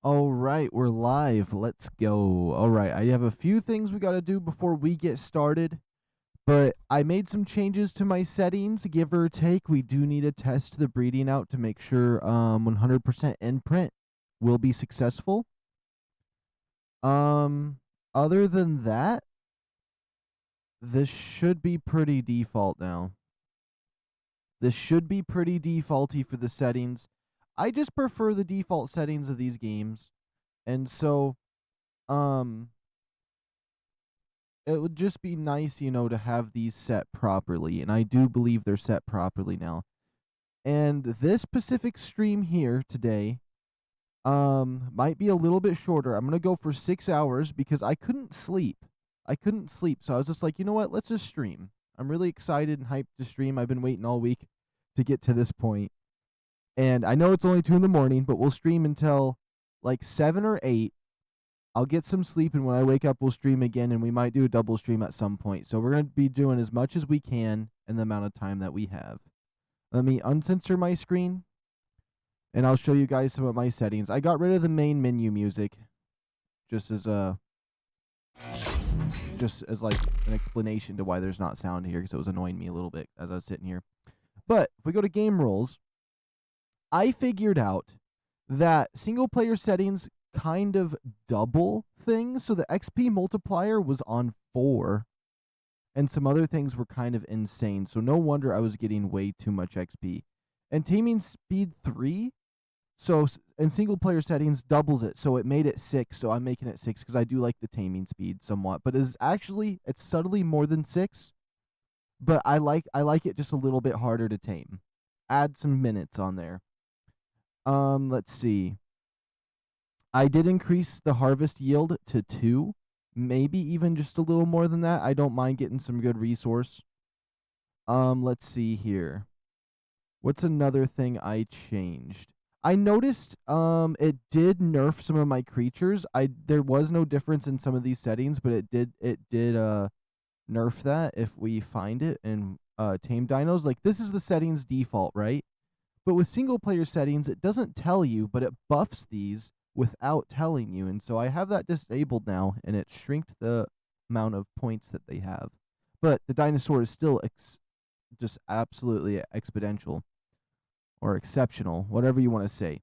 All right, we're live. Let's go. All right, I have a few things we got to do before we get started, but I made some changes to my settings, give or take. We do need to test the breeding out to make sure 100% imprint will be successful. Other than that, this should be pretty default now. This should be pretty defaulty for the settings. I just prefer the default settings of these games. And so, it would just be nice, to have these set properly. And I do believe they're set properly now. And this specific stream here today, might be a little bit shorter. I'm going to go for 6 hours because I couldn't sleep. So I was just like, you know what? Let's just stream. I'm really excited and hyped to stream. I've been waiting all week to get to this point. And I know it's only 2 in the morning, but we'll stream until like 7 or 8. I'll get some sleep, and when I wake up, we'll stream again, and we might do a double stream at some point. So we're going to be doing as much as we can in the amount of time that we have. Let me uncensor my screen, and I'll show you guys some of my settings. I got rid of the main menu music, just as like an explanation to why there's not sound here, because it was annoying me a little bit as I was sitting here. But if we go to game roles, I figured out that single player settings kind of double things. So the XP multiplier was on 4, and some other things were kind of insane. So no wonder I was getting way too much XP. And taming speed 3, so in single player settings doubles it. So it made it 6. So I'm making it 6 because I do like the taming speed somewhat. But it's subtly more than 6. But I like it just a little bit harder to tame. Add some minutes on there. Let's see. I did increase the harvest yield to 2, maybe even just a little more than that. I don't mind getting some good resource. Let's see here. What's another thing I changed? I noticed it did nerf some of my creatures. There was no difference in some of these settings, but it did nerf that if we find it in tame dinos. Like, this is the settings default, right? But with single player settings, it doesn't tell you, but it buffs these without telling you. And so I have that disabled now, and it shrinked the amount of points that they have. But the dinosaur is still just absolutely exponential or exceptional, whatever you want to say.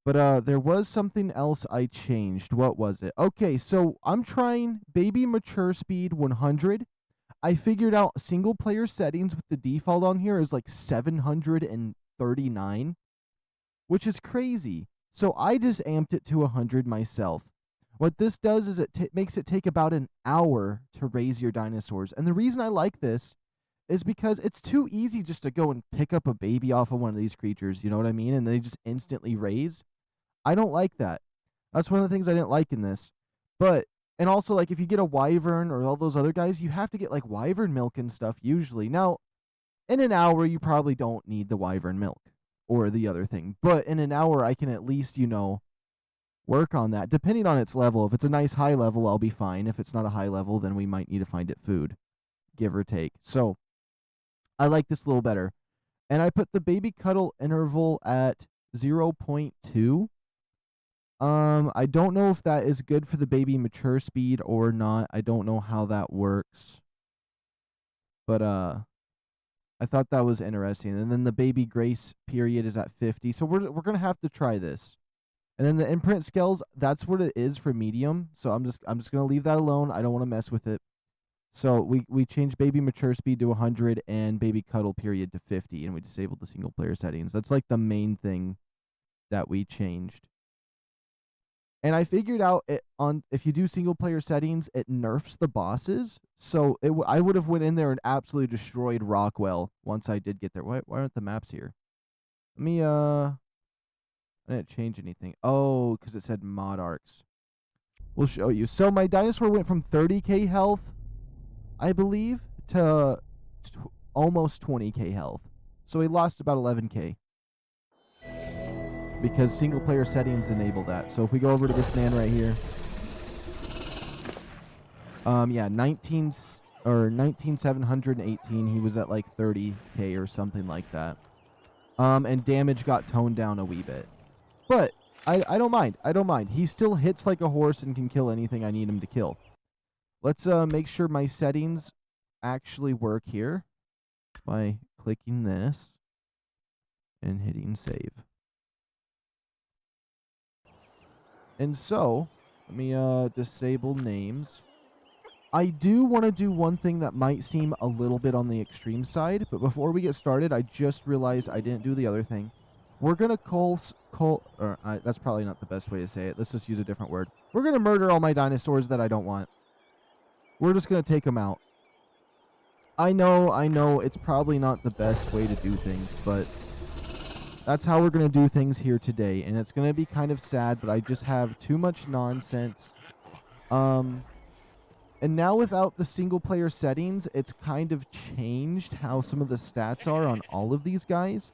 But there was something else I changed. What was it? Okay, so I'm trying baby mature speed 100. I figured out single player settings with the default on here is like 739, which is crazy. So I just amped it to 100 myself. What this does is it makes it take about an hour to raise your dinosaurs. And the reason I like this is because it's too easy just to go and pick up a baby off of one of these creatures, you know what I mean? And they just instantly raise. I don't like that. That's one of the things I didn't like in this. And also, like, if you get a wyvern or all those other guys, you have to get, like, wyvern milk and stuff usually. Now, in an hour, you probably don't need the wyvern milk or the other thing. But in an hour, I can at least, work on that. Depending on its level. If it's a nice high level, I'll be fine. If it's not a high level, then we might need to find it food, give or take. So, I like this a little better. And I put the baby cuddle interval at 0.2. I don't know if that is good for the baby mature speed or not. I don't know how that works. But, I thought that was interesting. And then the baby grace period is at 50. So we're going to have to try this. And then the imprint scales, that's what it is for medium. So I'm just going to leave that alone. I don't want to mess with it. So we changed baby mature speed to 100 and baby cuddle period to 50, and we disabled the single player settings. That's like the main thing that we changed. And I figured out if you do single player settings, it nerfs the bosses. So I would have went in there and absolutely destroyed Rockwell once I did get there. Why aren't the maps here? Let me I didn't change anything. Oh, because it said mod arcs. We'll show you. So my dinosaur went from 30k health, I believe, to almost 20k health. So he lost about 11k. Because single player settings enable that. So if we go over to this man right here, 19,718. He was at like 30k or something like that. And damage got toned down a wee bit. But I don't mind. I don't mind. He still hits like a horse and can kill anything I need him to kill. Let's make sure my settings actually work here by clicking this and hitting save. And so, let me disable names. I do want to do one thing that might seem a little bit on the extreme side, but before we get started, I just realized I didn't do the other thing. We're going to that's probably not the best way to say it. Let's just use a different word. We're going to murder all my dinosaurs that I don't want. We're just going to take them out. I know, it's probably not the best way to do things, but that's how we're going to do things here today, and it's going to be kind of sad, but I just have too much nonsense. And now without the single player settings, it's kind of changed how some of the stats are on all of these guys.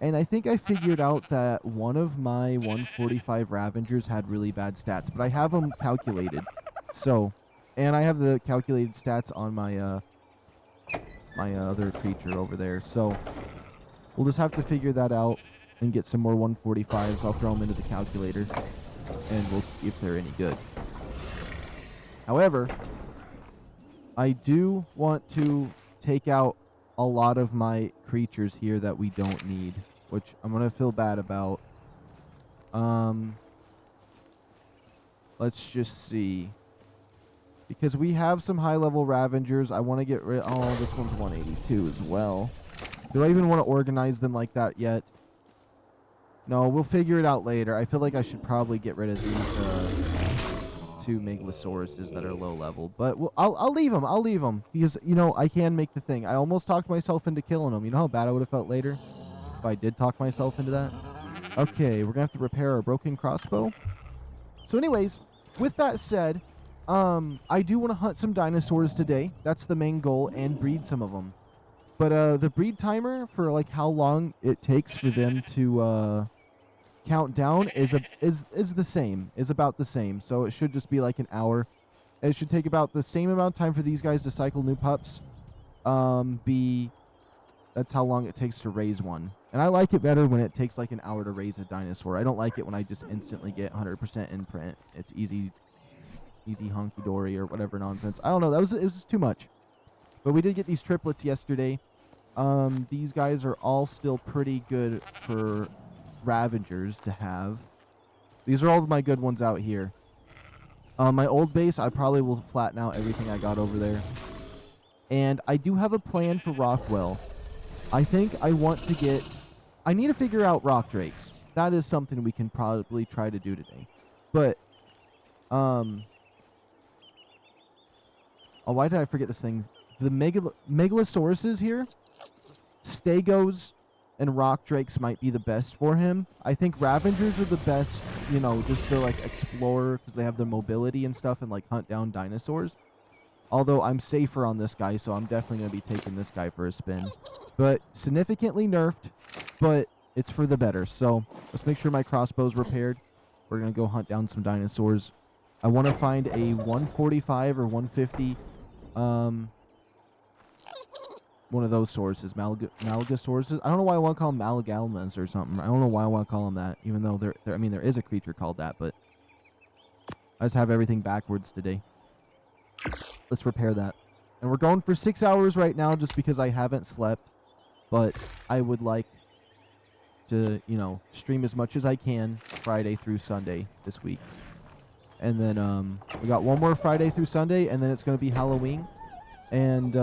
And I think I figured out that one of my 145 Ravengers had really bad stats, but I have them calculated. So, and I have the calculated stats on my my other creature over there. So, we'll just have to figure that out and get some more 145s. I'll throw them into the calculator, and we'll see if they're any good. However, I do want to take out a lot of my creatures here that we don't need, which I'm going to feel bad about. Let's just see. Because we have some high-level Ravengers, I want to get rid... Oh, this one's 182 as well. Do I even want to organize them like that yet? No, we'll figure it out later. I feel like I should probably get rid of these two Megalosauruses that are low level. But I'll leave them. I'll leave them. Because, you know, I can make the thing. I almost talked myself into killing them. You know how bad I would have felt later if I did talk myself into that? Okay, we're going to have to repair our broken crossbow. So anyways, with that said, I do want to hunt some dinosaurs today. That's the main goal, and breed some of them. But the breed timer for like how long it takes for them to count down is the same. Is about the same. So it should just be like an hour. It should take about the same amount of time for these guys to cycle new pups. That's how long it takes to raise one. And I like it better when it takes like an hour to raise a dinosaur. I don't like it when I just instantly get 100% imprint. It's easy hunky-dory or whatever nonsense. I don't know. It was just too much. But we did get these triplets yesterday. These guys are all still pretty good for Ravengers to have. These are all my good ones out here. My old base, I probably will flatten out everything I got over there. And I do have a plan for Rockwell. I think I want to get... I need to figure out rock drakes. That is something we can probably try to do today. But, oh, why did I forget this thing? The Megalosauruses here, Stegos and rock drakes might be the best for him. I think Ravengers are the best, you know, just to like explore because they have the mobility and stuff and like hunt down dinosaurs. Although I'm safer on this guy, so I'm definitely going to be taking this guy for a spin. But significantly nerfed, but it's for the better. So let's make sure my crossbow's repaired. We're going to go hunt down some dinosaurs. I want to find a 145 or 150, one of those sources, Malagasauruses. I don't know why I want to call them Malagalmas or something. I don't know why I want to call them that, even though I mean, there is a creature called that, but I just have everything backwards today. Let's repair that. And we're going for 6 hours right now just because I haven't slept. But I would like to, you know, stream as much as I can Friday through Sunday this week. And then we got one more Friday through Sunday, and then it's going to be Halloween. And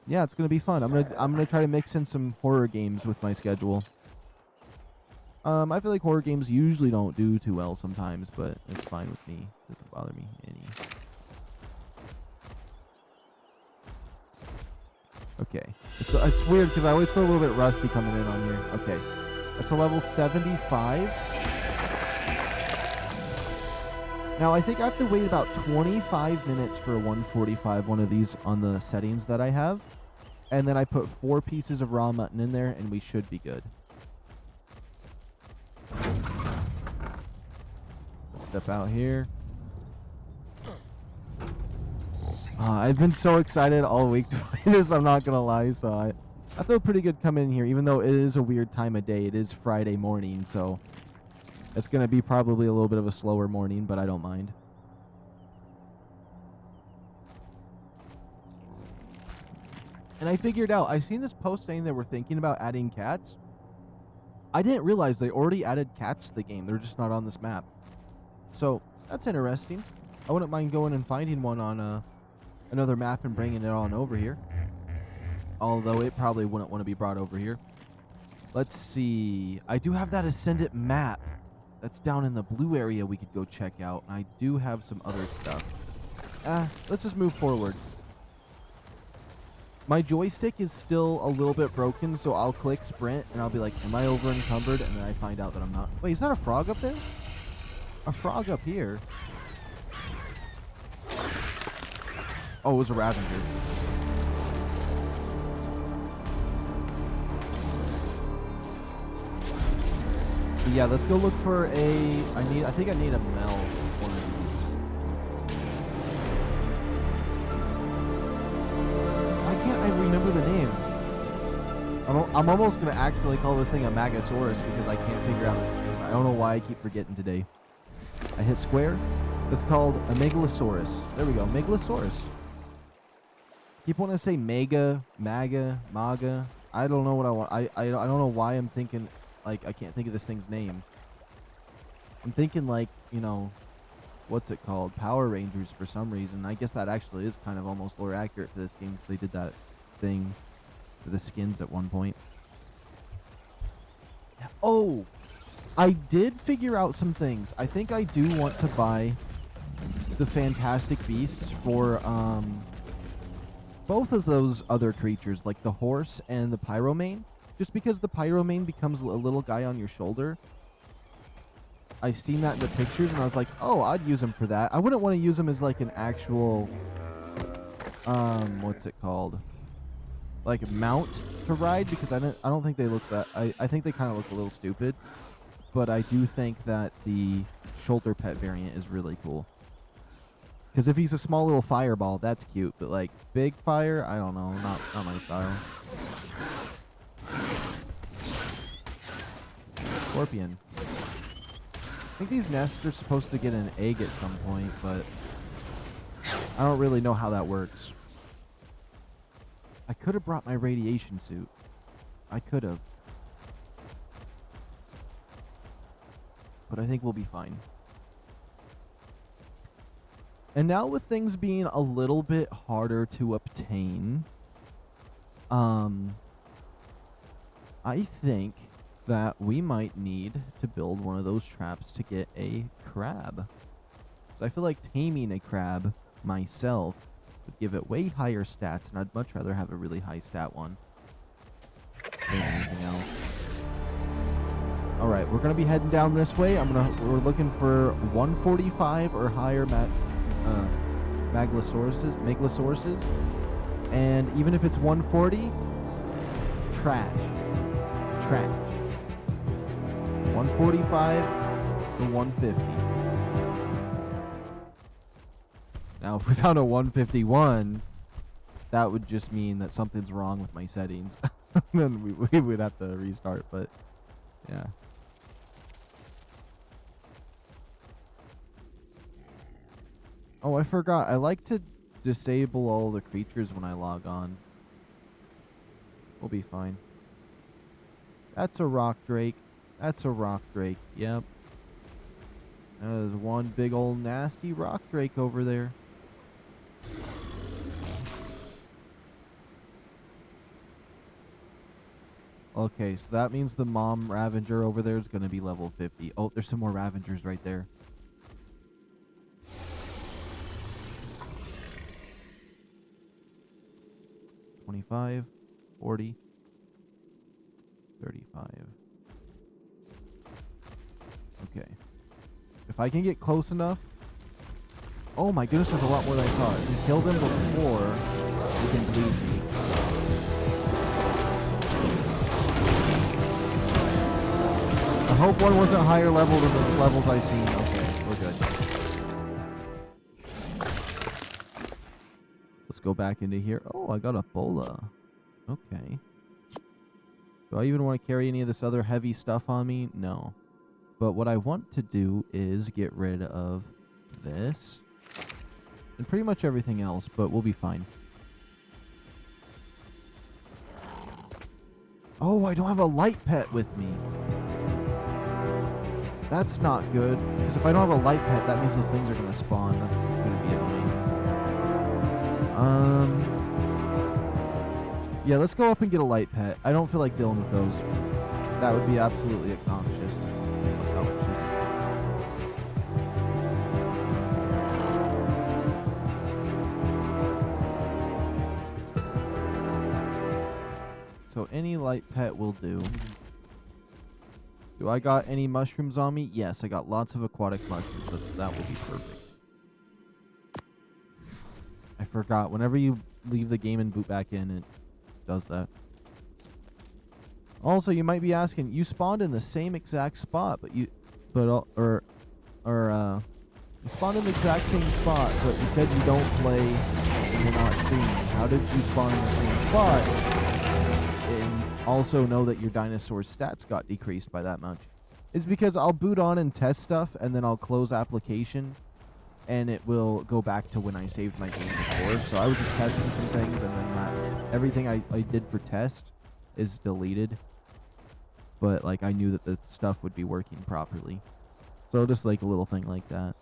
yeah, it's going to be fun. I'm gonna try to mix in some horror games with my schedule. I feel like horror games usually don't do too well sometimes, but it's fine with me. It doesn't bother me any. Okay. It's weird because I always feel a little bit rusty coming in on here. Okay. That's a level 75. Now, I think I have to wait about 25 minutes for a 145, one of these on the settings that I have. And then I put 4 pieces of raw mutton in there, and we should be good. Let's step out here. I've been so excited all week to play this, I'm not going to lie. So I feel pretty good coming in here, even though it is a weird time of day. It is Friday morning, so It's going to be probably a little bit of a slower morning, but I don't mind. And I figured out, I seen this post saying they were thinking about adding cats. I didn't realize they already added cats to the game. They're just not on this map. So, that's interesting. I wouldn't mind going and finding one on another map and bringing it on over here. Although it probably wouldn't want to be brought over here. Let's see. I do have that Ascendant map. That's down in the blue area we could go check out. And I do have some other stuff. Let's just move forward. My joystick is still a little bit broken, so I'll click sprint, and I'll be like, am I over encumbered? And then I find out that I'm not. Wait, is that a frog up there? A frog up here. Oh, it was a Ravager. But yeah, let's go look for a... I think I need a Mel. One of these. Why can't I remember the name? I'm almost going to accidentally call this thing a Magasaurus because I can't figure out its name. I don't know why I keep forgetting today. I hit square. It's called a Megalosaurus. There we go. Megalosaurus. Keep wanting to say Mega, Maga, Maga. I don't know what I want. I don't know why I'm thinking, like, I can't think of this thing's name. I'm thinking, like, you know, what's it called? Power Rangers for some reason. I guess that actually is kind of almost lore accurate for this game because they did that thing for the skins at one point. Oh! I did figure out some things. I think I do want to buy the Fantastic Beasts for, both of those other creatures, like the horse and the Pyromane. Just because the Pyromane becomes a little guy on your shoulder. I've seen that in the pictures, and I was like, oh, I'd use him for that. I wouldn't want to use him as, like, an actual, what's it called? Like, mount to ride, because I don't think they look that... I think they kind of look a little stupid. But I do think that the shoulder pet variant is really cool. Because if he's a small little fireball, that's cute. But, like, big fire, I don't know. Not my style. Scorpion. I think these nests are supposed to get an egg at some point, but I don't really know how that works. I could have brought my radiation suit. I could have. But I think we'll be fine. And now with things being a little bit harder to obtain, I think that we might need to build one of those traps to get a crab. So I feel like taming a crab myself would give it way higher stats, and I'd much rather have a really high stat one than anything else. All right, we're gonna be heading down this way. We're looking for 145 or higher Megalosauruses, and even if it's 140, trash. 145 to 150. Now, if we found a 151, that would just mean that something's wrong with my settings. Then we would have to restart, but yeah. Oh, I forgot. I like to disable all the creatures when I log on. We'll be fine. That's a rock drake. That's a rock drake. Yep. There's one big old nasty rock drake over there. Okay, so that means the mom Ravager over there is going to be level 50. Oh, there's some more Ravagers right there. $25, $40, $35. Okay. If I can get close enough... Oh my goodness, there's a lot more than I thought. If we kill them before, we can bleed me. I hope one wasn't higher level than the levels I seen. Okay, we're good. Let's go back into here. Oh, I got a bola. Okay. Do I even want to carry any of this other heavy stuff on me? No. But what I want to do is get rid of this and pretty much everything else, but we'll be fine. Oh, I don't have a light pet with me. That's not good, because if I don't have a light pet, that means those things are going to spawn. That's going to be annoying. Yeah, let's go up and get a light pet. I don't feel like dealing with those. That would be absolutely obnoxious. So any light pet will do. Do I got any mushrooms on me? Yes, I got lots of aquatic mushrooms, so that will be perfect. I forgot. Whenever you leave the game and boot back in, it does that. Also, you might be asking, you spawned in the same exact spot, you spawned in the exact same spot, but you said you don't play and you're not streaming. How did you spawn in the same spot and also know that your dinosaur's stats got decreased by that much? It's because I'll boot on and test stuff, and then I'll close application, and it will go back to when I saved my game before. So I was just testing some things, and then everything I did for test is deleted. But like I knew that the stuff would be working properly. So just like a little thing like that.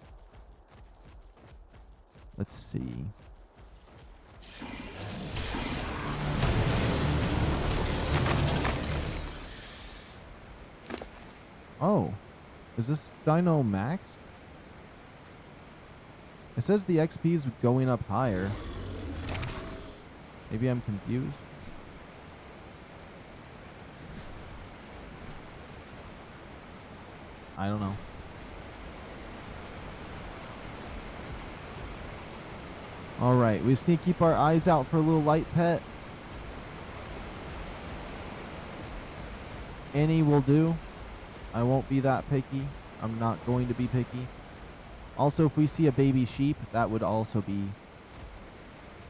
Let's see. Oh, is this dino maxed? It says the XP is going up higher. Maybe I'm confused. I don't know. Alright, we just need to keep our eyes out for a little light pet. Any will do. I won't be that picky. I'm not going to be picky. Also, if we see a baby sheep, that would also be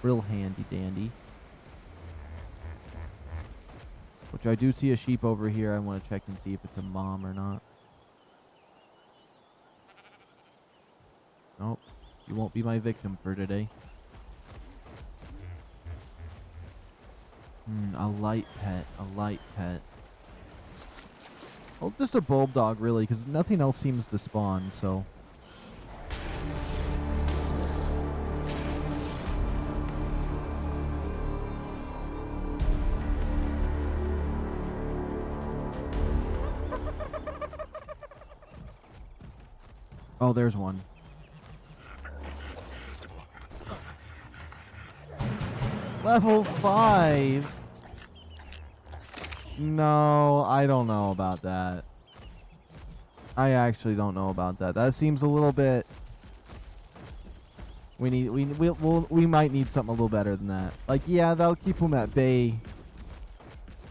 real handy dandy. Which I do see a sheep over here. I want to check and see if it's a mom or not. Nope. You won't be my victim for today. A light pet. A light pet. Well, just a bulldog, really, because nothing else seems to spawn, so... Oh, there's one. Level 5? No, I don't know about that. I actually don't know about that. That seems a little bit... We might need something a little better than that. Like, yeah, that'll keep them at bay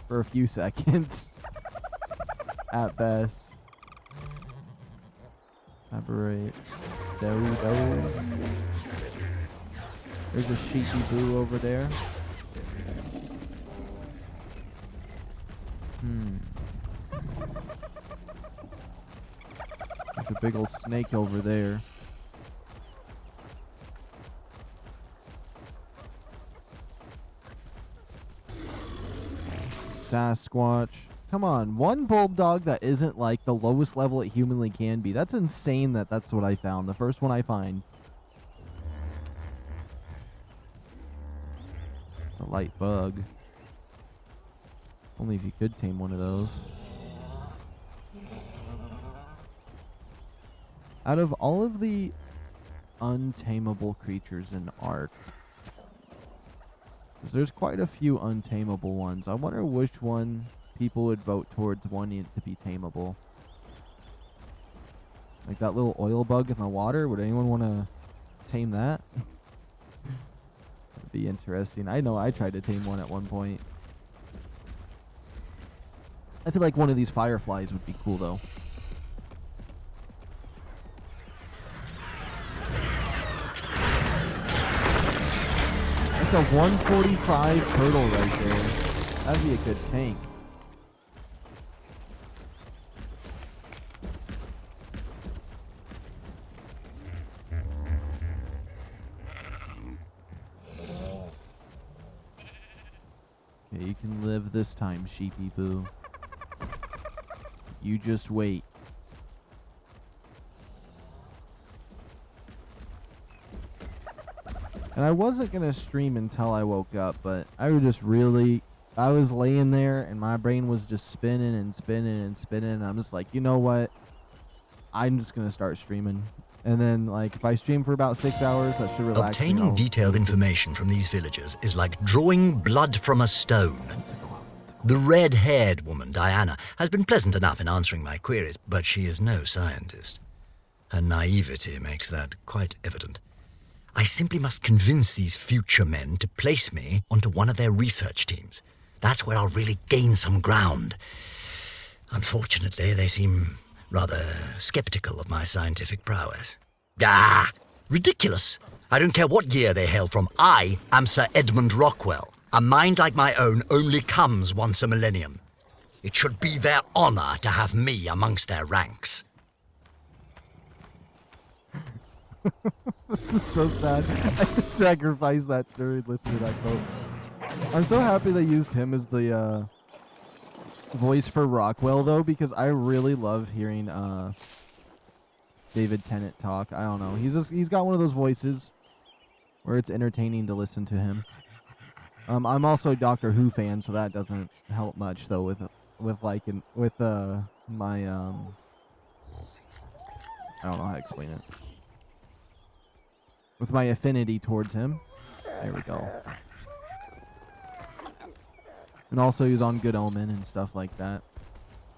for a few seconds. At best. Aberrate. There's a sheepy boo over there. There's a big old snake over there. Sasquatch. Come on, one bulldog that isn't like the lowest level it humanly can be. That's insane that that's what I found. The first one I find. It's a light bug. Only if you could tame one of those. Out of all of the untamable creatures in ARK, there's quite a few untamable ones. I wonder which one people would vote towards wanting it to be tameable. Like that little oil bug in the water. Would anyone want to tame that? That'd be interesting. I know I tried to tame one at one point. I feel like one of these fireflies would be cool though. That's a 145 turtle right there. That'd be a good tank. Okay, you can live this time, sheepy boo. You just wait. And I wasn't going to stream until I woke up, but I was laying there and my brain was just spinning and spinning and spinning. And I'm just like, you know what? I'm just going to start streaming. And then, like, if I stream for about 6 hours, that should relax me. Obtaining detailed information from these villagers is like drawing blood from a stone. The red-haired woman, Diana, has been pleasant enough in answering my queries, but she is no scientist. Her naivety makes that quite evident. I simply must convince these future men to place me onto one of their research teams. That's where I'll really gain some ground. Unfortunately, they seem rather skeptical of my scientific prowess. Ah, ridiculous. I don't care what year they hail from. I am Sir Edmund Rockwell. A mind like my own only comes once a millennium. It should be their honor to have me amongst their ranks. This is so sad. I could sacrifice that to listen to that quote. I'm so happy they used him as the voice for Rockwell, though, because I really love hearing David Tennant talk. I don't know. He's got one of those voices where it's entertaining to listen to him. I'm also a Doctor Who fan, so that doesn't help much, though, with my I don't know how to explain it. With my affinity towards him. There we go. And also he's on Good Omen and stuff like that.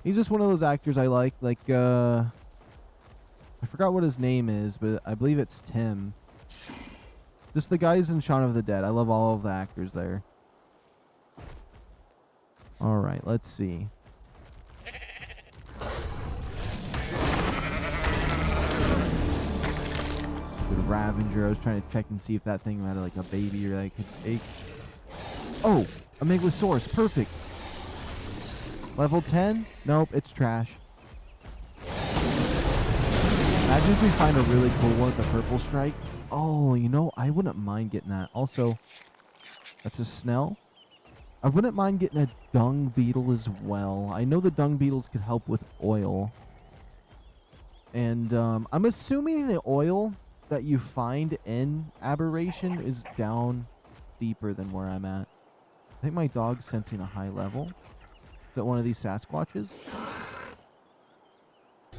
He's just one of those actors I like. Like, I forgot what his name is, but I believe it's Tim. Just the guys in Shaun of the Dead. I love all of the actors there. Alright, let's see. Stupid Ravager. I was trying to check and see if that thing had like a baby or like a take. Oh! A Megalosaurus. Perfect. Level 10? Nope, it's trash. Imagine if we find a really cool one with the purple strike. Oh, you know, I wouldn't mind getting that. Also, that's a Snell. I wouldn't mind getting a dung beetle as well. I know the dung beetles could help with oil. And I'm assuming the oil that you find in Aberration is down deeper than where I'm at. I think my dog's sensing a high level. Is that one of these Sasquatches?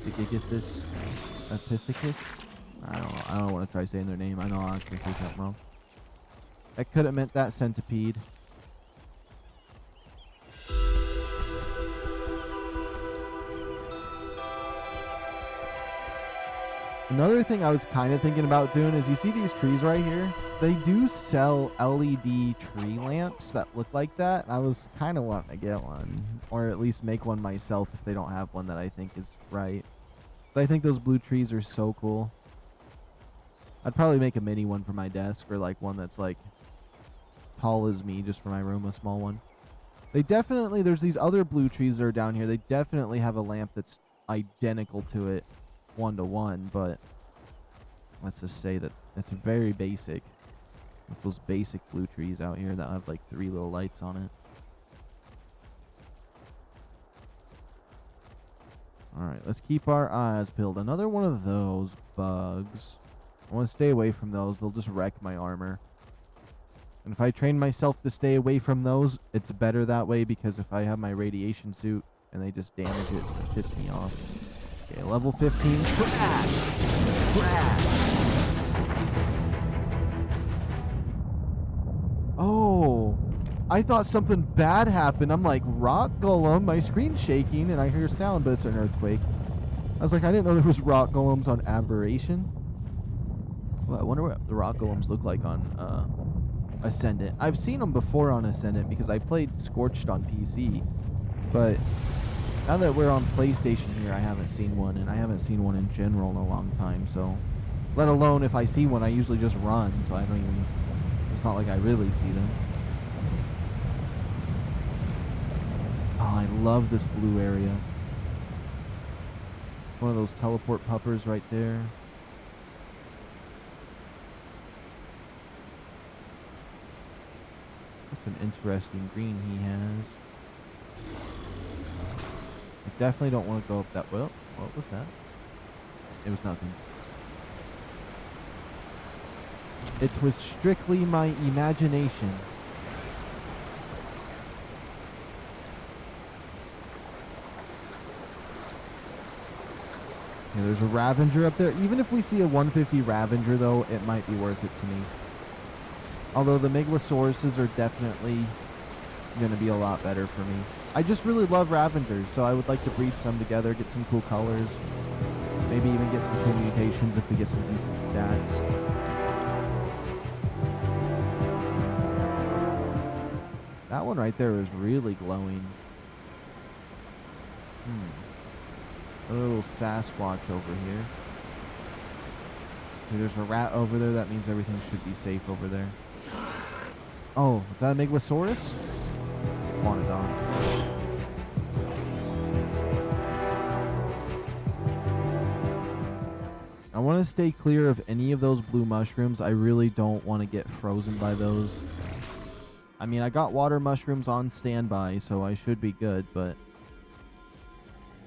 Did you get this Epithecus? I don't know. I don't want to try saying their name. I know I'm going to say something wrong. That could have meant that centipede. Another thing I was kind of thinking about doing is, you see these trees right here? They do sell LED tree lamps that look like that. I was kind of wanting to get one, or at least make one myself if they don't have one that I think is right. So I think those blue trees are so cool. I'd probably make a mini one for my desk, or like one that's like tall as me just for my room, a small one. They definitely, there's these other blue trees that are down here. They definitely have a lamp that's identical to it, 1-to-1, but let's just say that it's very basic. It's those basic blue trees out here that have like 3 little lights on it. Alright, let's keep our eyes peeled. Another one of those bugs. I want to stay away from those. They'll just wreck my armor. And if I train myself to stay away from those, it's better that way, because if I have my radiation suit and they just damage it, it's going to piss me off. Okay, level 15. Crash! Crash! Oh, I thought something bad happened. I'm like, rock golem, my screen's shaking, and I hear sound, but it's an earthquake. I was like, I didn't know there was rock golems on Aberration. Well, I wonder what the rock golems look like on Ascendant. I've seen them before on Ascendant because I played Scorched on PC, but now that we're on PlayStation here, I haven't seen one, and I haven't seen one in general in a long time, so let alone if I see one, I usually just run, so I don't even, it's not like I really see them. Oh, I love this blue area. One of those teleport puppers right there. That's an interesting green he has. I definitely don't want to go up that. Well, what was that? It was nothing. It was strictly my imagination. Okay, there's a Ravager up there. Even if we see a 150 Ravager, though, it might be worth it to me. Although the Megalosauruses are definitely going to be a lot better for me. I just really love Ravagers, so I would like to breed some together, get some cool colors. Maybe even get some cool mutations if we get some decent stats. That one right there is really glowing. A little Sasquatch over here. Okay, there's a rat over there. That means everything should be safe over there. Oh, is that a Megalosaurus? Quantodon. I want to stay clear of any of those blue mushrooms. I really don't want to get frozen by those. I mean, I got water mushrooms on standby, so I should be good, but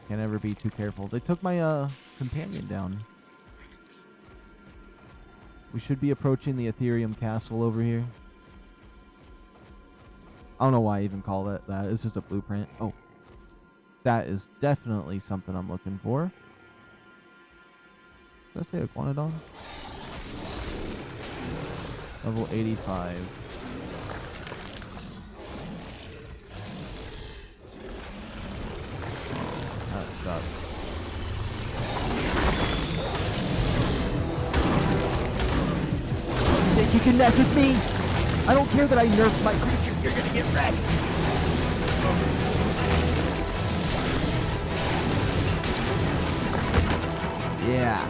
can't ever be too careful. They took my companion down. We should be approaching the Ethereum Castle over here. I don't know why I even call it that. It's just a blueprint. Oh. That is definitely something I'm looking for. Does that say Iguanodon? Level 85. That sucks. You think you can mess with me? I don't care that I nerfed my creature. You're gonna get wrecked. Yeah.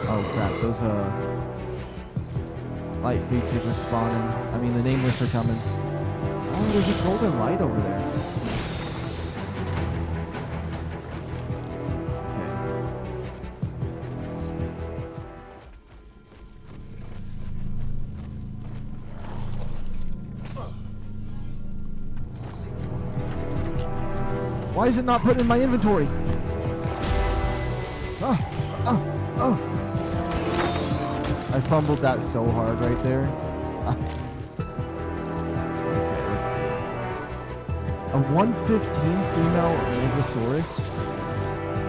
Oh crap, those light creatures are spawning. I mean, the nameless are coming. Oh, there's a golden light over there. Why is it not put in my inventory? Oh. I fumbled that so hard right there. Okay, let's see. A 115 female Megasaurus?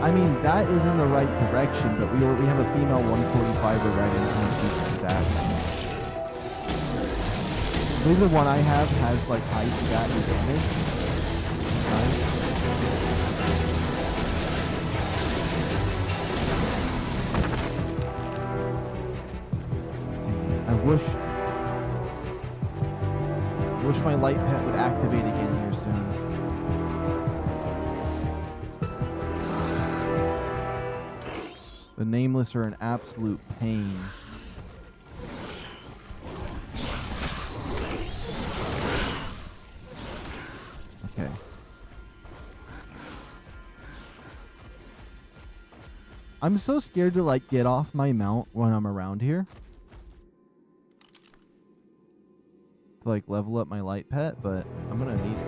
I mean, that is in the right direction, but we have a female 145 already on decent stats. I believe the one I have has like high stat and damage. Nice. Wish my light pet would activate again here soon. The nameless are an absolute pain. Okay. I'm so scared to like get off my mount when I'm around here. Like level up my light pet, but I'm gonna need to.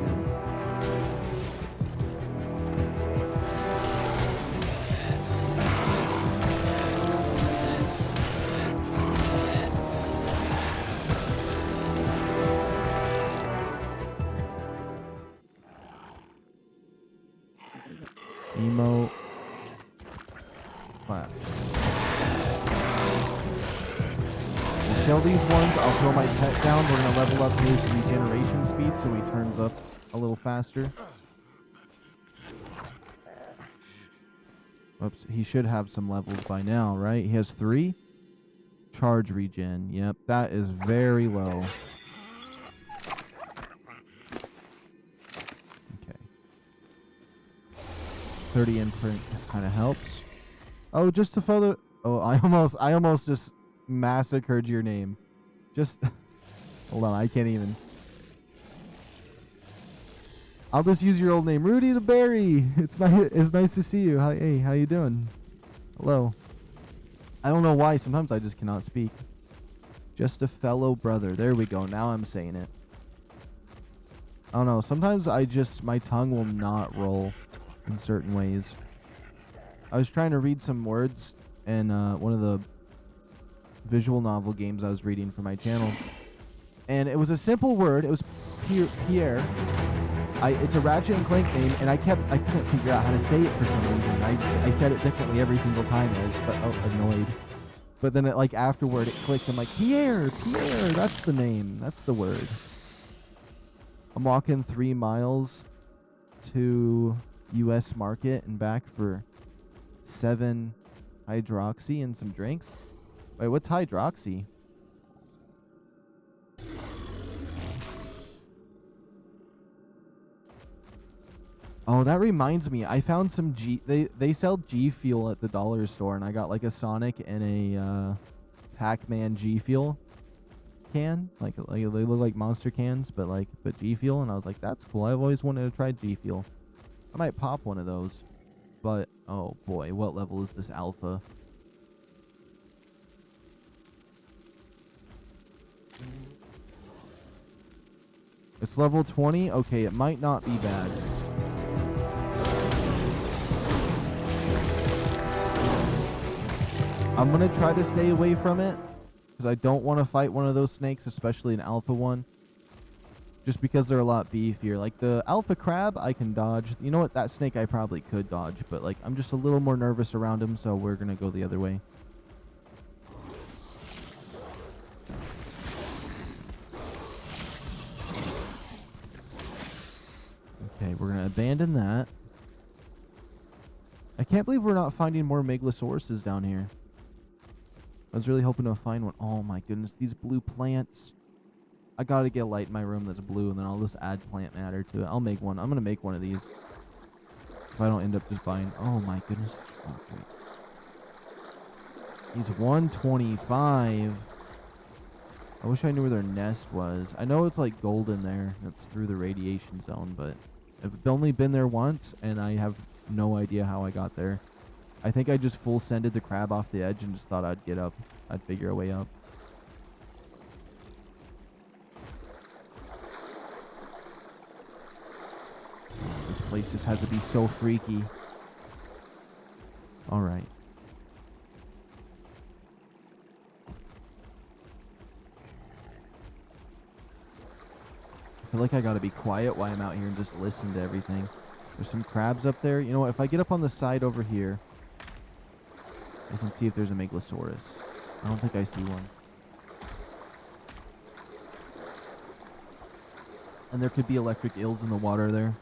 Emo class. Kill these ones, I'll throw my pet down. We're going to level up his regeneration speed so he turns up a little faster. Oops, he should have some levels by now, right? He has 3. Charge regen. Yep, that is very low. Okay. 30 imprint kind of helps. Oh, just to further... Oh, I almost just... massacred your name. Just hold on, I can't even. I'll just use your old name, Rudy the Berry. It's nice to see you. Hey, how you doing? Hello. I don't know why. Sometimes I just cannot speak. Just a fellow brother. There we go. Now I'm saying it. I don't know. Sometimes my tongue will not roll in certain ways. I was trying to read some words in one of the visual novel games I was reading for my channel. And it was a simple word. It was Pierre. It's a Ratchet and Clank name, and I couldn't figure out how to say it for some reason. I said it differently every single time, and I just felt annoyed. But then like afterward, it clicked. I'm like, Pierre, that's the name. That's the word. I'm walking 3 miles to U.S. Market and back for 7 hydroxy and some drinks. Wait, what's hydroxy? Oh, that reminds me. I found some They sell G Fuel at the dollar store, and I got like a Sonic and a Pac-Man G Fuel can. Like they look like monster cans, but G Fuel. And I was like, that's cool. I've always wanted to try G Fuel. I might pop one of those. But oh boy, what level is this alpha? It's level 20. Okay, it might not be bad. I'm going to try to stay away from it because I don't want to fight one of those snakes, especially an alpha one, just because they're a lot beefier. Like the alpha crab, I can dodge. You know what? That snake I probably could dodge, but like I'm just a little more nervous around him, so we're going to go the other way. Okay, we're going to abandon that. I can't believe we're not finding more Megalosauruses down here. I was really hoping to find one. Oh my goodness, these blue plants. I gotta get a light in my room that's blue, and then I'll just add plant matter to it. I'll make one. I'm gonna make one of these. If I don't end up just buying... Oh my goodness. Okay. He's 125. I wish I knew where their nest was. I know it's like gold in there. That's through the radiation zone, but I've only been there once, and I have no idea how I got there. I think I just full sended the crab off the edge and just thought I'd get up. I'd figure a way up. This place just has to be so freaky. Alright. I feel like I gotta be quiet while I'm out here and just listen to everything. There's some crabs up there. You know what? If I get up on the side over here, I can see if there's a Megalosaurus. I don't think I see one. And there could be electric eels in the water there.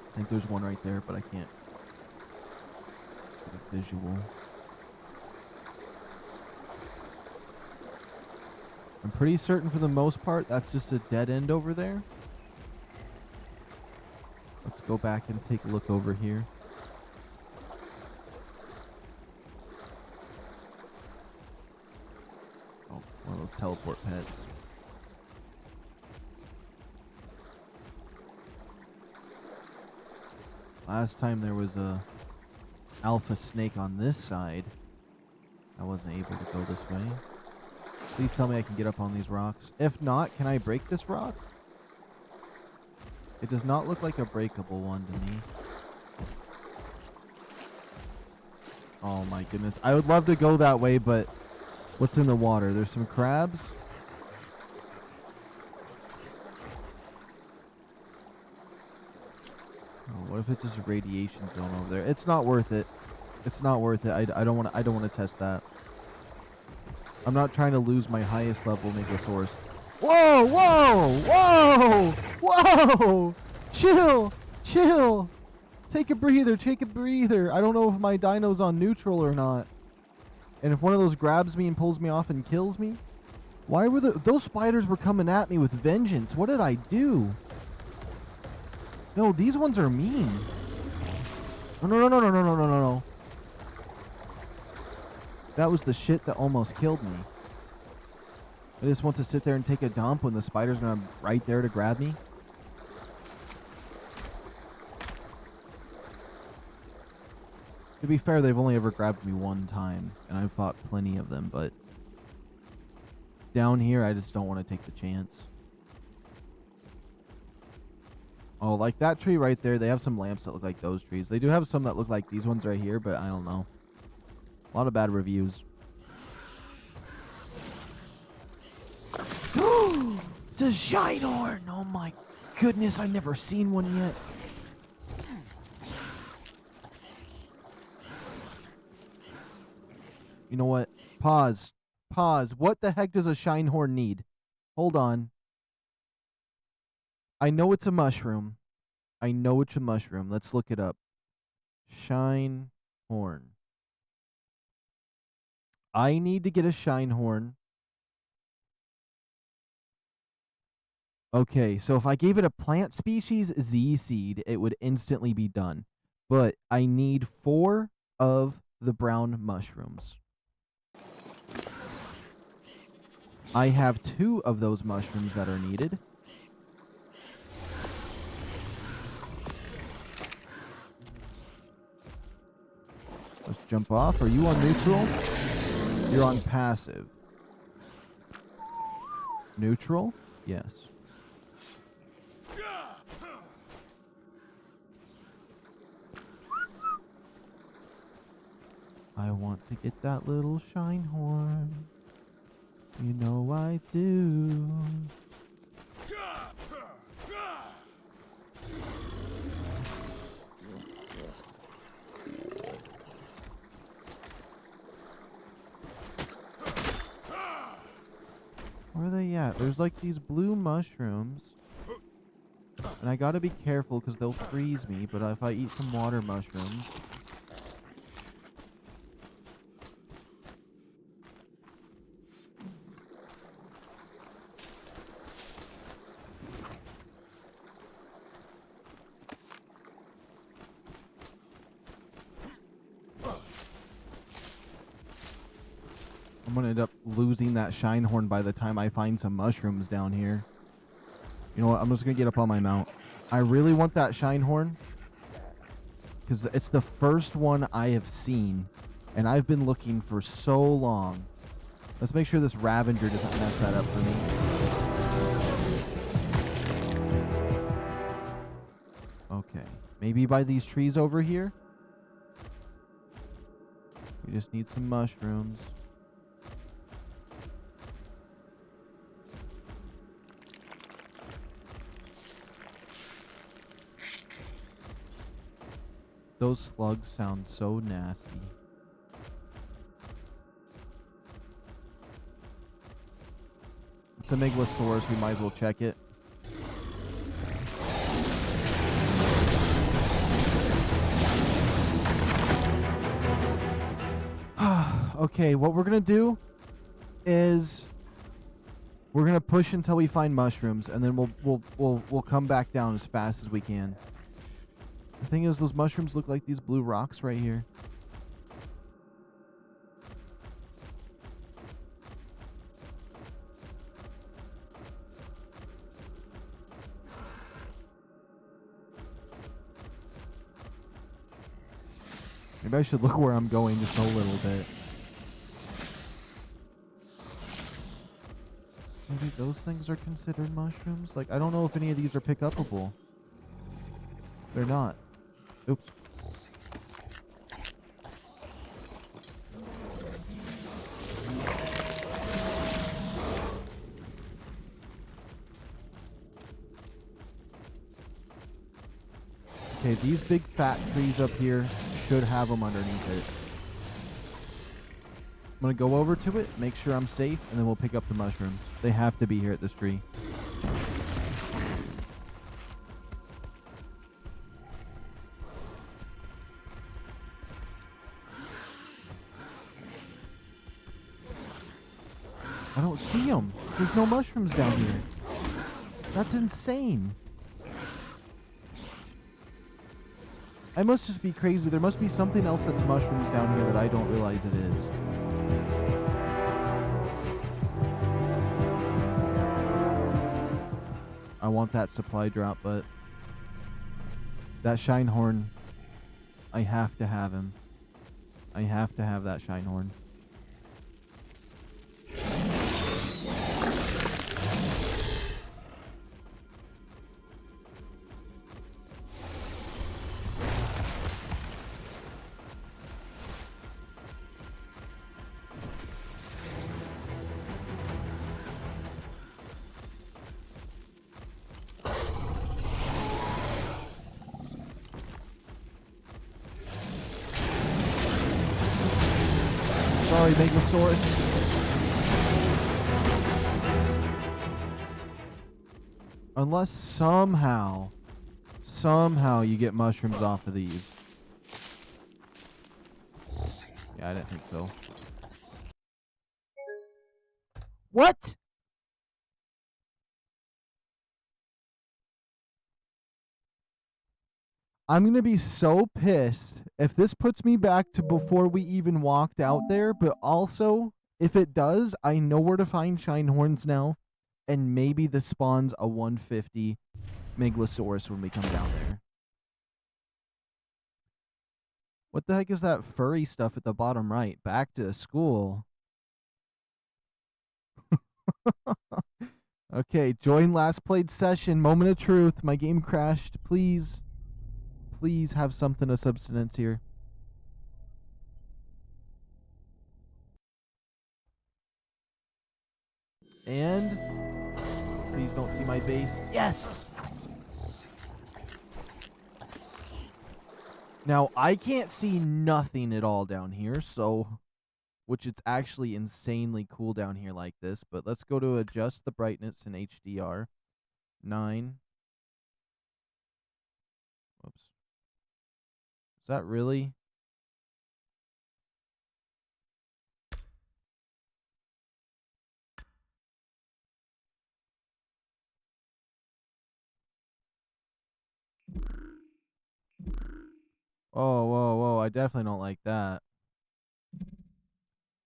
I think there's one right there, but I can't get a visual. I'm pretty certain for the most part that's just a dead end over there. Let's go back and take a look over here. Oh, one of those teleport pets. Last time there was a alpha snake on this side. I wasn't able to go this way. Please tell me I can get up on these rocks. If not, can I break this rock? It does not look like a breakable one to me. Oh my goodness. I would love to go that way, but what's in the water? There's some crabs. Oh, what if it's just a radiation zone over there? It's not worth it. It's not worth it. I don't want to test that. I'm not trying to lose my highest level Megalosaurus. Whoa, whoa, whoa, whoa! Chill, chill. Take a breather, take a breather. I don't know if my dino's on neutral or not. And if one of those grabs me and pulls me off and kills me. Why were those spiders were coming at me with vengeance? What did I do? No, these ones are mean. No, no, no, no, no, no, no, no, no. That was the shit that almost killed me. I just want to sit there and take a dump when the spider's gonna right there to grab me. To be fair, they've only ever grabbed me one time, and I've fought plenty of them, but Down here, I just don't want to take the chance. Oh, like that tree right there, they have some lamps that look like those trees. They do have some that look like these ones right here, but I don't know. A lot of bad reviews. It's a shine horn! Oh my goodness, I've never seen one yet. You know what? Pause. Pause. What the heck does a shine horn need? Hold on. I know it's a mushroom. I know it's a mushroom. Let's look it up. Shine horn. I need to get a shine horn. Okay, so if I gave it a plant species Z seed, it would instantly be done. But I need 4 of the brown mushrooms. I have 2 of those mushrooms that are needed. Let's jump off. Are you on neutral? You're on passive. Neutral? Yes. I want to get that little shine horn. You know I do. Where are they at? There's like these blue mushrooms. And I gotta be careful because they'll freeze me, but if I eat some water mushrooms... I'm gonna end up losing that shine horn by the time I find some mushrooms down here. You know what? I'm just gonna get up on my mount. I really want that shine horn because it's the first one I have seen, and I've been looking for so long. Let's make sure this Ravager doesn't mess that up for me. Okay, maybe by these trees over here. We just need some mushrooms. Those slugs sound so nasty. It's a Megalosaurus. We might as well check it. Okay, what we're gonna do is we're gonna push until we find mushrooms, and then we'll come back down as fast as we can. The thing is, those mushrooms look like these blue rocks right here. Maybe I should look where I'm going just a little bit. Maybe those things are considered mushrooms? Like, I don't know if any of these are pick-upable. They're not. Oops. Okay, these big fat trees up here should have them underneath it. I'm gonna go over to it, make sure I'm safe, and then we'll pick up the mushrooms. They have to be here at this tree. I don't see them. There's no mushrooms down here. That's insane. I must just be crazy. There must be something else that's mushrooms down here that I don't realize it is. I want that supply drop, but that shine horn, I have to have him. I have to have that shine horn. Sorry, Megalosaurus. Unless somehow you get mushrooms off of these. Yeah, I didn't think so. What? I'm going to be so pissed if this puts me back to before we even walked out there, but also, if it does, I know where to find Shinehorns now, and maybe this spawns a 150 Megalosaurus when we come down there. What the heck is that furry stuff at the bottom right? Back to school. Okay, join last played session. Moment of truth. My game crashed. Please. Please have something of substance here. And please don't see my base. Yes! Now, I can't see nothing at all down here, so... Which it's actually insanely cool down here like this. But let's go to adjust the brightness in HDR. 9. Whoops. Is that really? Oh, whoa, whoa. I definitely don't like that.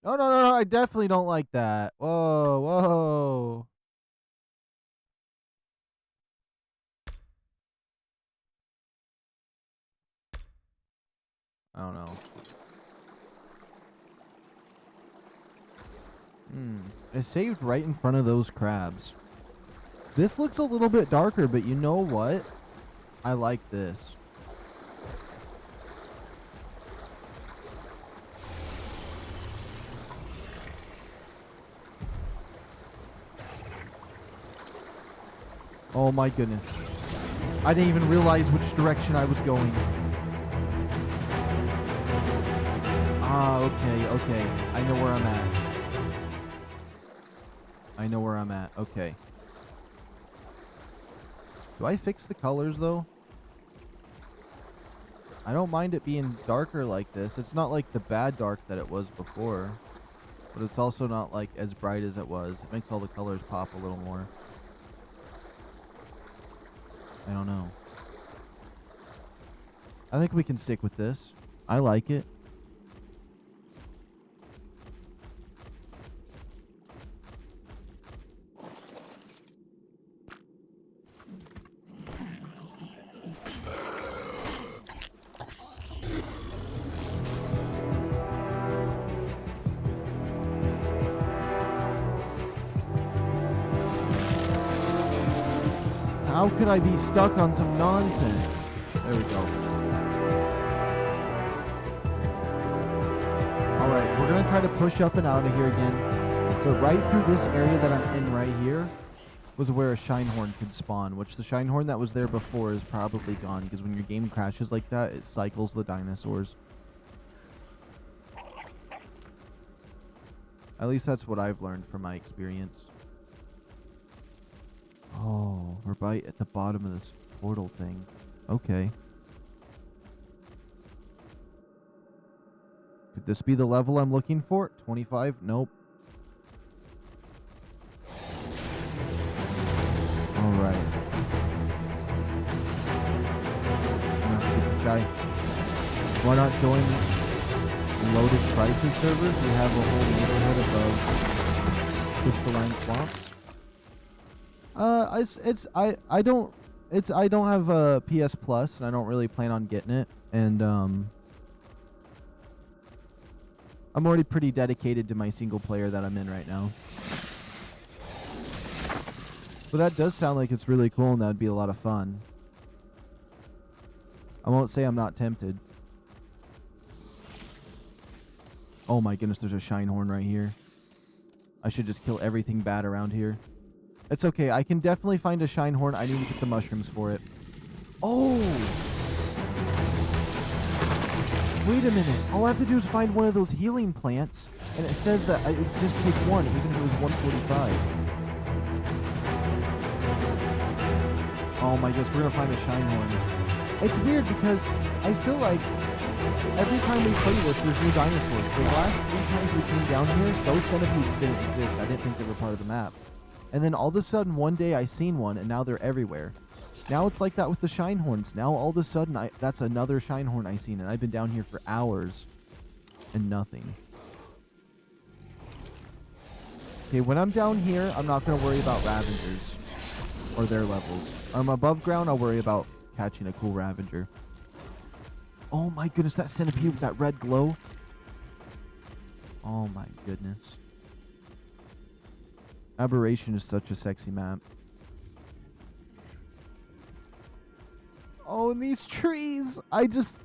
No, no, no, no. I definitely don't like that. Whoa, whoa. I don't know. It saved right in front of those crabs. This looks a little bit darker, but you know what? I like this. Oh my goodness. I didn't even realize which direction I was going. Ah, okay, okay. I know where I'm at. I know where I'm at. Okay. Do I fix the colors, though? I don't mind it being darker like this. It's not like the bad dark that it was before. But it's also not like as bright as it was. It makes all the colors pop a little more. I don't know. I think we can stick with this. I like it. How could I be stuck on some nonsense? There we go. Alright, we're going to try to push up and out of here again. But right through this area that I'm in right here was where a Shinehorn could spawn, which the Shinehorn that was there before is probably gone, because when your game crashes like that, it cycles the dinosaurs. At least that's what I've learned from my experience. Oh, we're right at the bottom of this portal thing. Okay. Could this be the level I'm looking for? 25? Nope. Alright. I'm gonna get this guy. Why not join Loaded Crisis servers? We have a whole neighborhood of crystalline swamps. I don't have a PS Plus, and I don't really plan on getting it, and I'm already pretty dedicated to my single player that I'm in right now. But that does sound like it's really cool, and that'd be a lot of fun. I won't say I'm not tempted. Oh my goodness, there's a Shinehorn right here. I should just kill everything bad around here. It's okay. I can definitely find a Shinehorn. I need to get the mushrooms for it. Oh! Wait a minute. All I have to do is find one of those healing plants, and it says that I just take one, even if it was 145. Oh my goodness, we're gonna find a Shinehorn. It's weird because I feel like every time we play this, there's new dinosaurs. The last 3 times we came down here, those centipedes didn't exist. I didn't think they were part of the map. And then all of a sudden, one day I seen one, and now they're everywhere. Now it's like that with the Shinehorns. Now all of a sudden, that's another Shinehorn I seen, and I've been down here for hours and nothing. Okay, when I'm down here, I'm not going to worry about Ravengers or their levels. I'm above ground, I'll worry about catching a cool Ravager. Oh my goodness, that centipede with that red glow. Oh my goodness. Aberration is such a sexy map. Oh, and these trees.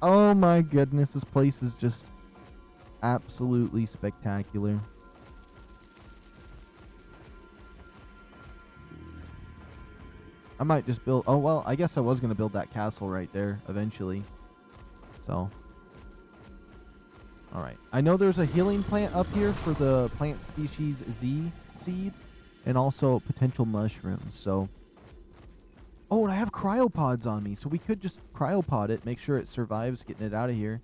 Oh my goodness, this place is just absolutely spectacular. I might just build, oh well, I guess I was going to build that castle right there eventually. So, all right. I know there's a healing plant up here for the plant species Z seed and also potential mushrooms. So, oh, and I have cryopods on me, so we could just cryopod it, make sure it survives getting it out of here.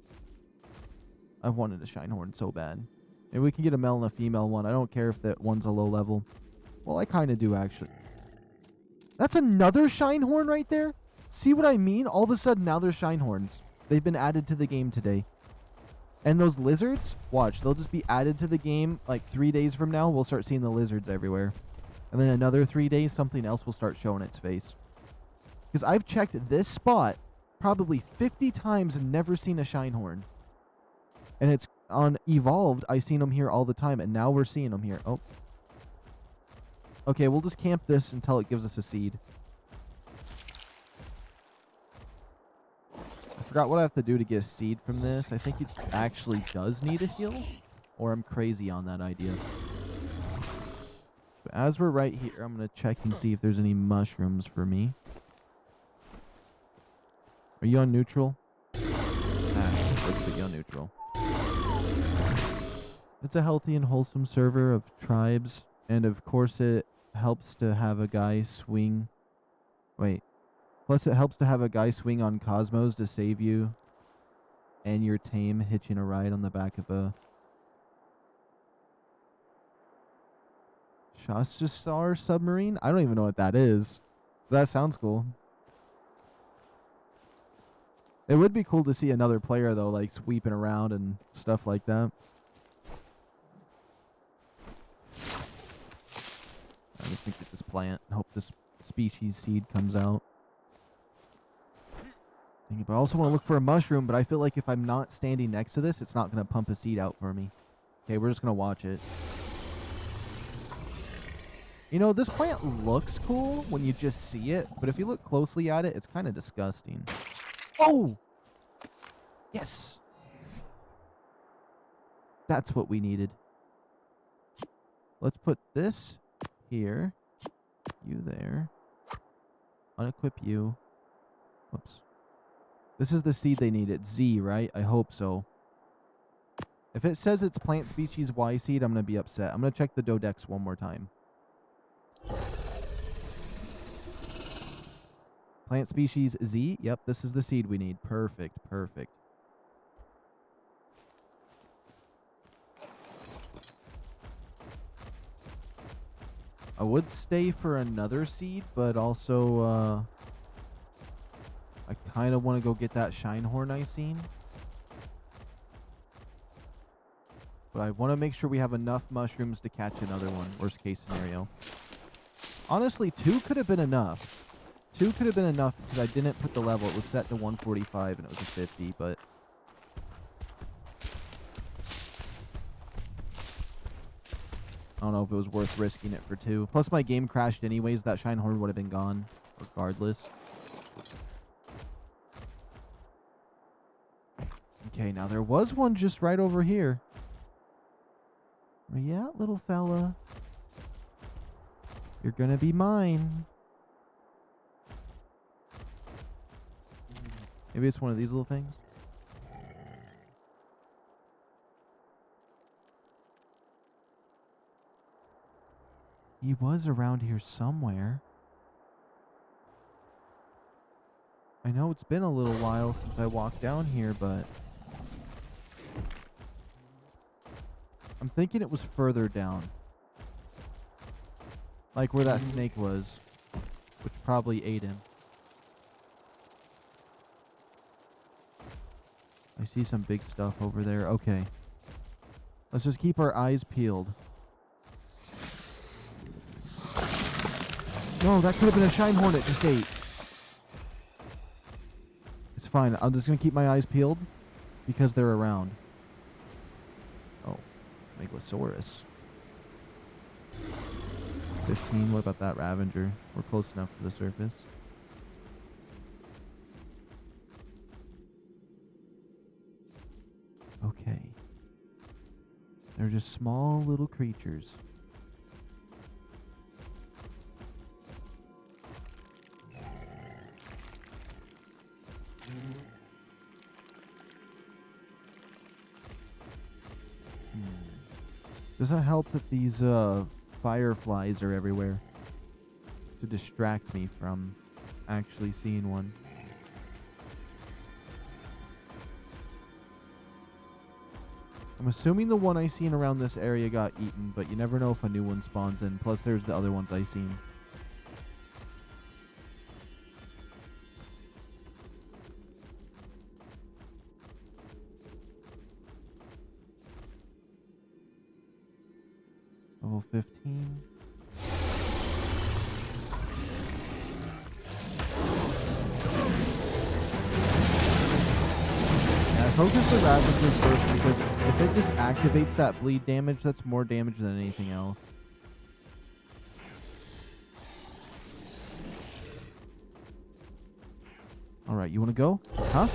I've wanted a Shinehorn so bad. Maybe we can get a male and a female one. I don't care if that one's a low level. Well, I kind of do, actually. That's another Shinehorn right there? See what I mean? All of a sudden, now there's Shinehorns. They've been added to the game today. And those lizards, watch, they'll just be added to the game like 3 days from now. We'll start seeing the lizards everywhere. And then another 3 days, something else will start showing its face. Because I've checked this spot probably 50 times and never seen a Shinehorn. And it's on Evolved, I seen them here all the time, and now we're seeing them here. Oh. Okay, we'll just camp this until it gives us a seed. I forgot what I have to do to get a seed from this. I think it actually does need a heal, or I'm crazy on that idea. But as we're right here, I'm going to check and see if there's any mushrooms for me. Are you on neutral? Let's put you on neutral. It's a healthy and wholesome server of tribes, and of course it helps to have a guy swing. Wait. Plus it helps to have a guy swing on Cosmos to save you and your tame hitching a ride on the back of a Shastasar submarine? I don't even know what that is. That sounds cool. It would be cool to see another player, though, like sweeping around and stuff like that. I'm just gonna get this plant and hope this species seed comes out. But I also want to look for a mushroom, but I feel like if I'm not standing next to this, it's not going to pump a seed out for me. Okay, we're just going to watch it. You know, this plant looks cool when you just see it, but if you look closely at it, it's kind of disgusting. Oh! Yes! That's what we needed. Let's put this here. You there. Unequip you. Whoops. This is the seed they need. It's Z, right? I hope so. If it says it's plant species Y seed, I'm going to be upset. I'm going to check the Dodex one more time. Plant species Z. Yep, this is the seed we need. Perfect, perfect. I would stay for another seed, but also, I kind of want to go get that Shinehorn I seen. But I want to make sure we have enough mushrooms to catch another one. Worst case scenario. Honestly, 2 could have been enough. 2 could have been enough because I didn't put the level. It was set to 145 and it was a 50, but... I don't know if it was worth risking it for 2. Plus my game crashed anyways. That Shinehorn would have been gone regardless. Okay, now there was one just right over here. Where you at, little fella? You're gonna be mine. Maybe it's one of these little things. He was around here somewhere. I know it's been a little while since I walked down here, but I'm thinking it was further down. Like where that snake was, which probably ate him. I see some big stuff over there. Okay. Let's just keep our eyes peeled. No, that could have been a shine hornet just ate. It's fine. I'm just going to keep my eyes peeled because they're around. Oh, Megalosaurus. 15. What about that Ravager? We're close enough to the surface. Okay. They're just small little creatures. Does it help that these fireflies are everywhere to distract me from actually seeing one? I'm assuming the one I seen around this area got eaten, but you never know if a new one spawns in. Plus, there's the other ones I seen. Level 15. Focus the Ravager first because if it just activates that bleed damage, that's more damage than anything else. Alright, you want to go? Huh?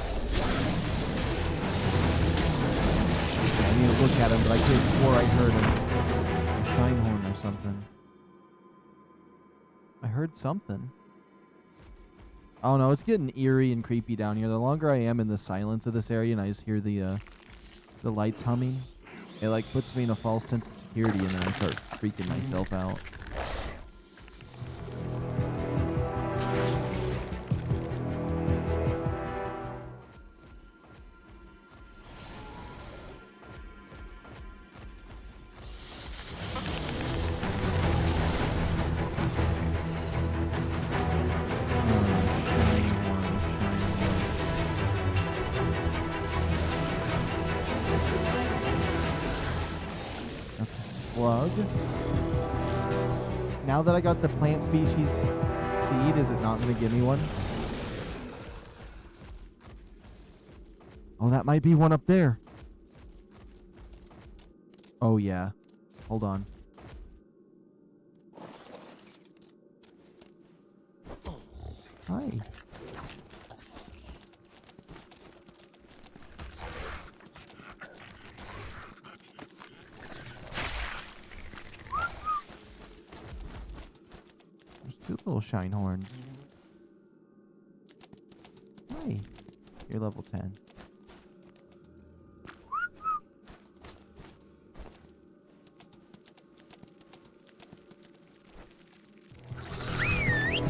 Okay, I need to look at him, but I could have swore I heard him. A shine horn or something. I heard something. Oh no, it's getting eerie and creepy down here. The longer I am in the silence of this area and I just hear the lights humming, it like puts me in a false sense of security and then I start freaking myself out. Slug. Now that I got the plant species seed, is it not going to give me one? Oh, that might be one up there. Oh, yeah. Hold on. Hi. Two little shine horns. Hi. You're level 10.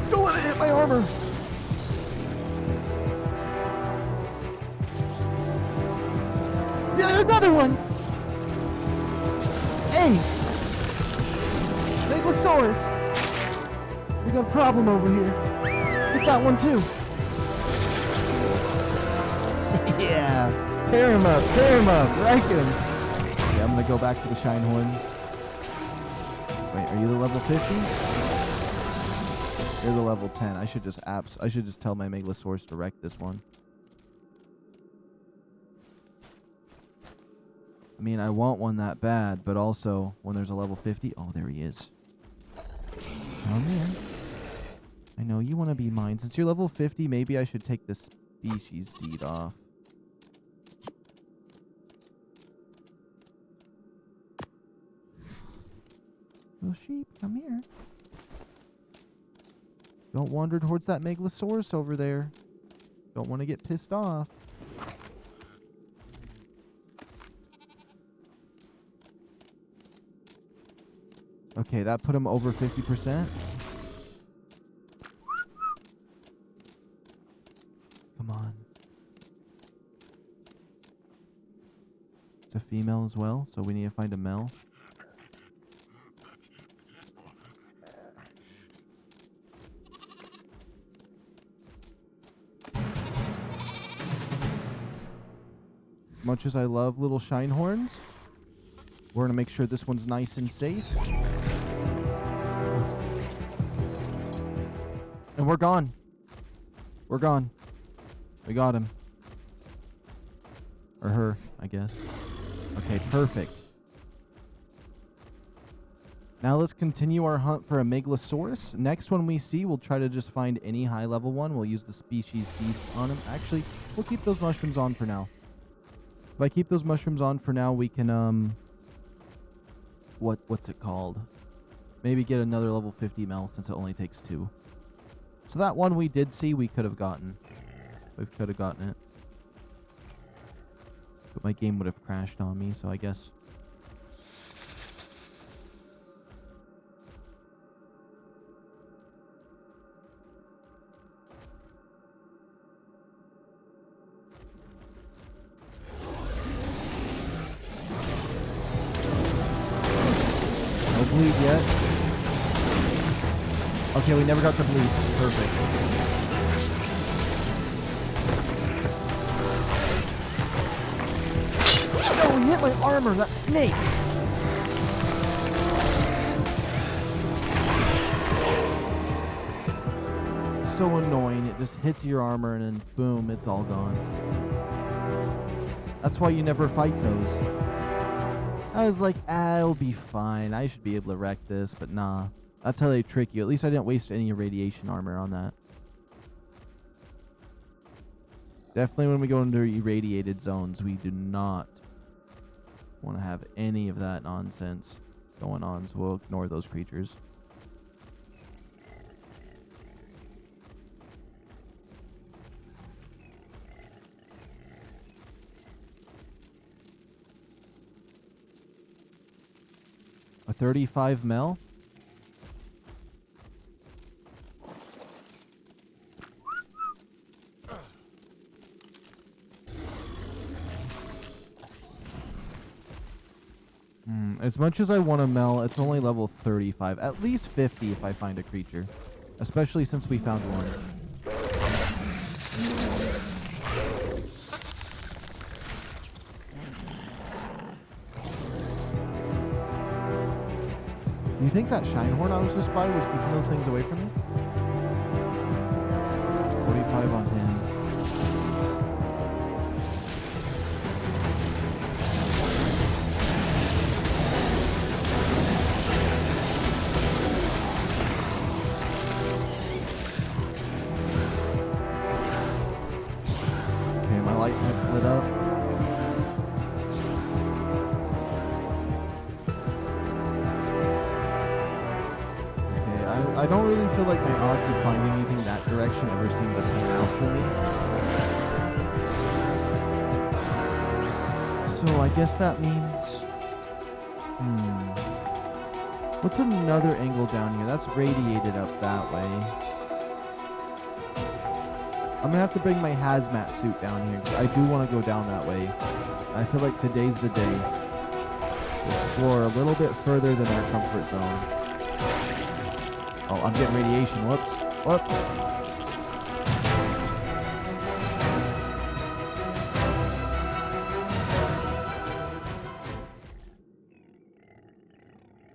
Don't let it hit my armor! Yeah, another one! Hey! Megalosaurus! We got a problem over here. Get that one too. Yeah. Tear him up. Tear him up. Wreck him. Okay, I'm going to go back to the shine horn. Wait, are you the level 50? You're the level 10. I should just tell my Megalosaurus to wreck this one. I mean, I want one that bad, but also when there's a level 50. Oh, there he is. Come here. I know you want to be mine. Since you're level 50, maybe I should take the species seed off. Little sheep, come here. Don't wander towards that Megalosaurus over there. Don't want to get pissed off. Okay, that put him over 50%. Come on. It's a female as well, so we need to find a male. As much as I love little shine horns, we're going to make sure this one's nice and safe. And we're gone. We're gone. We got him. Or her, I guess. Okay, perfect. Now let's continue our hunt for a Megalosaurus. Next one we see, we'll try to just find any high-level one. We'll use the species seed on him. Actually, we'll keep those mushrooms on for now. If I keep those mushrooms on for now, we can, what's it called? Maybe get another level 50 mel since it only takes 2. So that one we did see, we could have gotten. We could have gotten it. But my game would have crashed on me, so I guess. No bleed yet. Okay, we never got the bleed. Perfect. No, he hit my armor, that snake! It's so annoying. It just hits your armor and then boom, it's all gone. That's why you never fight those. I was like, it'll be fine. I should be able to wreck this, but nah. That's how they trick you. At least I didn't waste any radiation armor on that. Definitely when we go into irradiated zones, we do not want to have any of that nonsense going on, so we'll ignore those creatures. A 35 mel. As much as I want to mel, it's only level 35. At least 50 if I find a creature. Especially since we found one. Do you think that shine horn I was just by was keeping those things away from me? 45 on him. Okay, my light head's lit up. I don't really feel like my odds of finding anything that direction ever seem to pan out for me. So I guess that means... What's another angle down here? That's radiated up that way. I'm going to have to bring my hazmat suit down here, because I do want to go down that way. I feel like today's the day to explore a little bit further than our comfort zone. Oh, I'm getting radiation. Whoops. Whoops.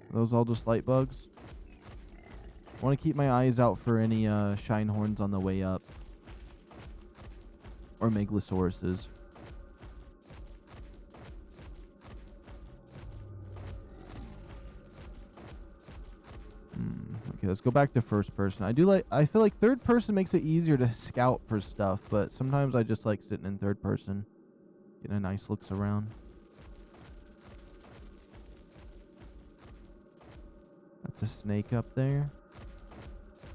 Are those all just light bugs? I want to keep my eyes out for any shine horns on the way up. Or Megalosauruses. Okay, let's go back to first person. I feel like third person makes it easier to scout for stuff, but sometimes I just like sitting in third person. Getting a nice looks around. That's a snake up there.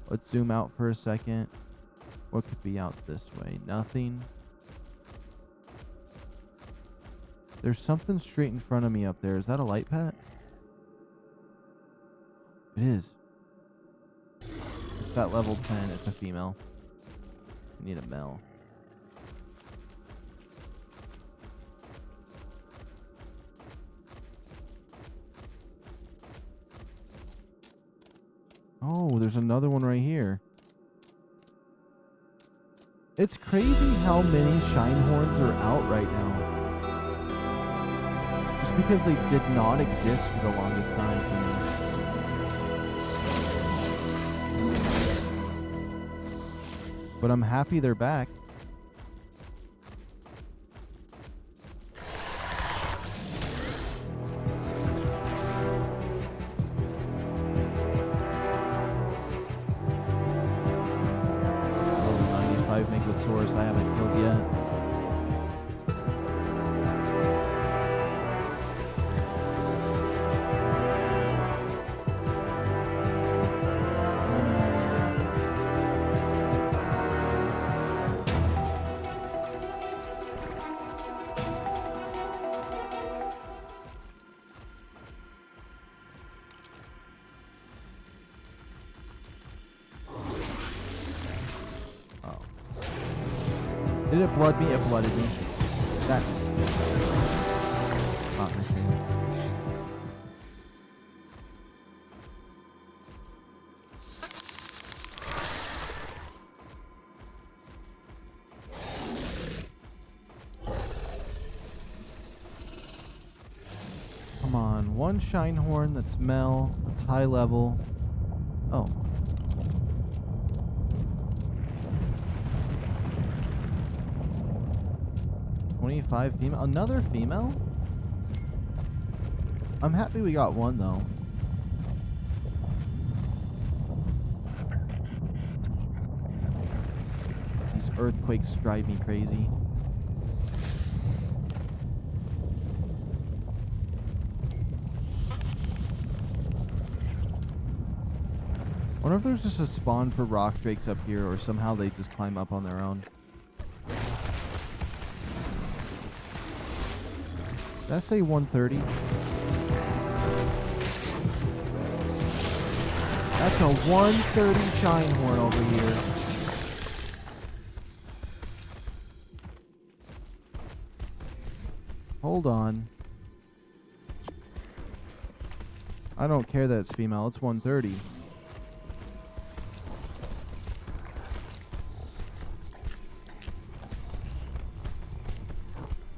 Let's zoom out for a second. What could be out this way? Nothing. There's something straight in front of me up there. Is that a light pad? It is. It's that level 10. It's a female. I need a male. Oh, there's another one right here. It's crazy how many Shinehorns are out right now. Just because they did not exist for the longest time for me. But I'm happy they're back. Megalosaurus I haven't killed yet. Did it blood me? It blooded me. That's not missing. Come on, one Shinehorn that's Mel, that's high level. Oh. Five female. Another female? I'm happy we got one though. These earthquakes drive me crazy. I wonder if there's just a spawn for rock drakes up here, or somehow they just climb up on their own. Did I say 130? That's a 130 Shinehorn over here. Hold on. I don't care that it's female. It's 130. Is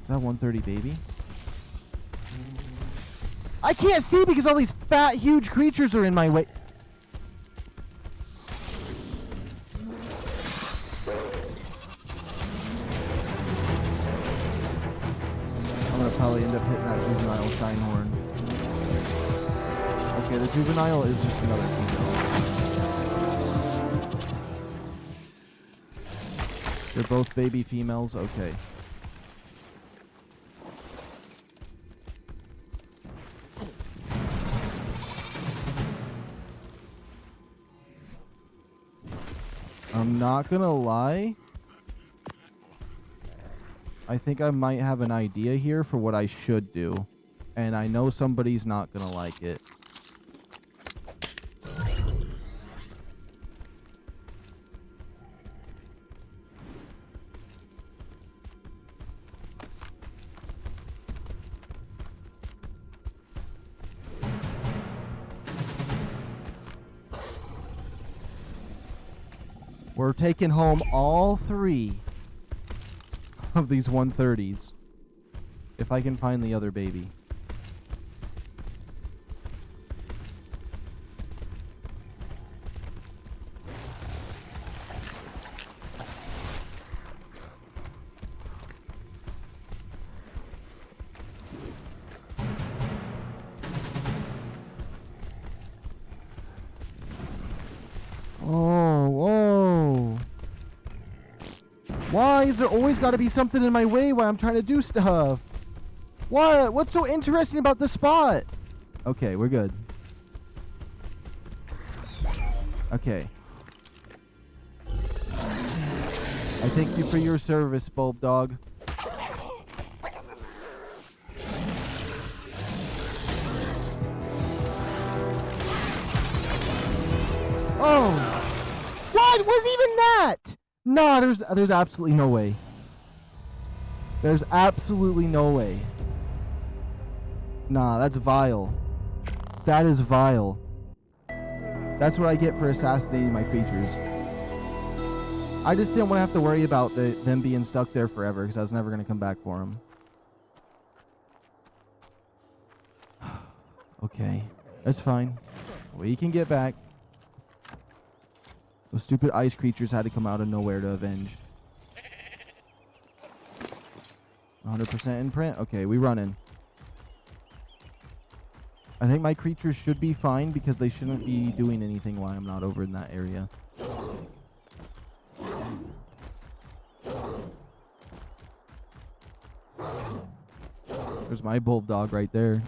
that 130 baby? I can't see because all these fat, huge creatures are in my way. I'm gonna probably end up hitting that juvenile Shinehorn. Okay, the juvenile is just another female. They're both baby females. Okay. I'm not gonna lie. I think I might have an idea here for what I should do. And I know somebody's not gonna like it. We're taking home all 3 of these 130s. If I can find the other baby. Oh, whoa. Why is there always got to be something in my way while I'm trying to do stuff? What? What's so interesting about this spot? Okay, we're good. Okay. I thank you for your service, Bulb Dog. Oh! What was even that? No, there's absolutely no way. There's absolutely no way. Nah, that's vile. That is vile. That's what I get for assassinating my creatures. I just didn't want to have to worry about them being stuck there forever because I was never going to come back for them. Okay, that's fine. We can get back. Those stupid ice creatures had to come out of nowhere to avenge. 100% in print? Okay, we running. I think my creatures should be fine because they shouldn't be doing anything while I'm not over in that area. There's my bulldog right there.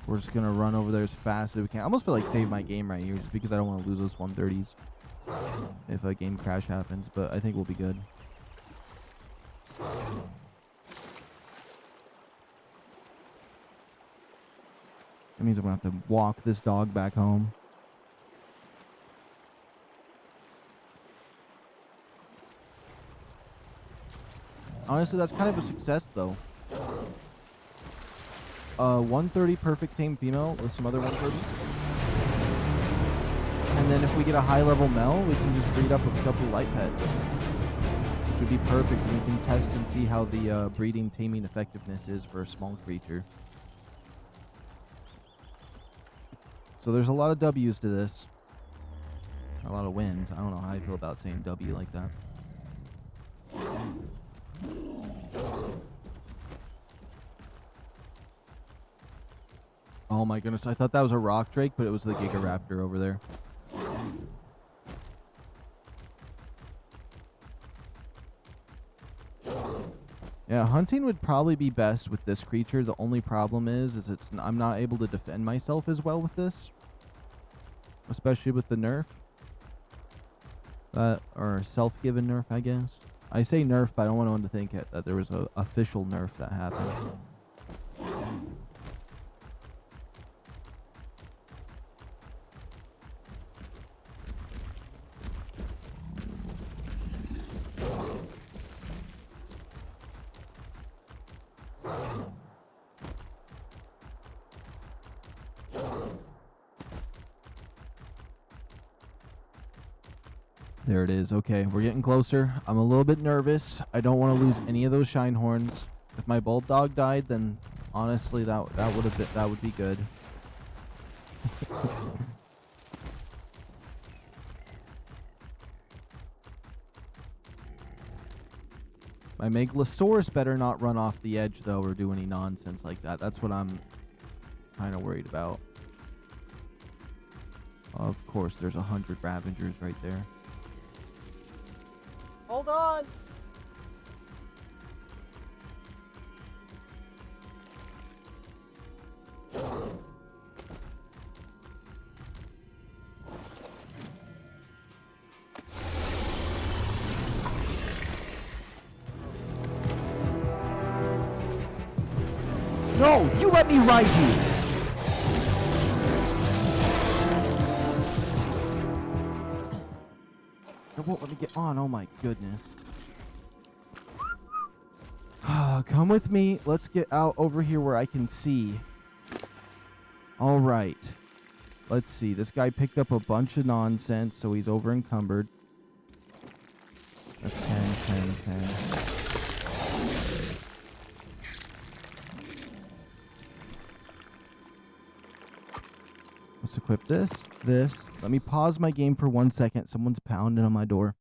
We're just going to run over there as fast as we can. I almost feel like save my game right here just because I don't want to lose those 130s if a game crash happens, but I think we'll be good. That means I'm going to have to walk this dog back home. Honestly, that's kind of a success, though. 130 perfect tame female with some other 130. And then if we get a high-level male, we can just breed up a couple light pets. Which would be perfect. We can test and see how the breeding taming effectiveness is for a small creature. So there's a lot of W's to this. A lot of wins. I don't know how I feel about saying W like that. Oh my goodness, I thought that was a rock drake, but it was the Gigaraptor over there. Yeah, hunting would probably be best with this creature. The only problem is I'm not able to defend myself as well with this. Especially with the nerf. Or self-given nerf, I guess. I say nerf, but I don't want anyone to think that there was an official nerf that happened. There it is. Okay, we're getting closer. I'm a little bit nervous. I don't want to lose any of those shine horns. If my bulldog died, then honestly, that would be good. My Megalosaurus better not run off the edge though, or do any nonsense like that. That's what I'm kind of worried about. Of course, there's 100 Ravengers right there. Hold on! No! You let me ride you! It won't let me get on. Oh my goodness. Come with me. Let's get out over here where I can see. All right. Let's see. This guy picked up a bunch of nonsense, so he's over encumbered. That's 10, 10, 10. Let's equip this. Let me pause my game for 1 second. Someone's pounding on my door.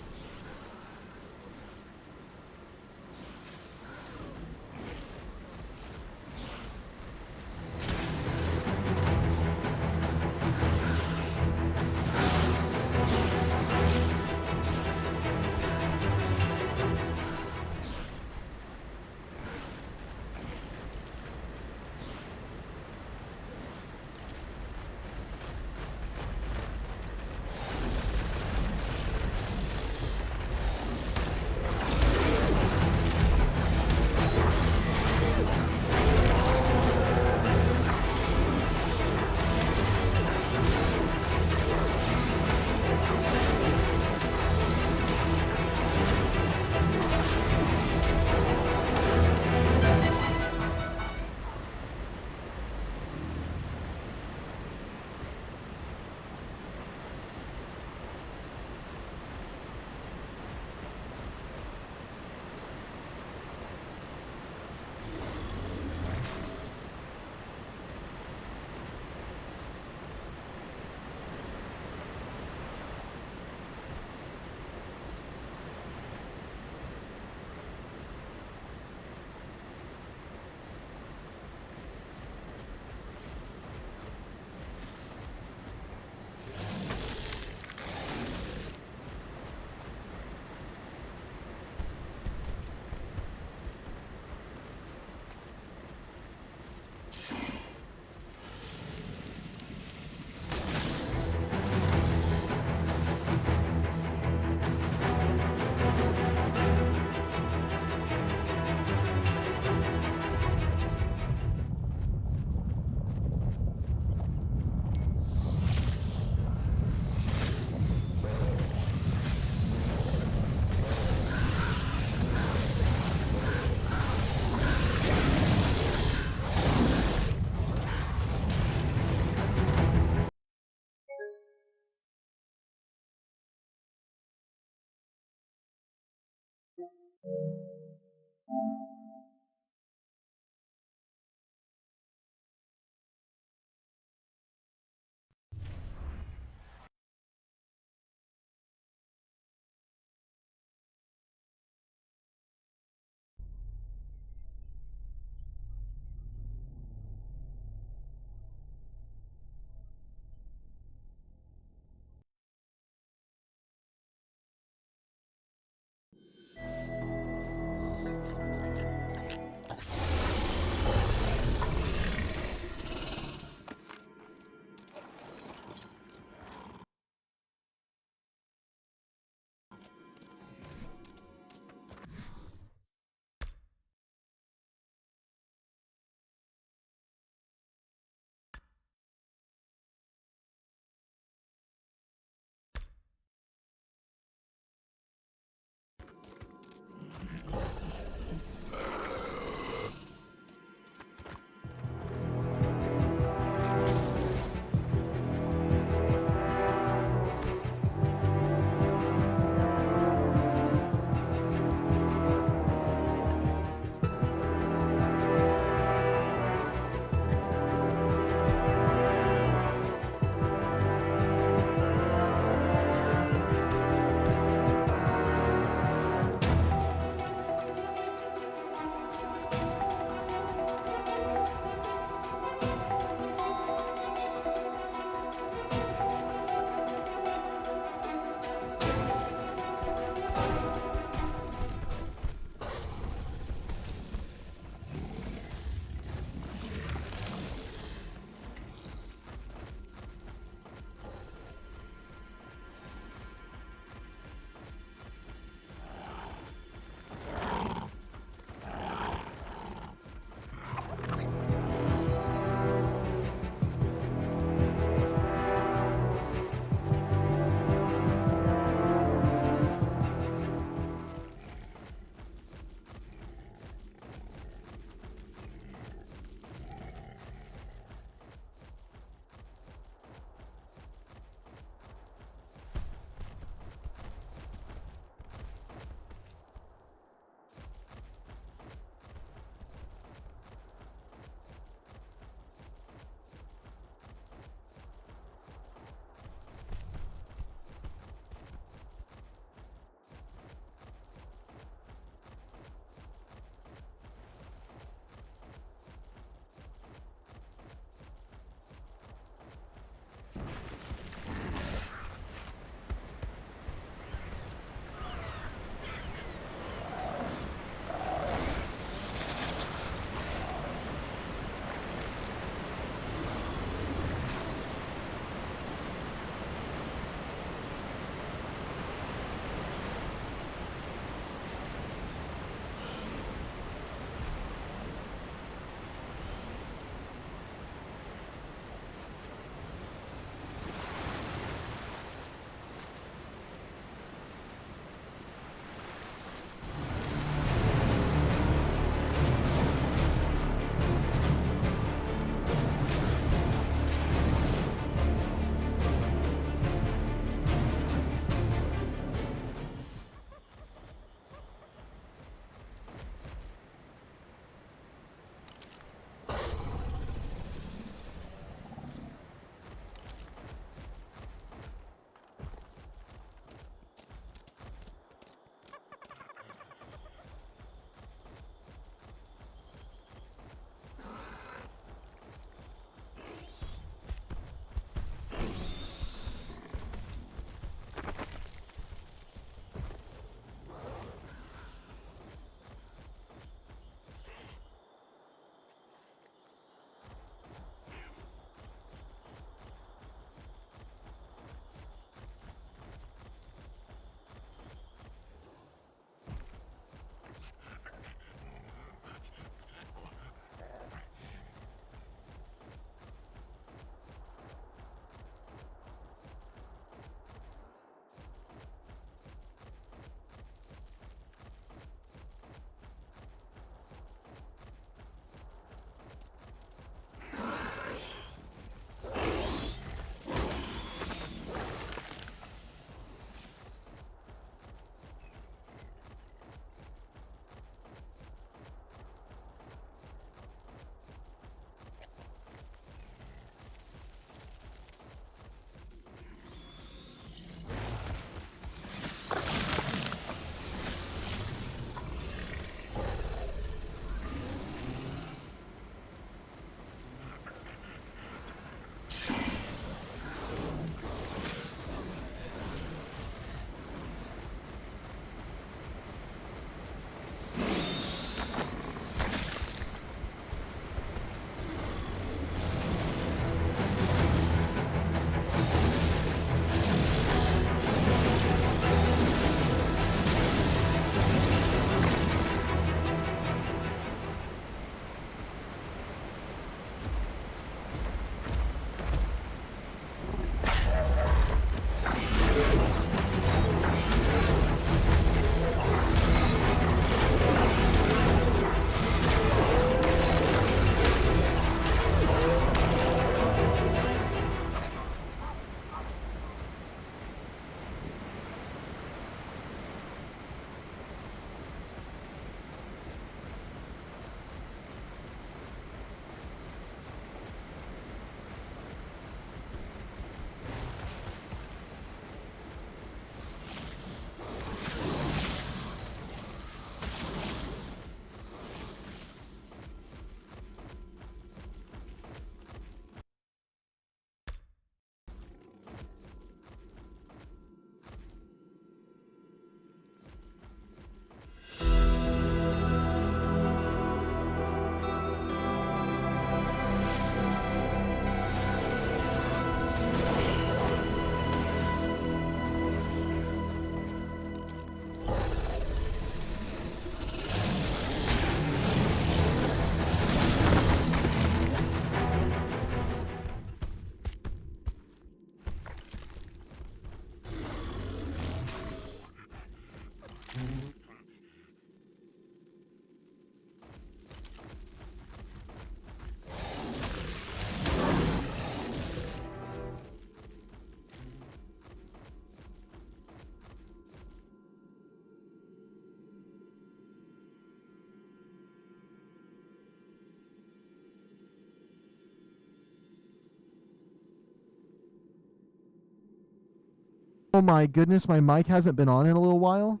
Oh my goodness, my mic hasn't been on in a little while?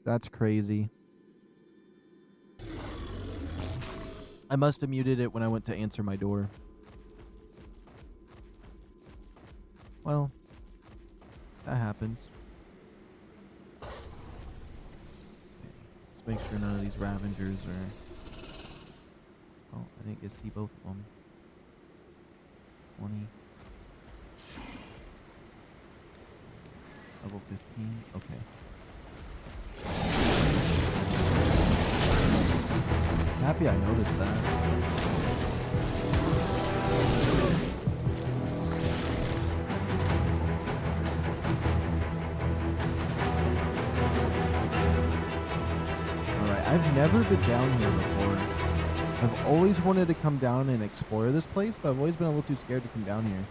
That's crazy. I must have muted it when I went to answer my door. Well, that happens. Let's make sure none of these Ravengers are... Oh, I didn't get to see both of them. 20. Level 15. Okay. Happy I noticed that. Alright, I've never been down here before. I've always wanted to come down and explore this place, but I've always been a little too scared to come down here.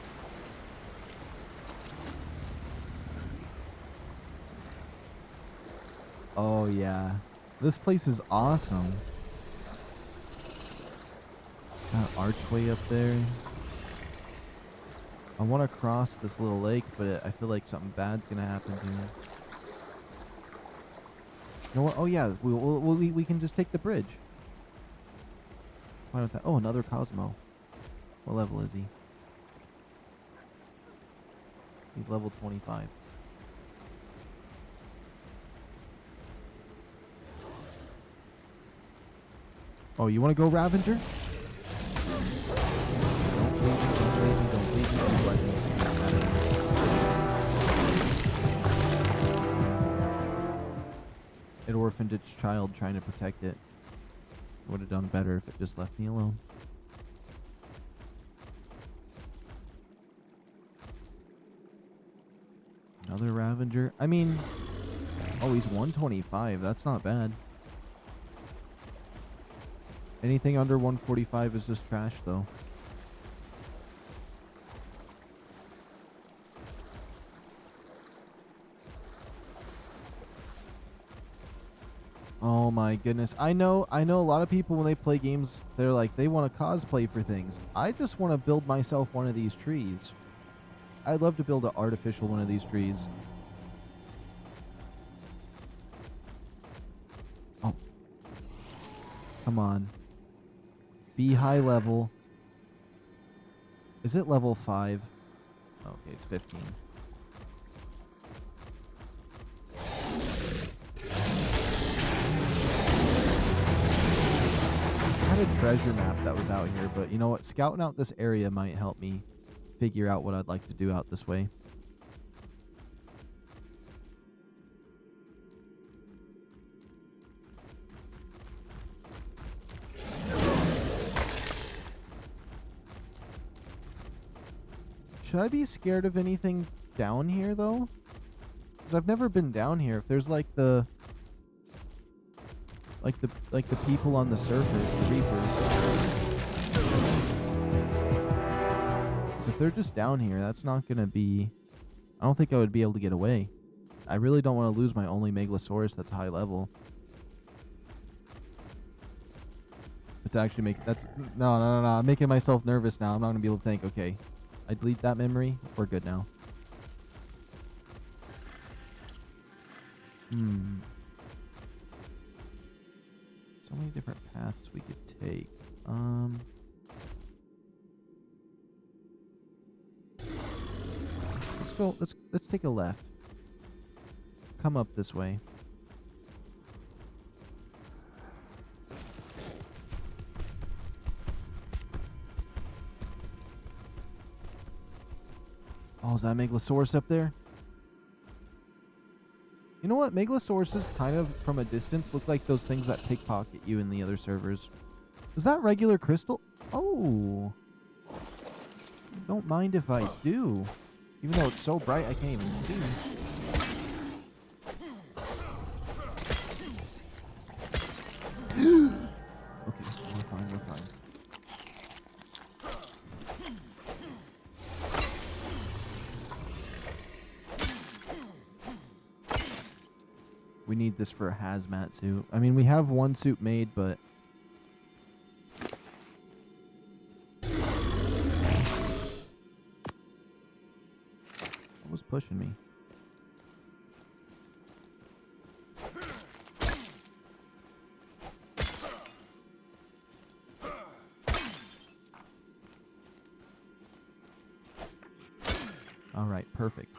Oh yeah, this place is awesome. That archway up there. I want to cross this little lake, but I feel like something bad's gonna happen to me. You know what? Oh yeah, we can just take the bridge. Why don't that? Oh, another Cosmo. What level is he? He's level 25. Oh, you want to go Ravenger? Don't leave me, don't leave me, don't let me. It orphaned its child trying to protect it. Would have done better if it just left me alone. Another Ravenger. I mean, oh, he's 125. That's not bad. Anything under 145 is just trash, though. Oh my goodness. I know a lot of people when they play games, they're like, they want to cosplay for things. I just want to build myself one of these trees. I'd love to build an artificial one of these trees. Oh. Come on. Be high level. Is it level 5? Okay, it's 15. I had a treasure map that was out here, but you know what? Scouting out this area might help me figure out what I'd like to do out this way. Should I be scared of anything down here, though? Because I've never been down here. If there's like the people on the surface, the Reapers. If they're just down here, that's not gonna be... I don't think I would be able to get away. I really don't want to lose my only Megalosaurus that's high level. It's actually that's... No. I'm making myself nervous now. I'm not gonna be able to think, okay. I delete that memory. We're good now. So many different paths we could take. Let's go. Let's take a left. Come up this way. Oh, is that Megalosaurus up there? You know what? Megalosauruses kind of, from a distance, look like those things that pickpocket you in the other servers. Is that regular crystal? Oh. Don't mind if I do. Even though it's so bright, I can't even see. We need this for a hazmat suit. I mean, we have one suit made, but... What was pushing me? All right, perfect.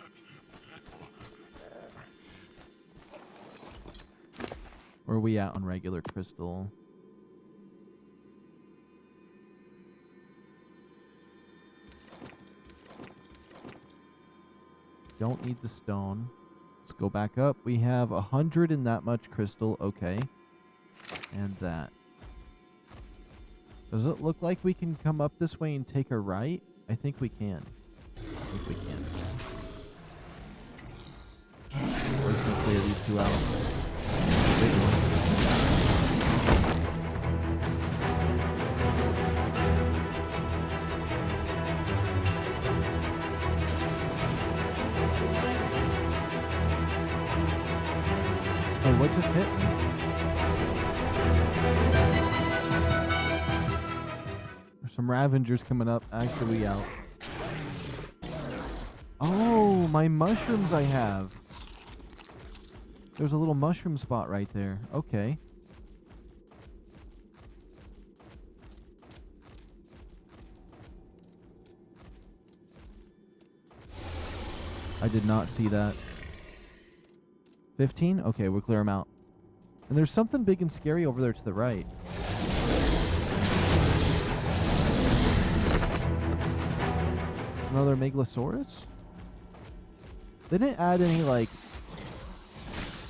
Where are we at on regular crystal? Don't need the stone. Let's go back up. We have 100 in that much crystal. Okay. And that. Does it look like we can come up this way and take a right? I think we can. I think we can. We're just gonna clear these two out. Big one. Oh, what just hit me? There's some Ravengers coming up. Actually out. Oh, my mushrooms I have. There's a little mushroom spot right there. Okay. I did not see that. 15? Okay, we'll clear them out. And there's something big and scary over there to the right. It's another Megalosaurus? They didn't add any, like,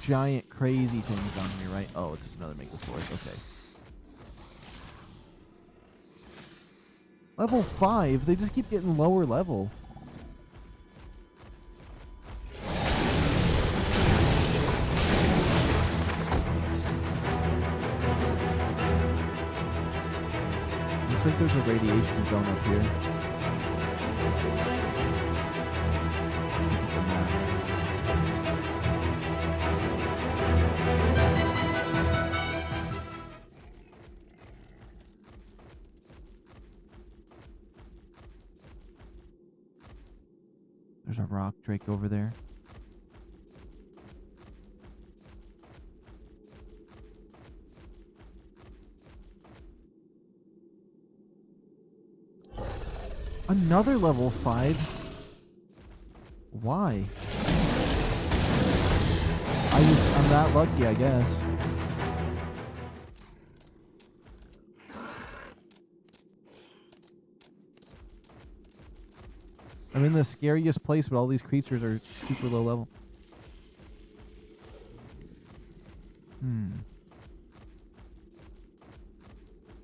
giant crazy things on here, right? Oh, it's just another Megalosaurus. Okay. Level 5? They just keep getting lower level. Looks like there's a radiation zone up here. Let's look at the map. There's a rock drake over there. Another level 5? Why? I'm that lucky, I guess. I'm in the scariest place, but all these creatures are super low level.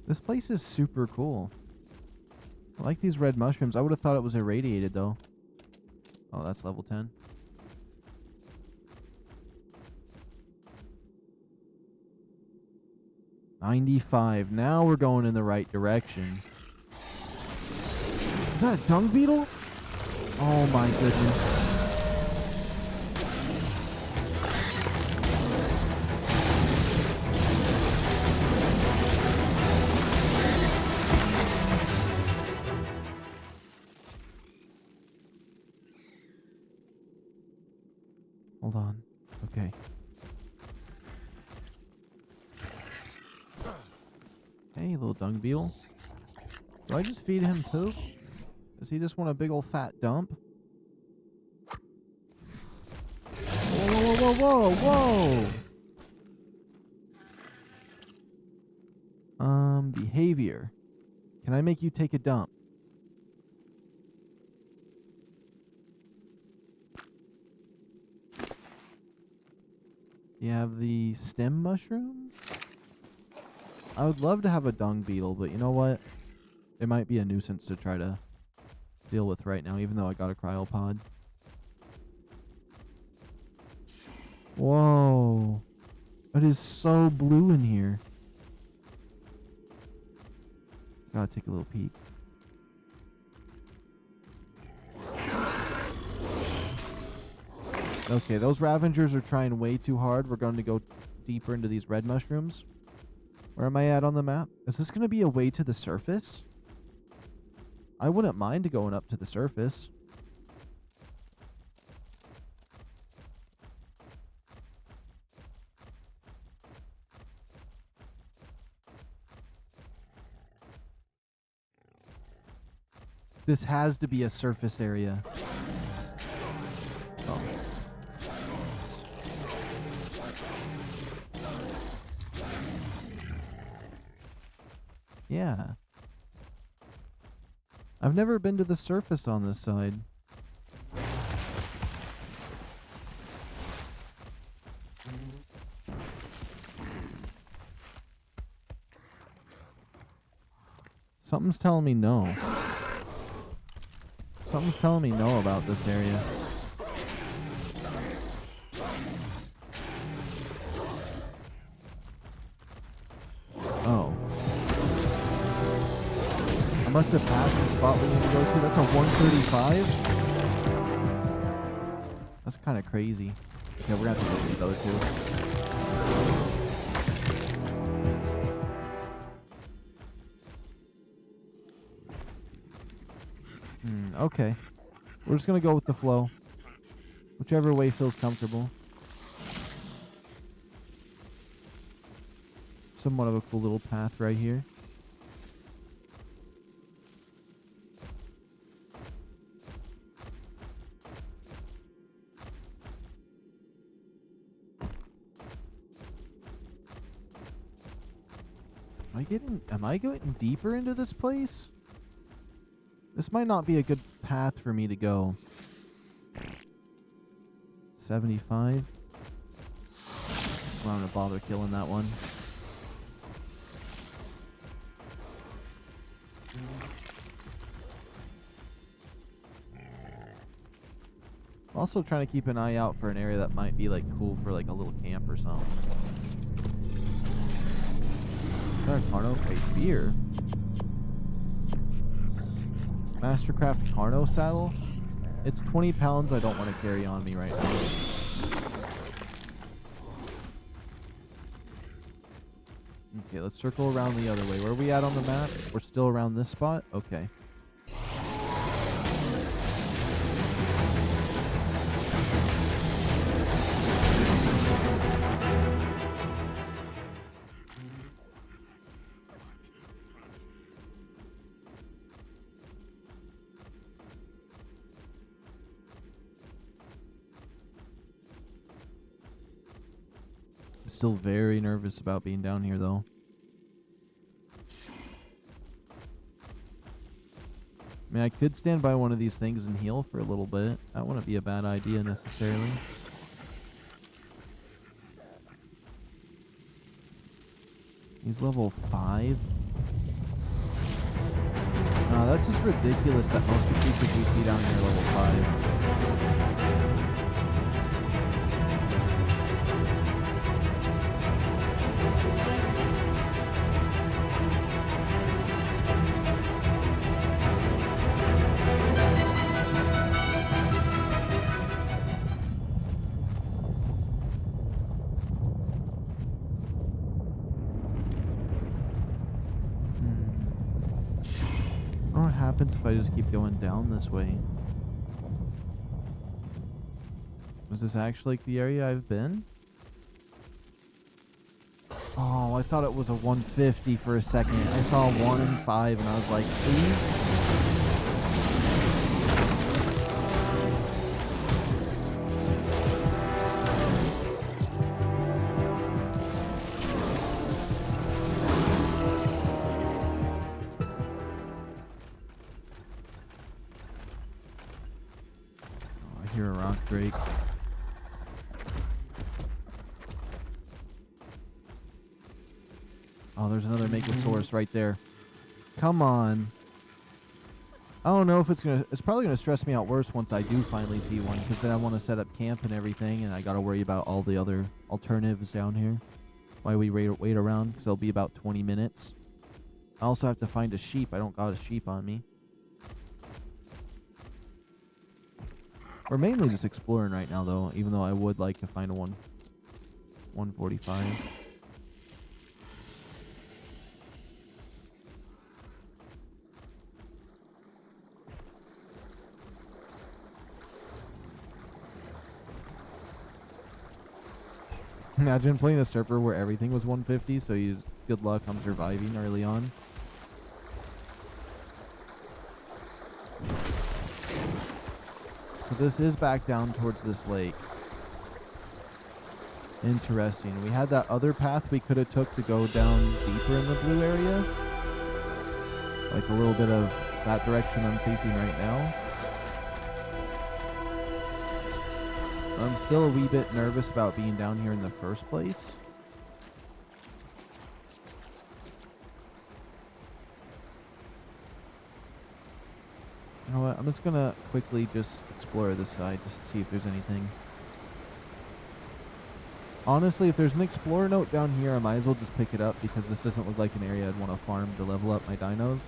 This place is super cool. I like these red mushrooms. I would have thought it was irradiated, though. Oh, that's level 10. $95. Now we're going in the right direction. Is that a dung beetle? Oh my goodness. Hold on. Okay. Hey, little dung beetle. Do I just feed him poop? Does he just want a big old fat dump? Whoa, whoa, whoa, whoa, whoa! Behavior. Can I make you take a dump? You have the stem mushrooms? I would love to have a dung beetle, but you know what? It might be a nuisance to try to deal with right now, even though I got a cryopod. Whoa. It is so blue in here. Gotta take a little peek. Okay, those Ravengers are trying way too hard. We're going to go deeper into these red mushrooms. Where am I at on the map? Is this going to be a way to the surface? I wouldn't mind going up to the surface. This has to be a surface area. Oh. Yeah. I've never been to the surface on this side. Something's telling me no. Something's telling me no about this area. Oh. I must have passed the spot we need to go to. That's a 135? That's kind of crazy. Okay, we're going to have to go to these other two. Okay. We're just going to go with the flow. Whichever way feels comfortable. Somewhat of a cool little path right here. Am I getting deeper into this place? This might not be a good path for me to go. 75. I'm not gonna bother killing that one. Also trying to keep an eye out for an area that might be like cool for like a little camp or something. Carno, wait, beer. Mastercraft Carno saddle. It's 20 pounds I don't want to carry on me right now. Okay, let's circle around the other way. Where are we at on the map? We're still around this spot? Okay. Still very nervous about being down here, though. I mean, I could stand by one of these things and heal for a little bit. That wouldn't be a bad idea, necessarily. He's level 5. No, that's just ridiculous that most of the creatures we see down here are level 5. What happens if I just keep going down this way? Was this actually like the area I've been? Oh, I thought it was a 150 for a second. I saw 1 and 5 and I was like, please? Here a rock drake. Oh, there's another Makosaurus right there. Come on. I don't know if it's probably gonna stress me out worse once I do finally see one, because then I want to set up camp and everything, and I gotta worry about all the other alternatives down here. Why we wait around, because it'll be about 20 minutes. I also have to find a sheep. I don't got a sheep on me. We're mainly just exploring right now, though, even though I would like to find a 145. Imagine playing a server where everything was 150, so you just good luck on surviving early on. So this is back down towards this lake. Interesting. We had that other path we could have took to go down deeper in the blue area. Like a little bit of that direction I'm facing right now. I'm still a wee bit nervous about being down here in the first place. You know what? I'm just gonna quickly just explore this side just to see if there's anything. Honestly, if there's an explorer note down here, I might as well just pick it up because this doesn't look like an area I'd want to farm to level up my dinos.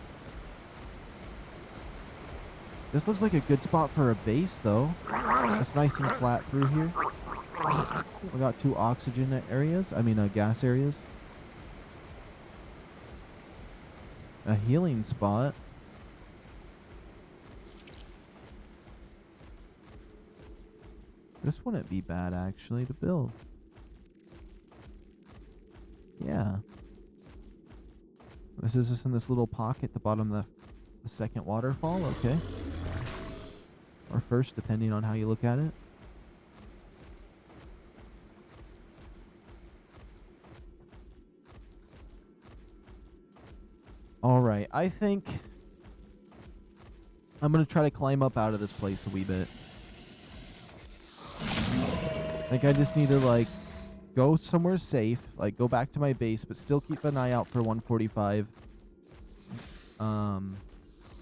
This looks like a good spot for a base, though. It's nice and flat through here. We got 2 oxygen areas. I mean, gas areas. A healing spot. This wouldn't be bad, actually, to build. Yeah. This is just in this little pocket at the bottom of the second waterfall. Okay. Or first, depending on how you look at it. Alright, I think I'm going to try to climb up out of this place a wee bit. I think I just need to, like, go somewhere safe. Like, go back to my base, but still keep an eye out for 145.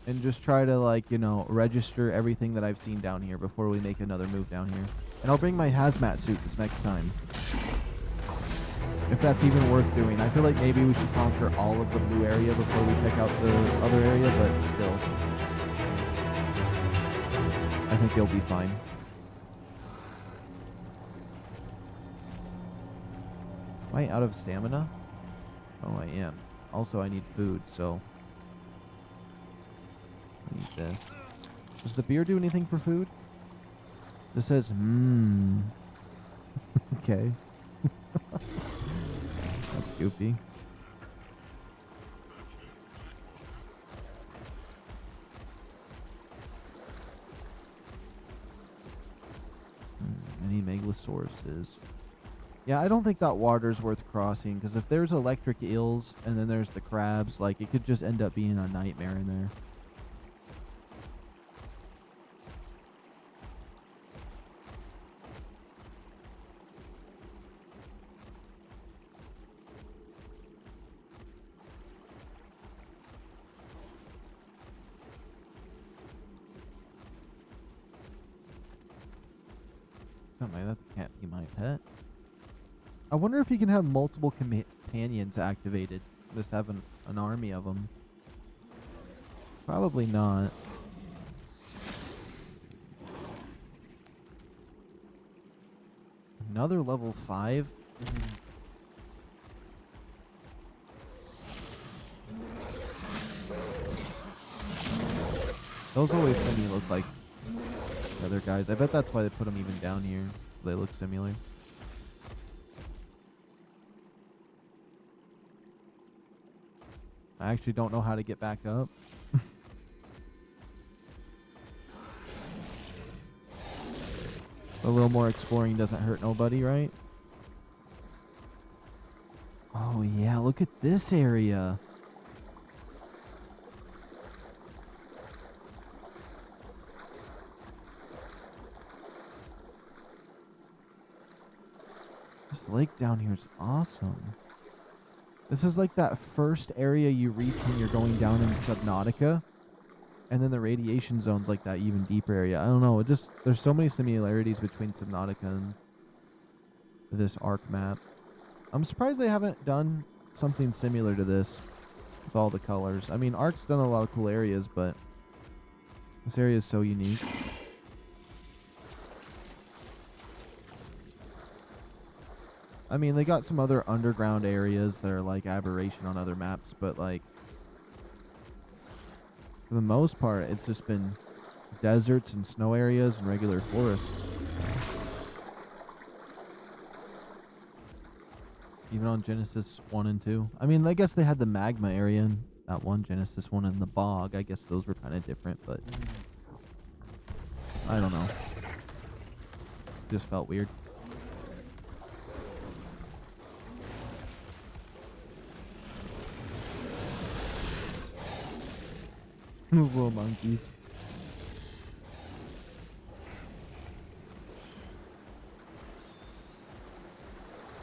And just try to, like, you know, register everything that I've seen down here before we make another move down here. And I'll bring my hazmat suit this next time. If that's even worth doing. I feel like maybe we should conquer all of the blue area before we pick out the other area, but still. I think it'll be fine. Am I out of stamina? Oh, I am. Also, I need food, so... I need this. Does the beer do anything for food? This says, Okay. That's goofy. Any megalosauruses. Yeah, I don't think that water's worth crossing, because if there's electric eels and then there's the crabs, like, it could just end up being a nightmare in there. That can't be my pet. I wonder if you can have multiple companions activated. Just have an army of them. Probably not. Another level 5? Those always send me look like the other guys. I bet that's why they put them even down here. They look similar. I actually don't know how to get back up. A little more exploring doesn't hurt nobody, right? Oh yeah, look at this area. This lake down here is awesome. This is like that first area you reach when you're going down in Subnautica. And then the radiation zone's like that even deeper area. I don't know. There's so many similarities between Subnautica and this ARK map. I'm surprised they haven't done something similar to this with all the colors. I mean, ARK's done a lot of cool areas, but this area is so unique. I mean, they got some other underground areas that are like Aberration on other maps, but like for the most part, it's just been deserts and snow areas and regular forests. Even on Genesis 1 and 2. I mean, I guess they had the magma area in that one Genesis 1 and the bog. I guess those were kind of different, but I don't know. Just felt weird. Those little monkeys.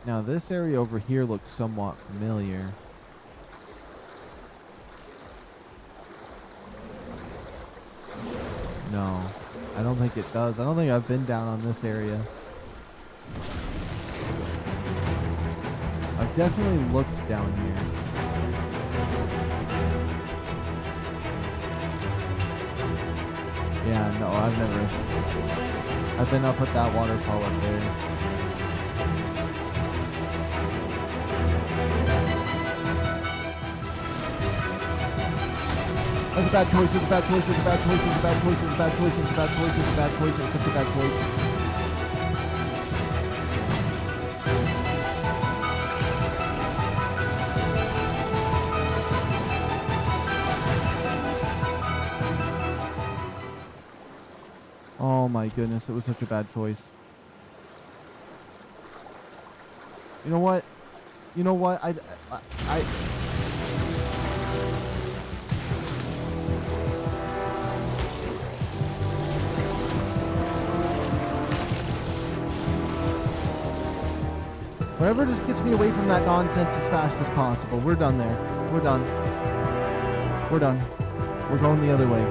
Now this area over here looks somewhat familiar. No, I don't think it does. I don't think I've been down on this area. I've definitely looked down here. Yeah, no, I've never. I've been up at that waterfall up there. That's a bad choice, it's a bad choice, it's a bad choice, it's a bad choice, it's a bad choice, it's a bad choice, it's a bad choice, it's such a bad choice. Oh my goodness, it was such a bad choice. You know what? You know what? I whatever just gets me away from that nonsense as fast as possible. We're done there. We're done. We're done. We're going the other way.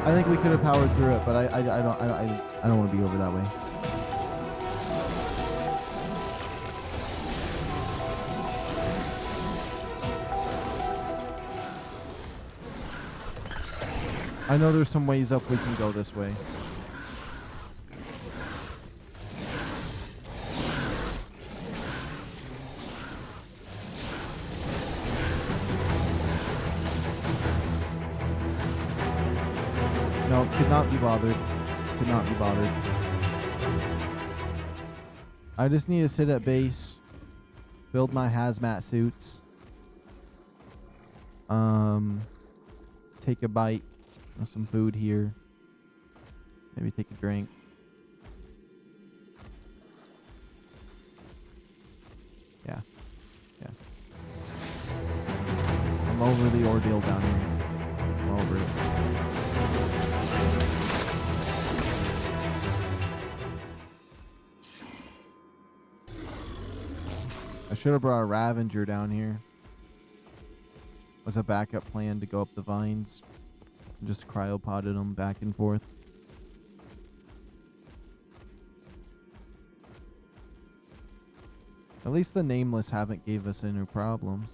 I think we could have powered through it, but I don't want to be over that way. I know there's some ways up we can go this way. No, could not be bothered. Could not be bothered. I just need to sit at base, build my hazmat suits, take a bite of some food here, maybe take a drink. Yeah. I'm over the ordeal down here. I'm over it. I should have brought a Ravager down here as a backup plan to go up the vines. And just cryopotted them back and forth. At least the Nameless haven't gave us any problems.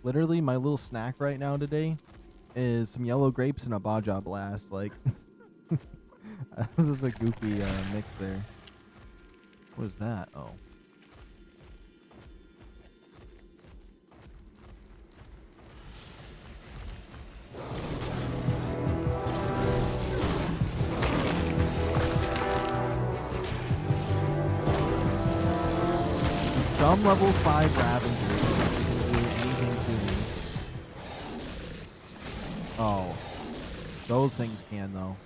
Literally, my little snack right now today is some yellow grapes and a Baja Blast. Like, this is a goofy mix there. What is that? Oh. Some level 5 Ravengers can do anything to me. Oh. Those things can, though.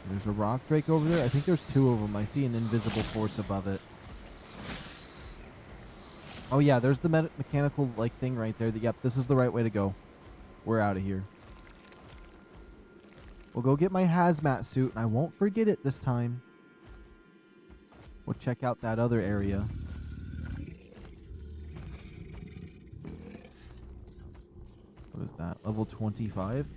There's a rock drake over there. I think there's 2 of them. I see an invisible force above it. Oh, yeah. There's the mechanical like thing right there. Yep, this is the right way to go. We're out of here. We'll go get my hazmat suit, and I won't forget it this time. We'll check out that other area. What is that? Level 25?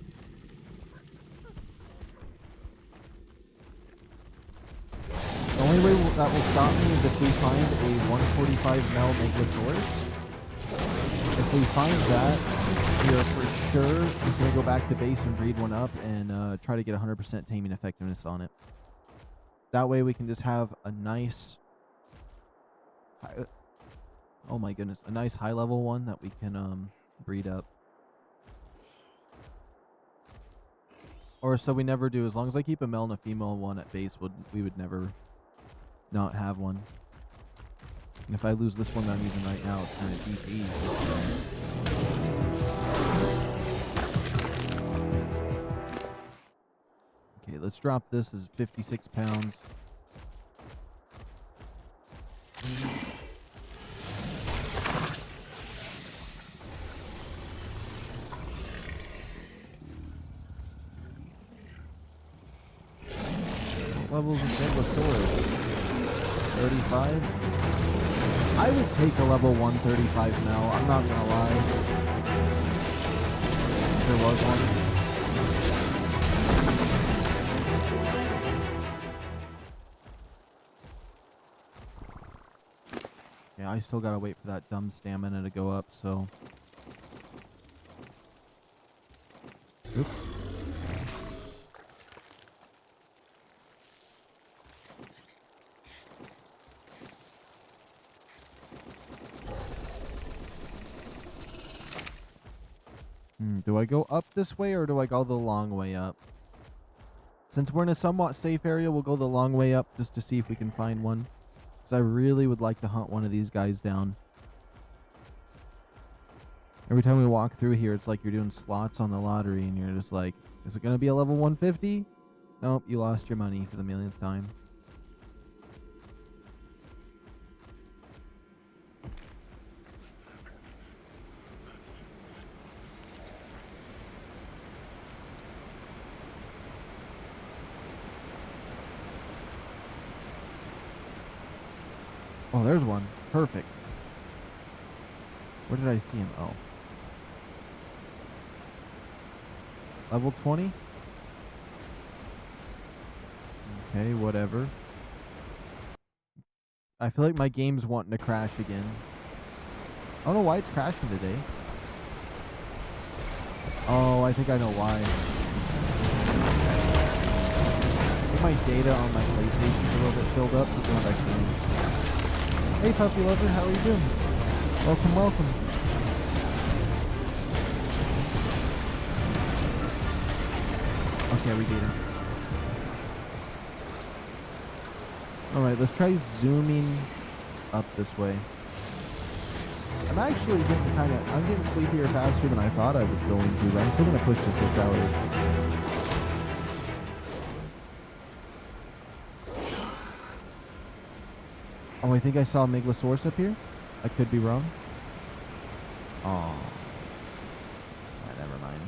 that will stop me is if we find a 145 mel Megalosaurus. If we find that, we are for sure just going to go back to base and breed one up and try to get 100% taming effectiveness on it. That way we can just have a nice, oh my goodness, a nice high level one that we can breed up. Or so we never do. As long as I keep a male and a female one at base, we would never not have one. And if I lose this one that I'm using right now, it's kind of GG. Okay, let's drop this as 56 pounds. What level is the Megalosaurus? 35? I would take a level 135 mel, I'm not gonna lie. If there was one. Yeah, I still gotta wait for that dumb stamina to go up, so. Oops. Do I go up this way or do I go the long way up? Since we're in a somewhat safe area, we'll go the long way up just to see if we can find one. Because I really would like to hunt one of these guys down. Every time we walk through here, it's like you're doing slots on the lottery and you're just like, is it going to be a level 150? Nope, you lost your money for the millionth time. Oh, there's one. Perfect. Where did I see him? Oh. Level 20? Okay, whatever. I feel like my game's wanting to crash again. I don't know why it's crashing today. Oh, I think I know why. I think my data on my PlayStation is a little bit filled up, so it's not actually. Hey, puppy lover, how are you doing? Welcome, welcome. Okay, we beat him. Alright, let's try zooming up this way. I'm actually getting I'm getting sleepier faster than I thought I was going to, but I'm still going to push to 6 hours. Oh, I think I saw a Megalosaurus up here. I could be wrong. Oh. Alright, never mind.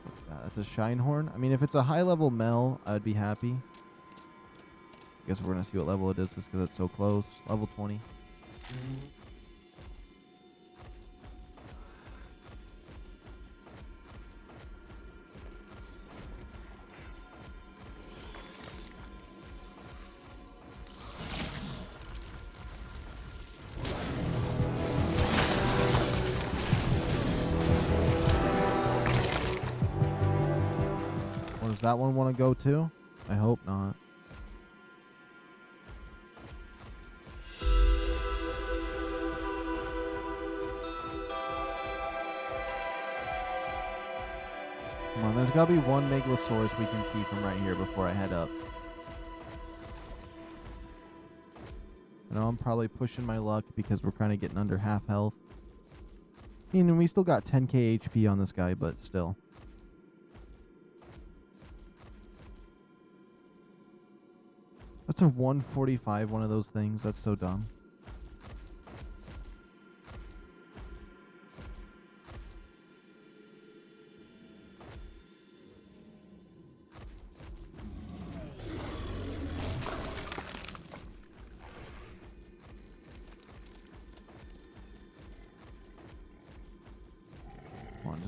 What's that? That's a Shinehorn? I mean, if it's a high-level Mel, I'd be happy. I guess we're going to see what level it is just because it's so close. Level 20. Or does that one want to go too? I hope not. Come on, there's gotta be one Megalosaurus we can see from right here before I head up. I know I'm probably pushing my luck because we're kind of getting under half health. I mean, we still got 10k HP on this guy, but still. That's a 145, one of those things. That's so dumb.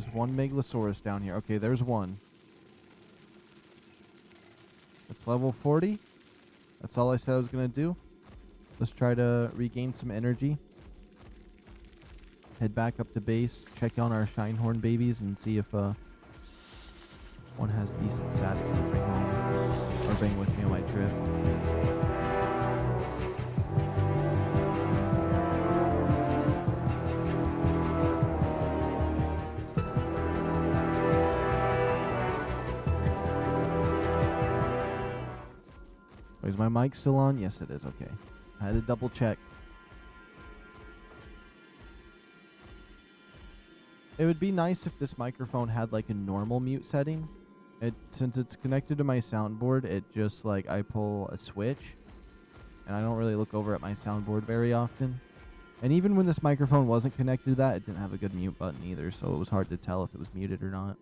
There's one Megalosaurus down here. Okay, there's one. It's level 40. That's all I said I was going to do. Let's try to regain some energy. Head back up to base. Check on our Shinehorn babies and see if one has decent stats and bring home. Or bring with me on my trip. Is my mic still on? Yes, it is. Okay. I had to double check. It would be nice if this microphone had like a normal mute setting. Since it's connected to my soundboard, it just like I pull a switch and I don't really look over at my soundboard very often. And even when this microphone wasn't connected to that, it didn't have a good mute button either, so it was hard to tell if it was muted or not.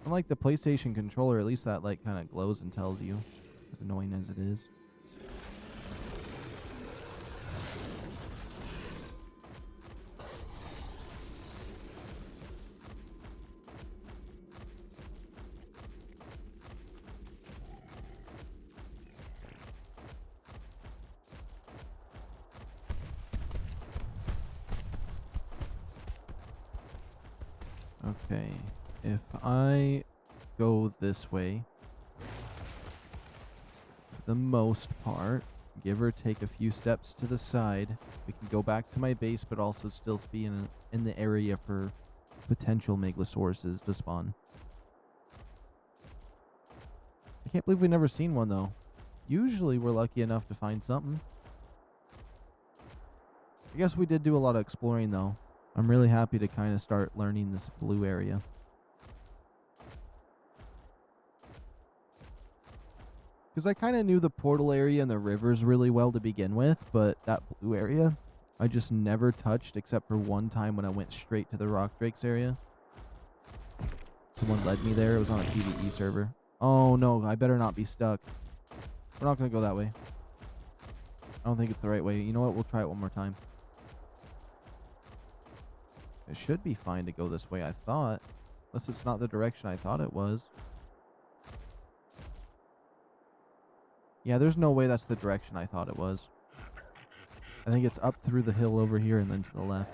Unlike the PlayStation controller, at least that light kind of glows and tells you. As annoying as it is. Okay, if I go this way, the most part, give or take a few steps to the side, we can go back to my base, but also still be in the area for potential Megalosauruses to spawn. I can't believe we've never seen one though. Usually we're lucky enough to find something. I guess we did do a lot of exploring though. I'm really happy to kind of start learning this blue area. Because I kind of knew the portal area and the rivers really well to begin with, but that blue area, I just never touched except for one time when I went straight to the Rock Drakes area. Someone led me there. It was on a PvE server. Oh no, I better not be stuck. We're not going to go that way. I don't think it's the right way. You know what? We'll try it one more time. It should be fine to go this way, I thought. Unless it's not the direction I thought it was. Yeah, there's no way that's the direction I thought it was. I think it's up through the hill over here and then to the left.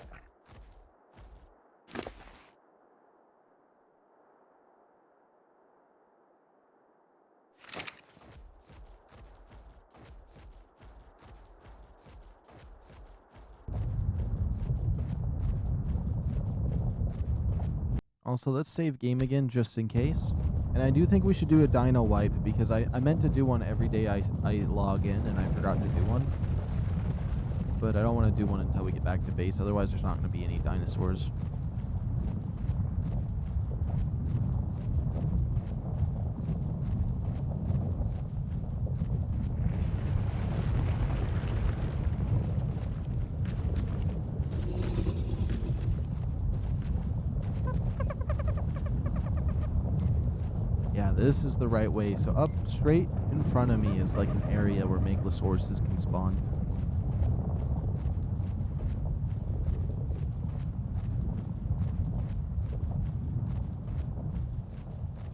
Also, let's save game again just in case. And I do think we should do a dino wipe because I meant to do one every day I log in and I forgot to do one. But I don't want to do one until we get back to base, otherwise there's not going to be any dinosaurs. Yeah, this is the right way. So up straight in front of me is like an area where Megalosauruses can spawn.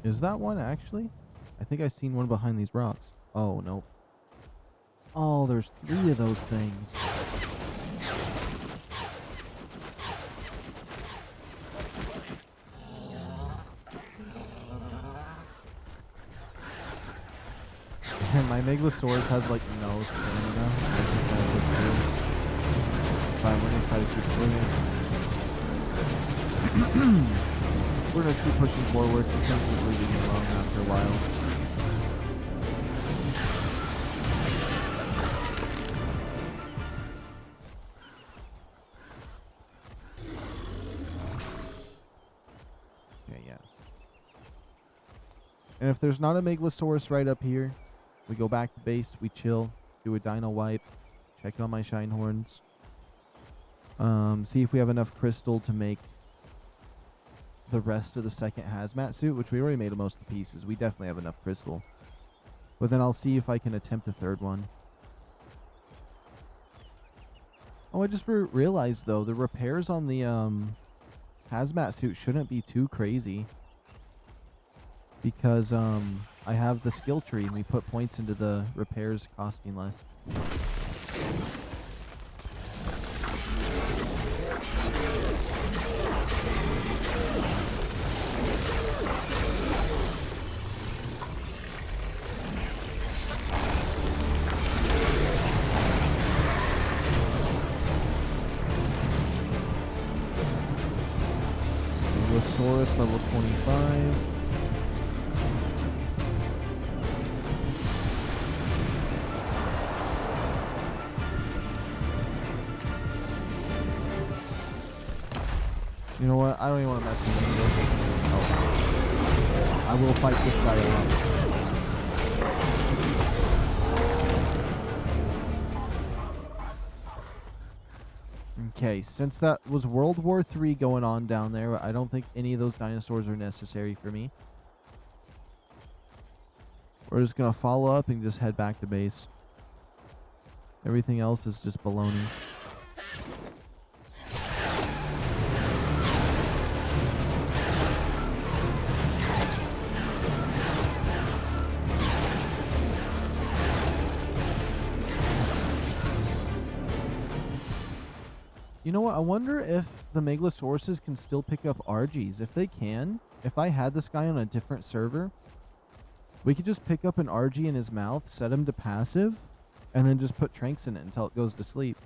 Is that one actually? I think I've seen one behind these rocks. Oh, no. Oh, there's 3 of those things. And my Megalosaurus has like no stamina. It's fine, we're gonna try to keep moving. We're gonna keep pushing forward. This thing's just leaving me alone after a while. Okay, yeah. And if there's not a Megalosaurus right up here, we go back to base, we chill, do a dino wipe, check on my Shinehorns, see if we have enough crystal to make the rest of the second hazmat suit, which we already made most of the pieces. We definitely have enough crystal. But then I'll see if I can attempt a third one. Oh, I just realized though, the repairs on the hazmat suit shouldn't be too crazy. Because I have the skill tree and we put points into the repairs costing less. Saurus level 25. You know what? I don't even want to mess with this. Oh. I will fight this guy alone. Okay, since that was World War III going on down there, I don't think any of those dinosaurs are necessary for me. We're just going to follow up and just head back to base. Everything else is just baloney. You know what? I wonder if the Megalosauruses can still pick up RGs. If they can, if I had this guy on a different server, we could just pick up an RG in his mouth, set him to passive, and then just put tranks in it until it goes to sleep.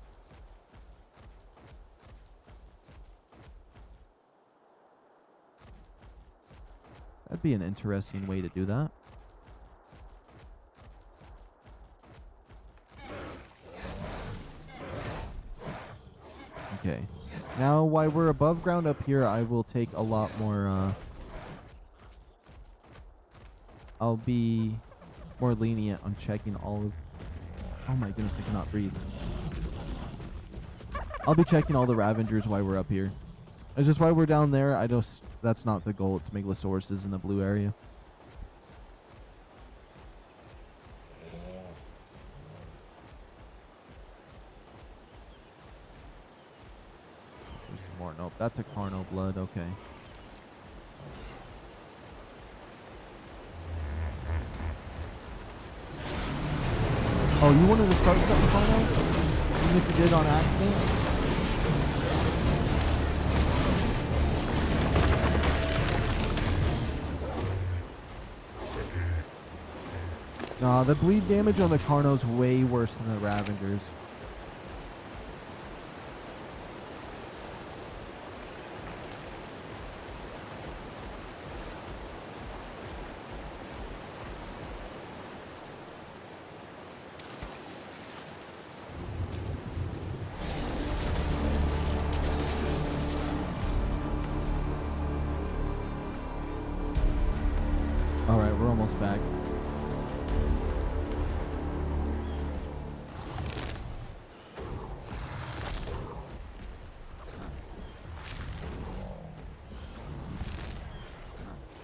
That'd be an interesting way to do that. Okay. Now, while we're above ground up here, I will take a lot more, I'll be more lenient on checking all of... Oh my goodness, I cannot breathe. I'll be checking all the Ravengers while we're up here. It's just while we're down there, that's not the goal. It's Megalosauruses in the blue area. More. Nope, that's a Carno blood. Okay. Oh, you wanted to start something, Carno? Even if you did on accident? Nah, the bleed damage on the Carno's way worse than the Ravengers. Alright, we're almost back.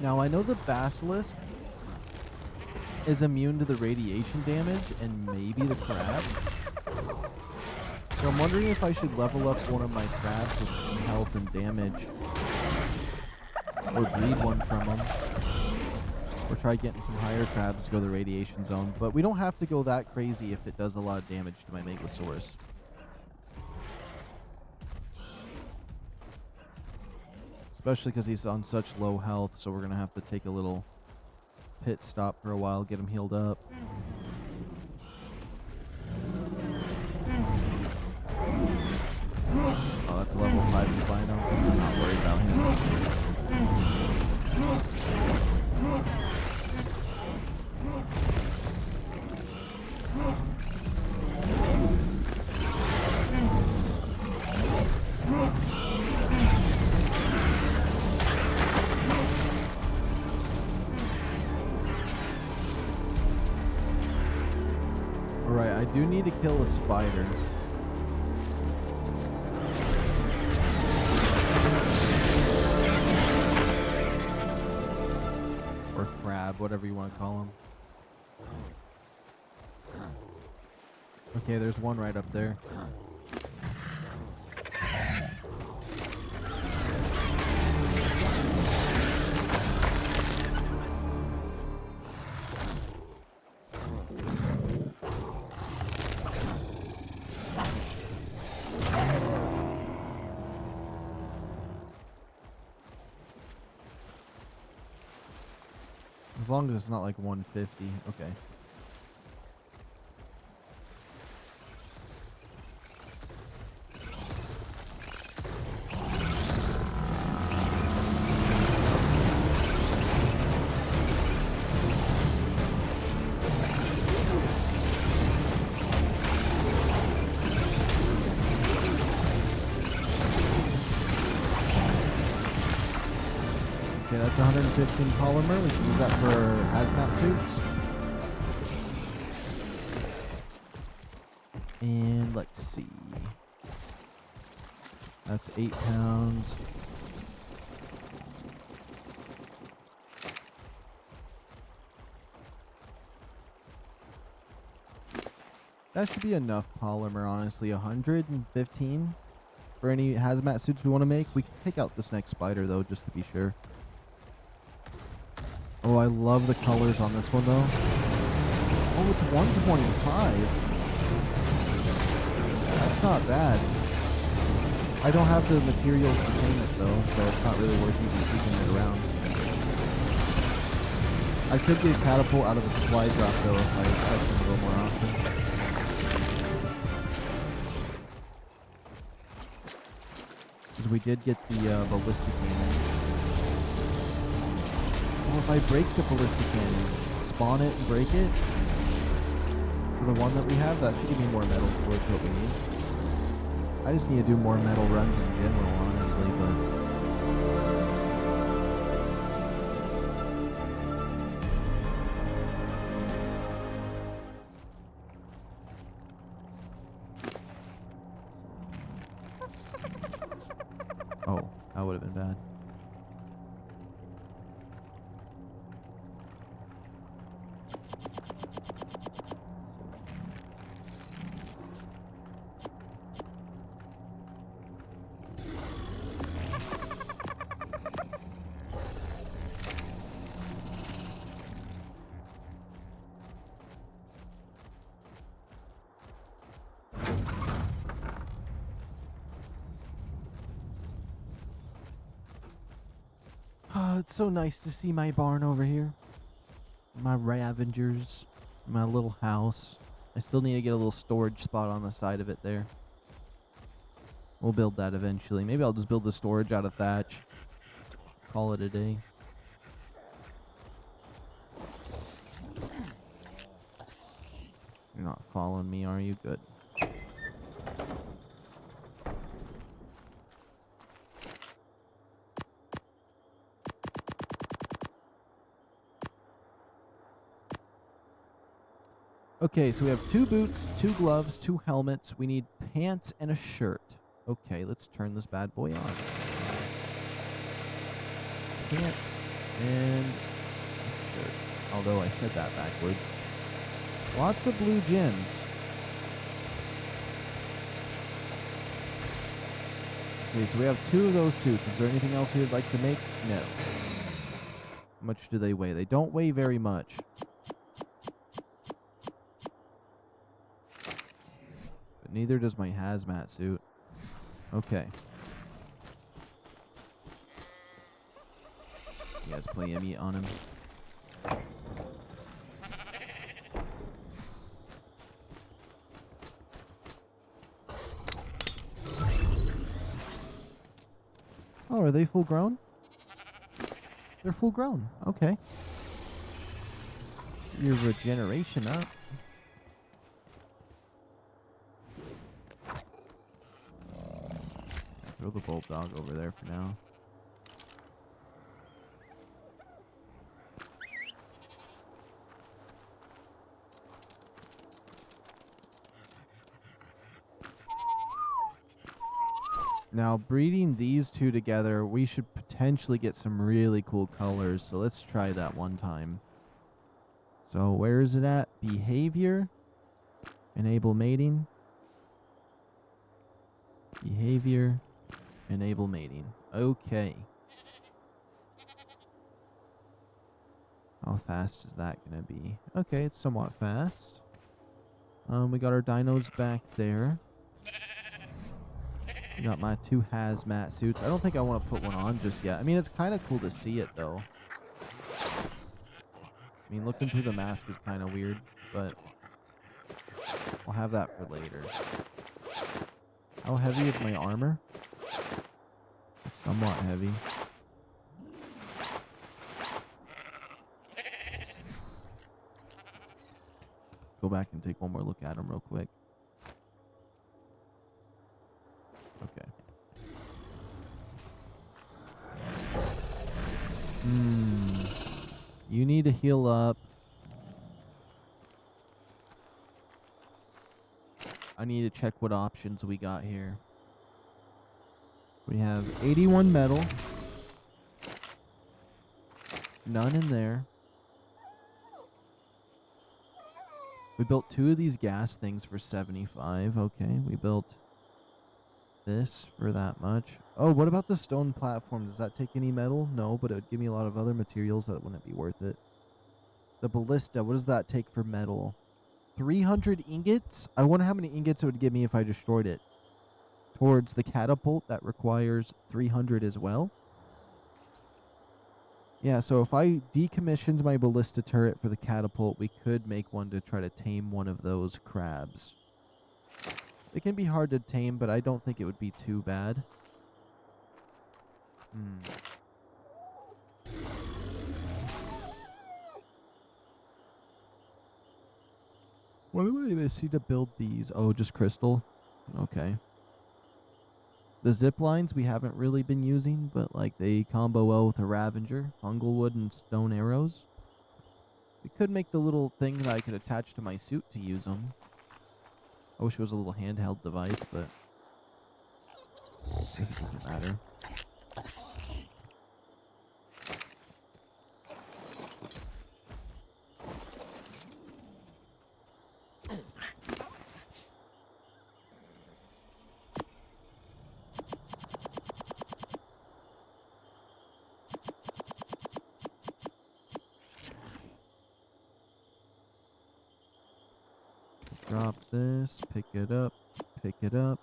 Now, I know the Basilisk is immune to the radiation damage and maybe the crab. So I'm wondering if I should level up one of my crabs with some health and damage. Or breed one from them. Or try getting some higher crabs to go to the radiation zone. But we don't have to go that crazy if it does a lot of damage to my Megalosaurus. Especially because he's on such low health, so we're going to have to take a little pit stop for a while, get him healed up. Oh, that's a level 5 Spino. I'm not worried about him. Alright, I do need to kill a spider. Or crab, whatever you want to call them. Okay, there's one right up there. As long as it's not like 150. Okay. Okay, that's 115 polymer. We can use that for hazmat suits. And let's see. That's 8 pounds. That should be enough polymer, honestly. 115 for any hazmat suits we want to make. We can take out this next spider, though, just to be sure. Oh, I love the colors on this one, though. Oh, it's 125. That's not bad. I don't have the materials to paint it, though, so it's not really worth even keeping it around. I could get catapult out of a supply drop, though, if I touch them a little more often. Because we did get the ballistic cannon. Well, if I break the ballistic cannon, spawn it and break it, for the one that we have, that should give me more metal towards what we need. I just need to do more metal runs in general, honestly, but... Oh, that would have been bad. Oh, it's so nice to see my barn over here. My Ravengers. My little house. I still need to get a little storage spot on the side of it there. We'll build that eventually. Maybe I'll just build the storage out of thatch. Call it a day. You're not following me, are you? Good. Okay, so we have 2 boots, 2 gloves, 2 helmets. We need pants and a shirt. Okay, let's turn this bad boy on. Pants and a shirt. Although I said that backwards. Lots of blue gems. Okay, so we have 2 of those suits. Is there anything else you'd like to make? No. How much do they weigh? They don't weigh very much. But neither does my hazmat suit. Okay. He has plenty of meat on him. Oh, are they full grown? They're full grown. Okay. Your regeneration up. Throw the bulldog over there for now. Now, breeding these 2 together, we should potentially get some really cool colors. So let's try that one time. So where is it at? Behavior. Enable mating. Behavior. Enable mating. Okay. How fast is that going to be? Okay, it's somewhat fast. We got our dinos back there. Got my 2 hazmat suits. I don't think I want to put one on just yet. I mean, it's kind of cool to see it, though. I mean, looking through the mask is kind of weird, but I'll have that for later. How heavy is my armor? It's somewhat heavy. Go back and take one more look at him real quick. Okay. You need to heal up. I need to check what options we got here. We have 81 metal. None in there. We built 2 of these gas things for 75. Okay, we built this for that much. Oh, what about the stone platform? Does that take any metal? No, but it would give me a lot of other materials that wouldn't be worth it. The ballista, what does that take for metal? 300 ingots? I wonder how many ingots it would give me if I destroyed it. Towards the catapult, that requires 300 as well. Yeah, so if I decommissioned my ballista turret for the catapult, we could make one to try to tame one of those crabs. It can be hard to tame, but I don't think it would be too bad. What am I missing to build these? Oh, just crystal? Okay. The zip lines we haven't really been using, but like they combo well with a Ravenger, Funglewood, and stone arrows. We could make the little thing that I could attach to my suit to use them. I wish it was a little handheld device, but I guess it doesn't matter. Drop this, pick it up, pick it up,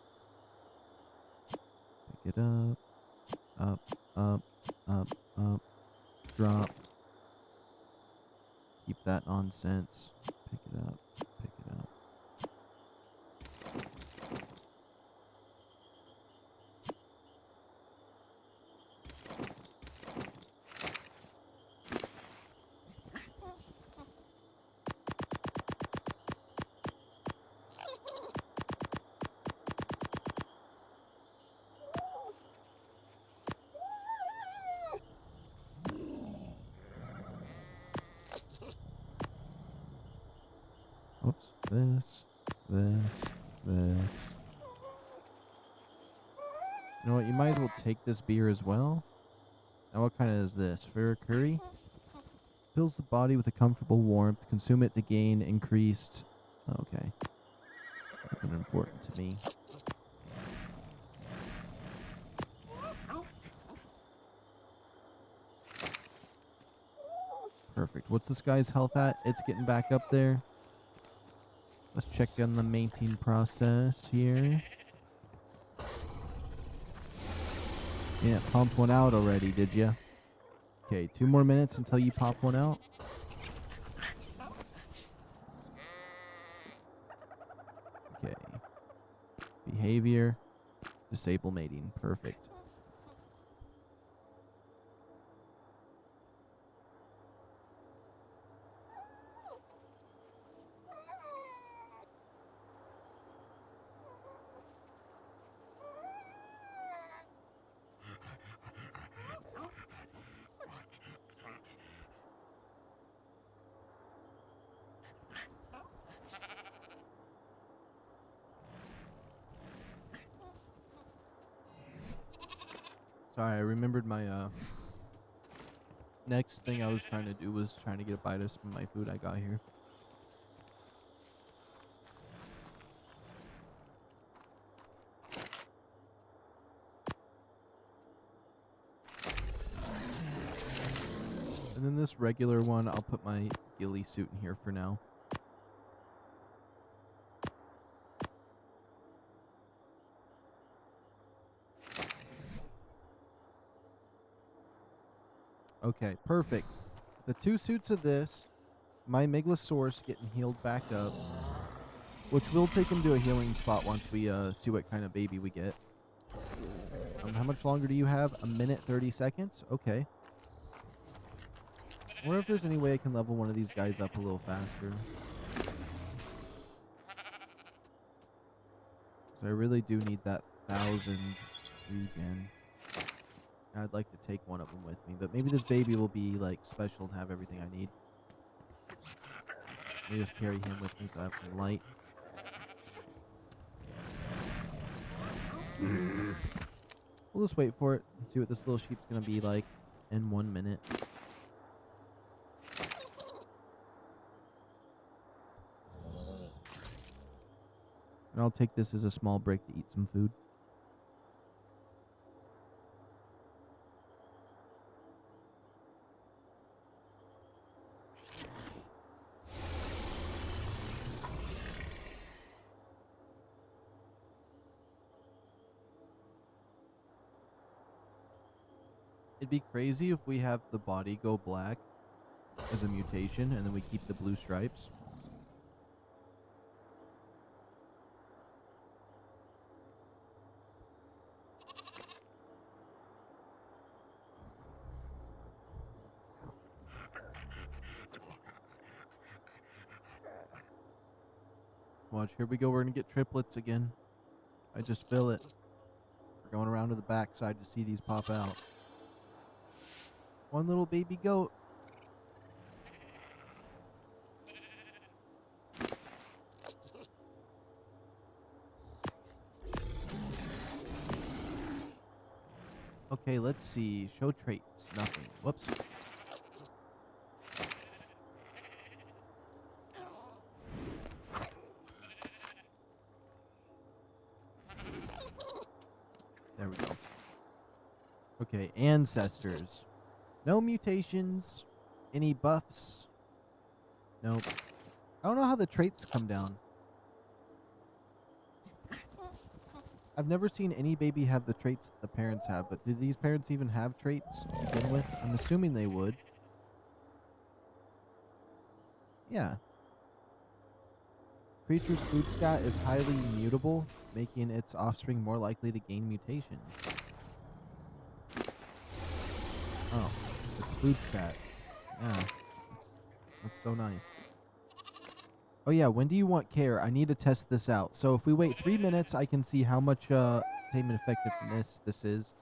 pick it up, up, up, up, up, drop. Keep that nonsense. Pick it up, pick it up. Oops, this. You know what, you might as well take this beer as well. Now what kind is this? Curry? Fills the body with a comfortable warmth. Consume it to gain increased... Okay. Nothing important to me. Perfect. What's this guy's health at? It's getting back up there. Let's check on the maintaining process here. Yeah, pump one out already, did ya? Okay, 2 more minutes until you pop one out. Okay. Behavior. Disable mating. Perfect. Sorry, I remembered my next thing I was trying to do was trying to get a bite of some of my food I got here. And then this regular one, I'll put my ghillie suit in here for now. Okay, perfect. The 2 suits of this, my Megalosaurus getting healed back up, which we'll take him to a healing spot once we see what kind of baby we get. How much longer do you have? 1 minute 30 seconds? Okay. I wonder if there's any way I can level one of these guys up a little faster. So I really do need that 1,000 regen. I'd like to take one of them with me, but maybe this baby will be like special and have everything I need. Let me just carry him with me so I have some light. We'll just wait for it and see what this little sheep's gonna be like in 1 minute. And I'll take this as a small break to eat some food. It'd be crazy if we have the body go black as a mutation and then we keep the blue stripes. Watch, here we go. We're going to get triplets again. I just feel it. We're going around to the backside to see these pop out. One little baby goat. Okay, let's see. Show traits. Nothing. Whoops. There we go. Okay, ancestors. No mutations. Any buffs? Nope. I don't know how the traits come down. I've never seen any baby have the traits that the parents have, but do these parents even have traits to begin with? I'm assuming they would. Yeah. Creature's food stat is highly mutable, making its offspring more likely to gain mutations. Oh, it's food stat. Yeah, that's so nice. Oh yeah, when do you want care? I need to test this out. So if we wait 3 minutes, I can see how much attainment effectiveness this is,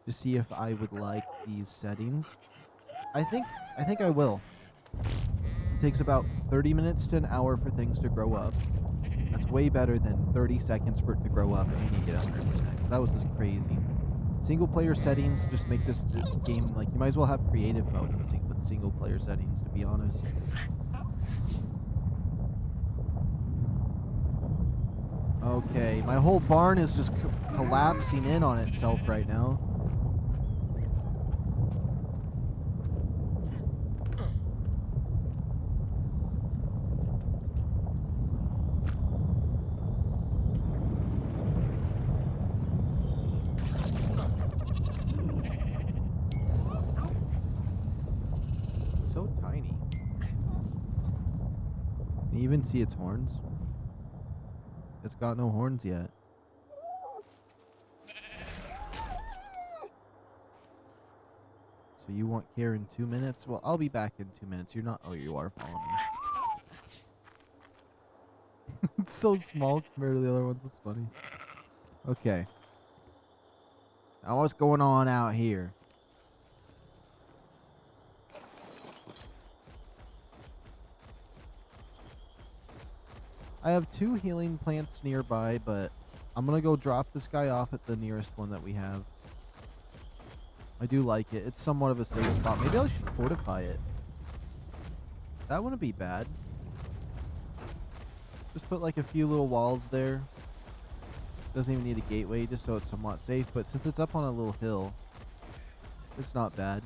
to see if I would like these settings. I think I will. It takes about 30 minutes to an hour for things to grow up. That's way better than 30 seconds for it to grow up and you get 100%. Because that was just crazy. Single player settings just make this game, like, you might as well have creative mode with single player settings, to be honest. Okay, my whole barn is just collapsing in on itself right now. So tiny. Can you even see its horns? It's got no horns yet. So you want care in 2 minutes? Well, I'll be back in 2 minutes. You're not... Oh, you are following me. It's so small compared to the other ones. It's funny. Okay. Now what's going on out here? I have 2 healing plants nearby, but I'm going to go drop this guy off at the nearest one that we have. I do like it. It's somewhat of a safe spot. Maybe I should fortify it. That wouldn't be bad. Just put like a few little walls there. Doesn't even need a gateway, just so it's somewhat safe. But since it's up on a little hill, it's not bad.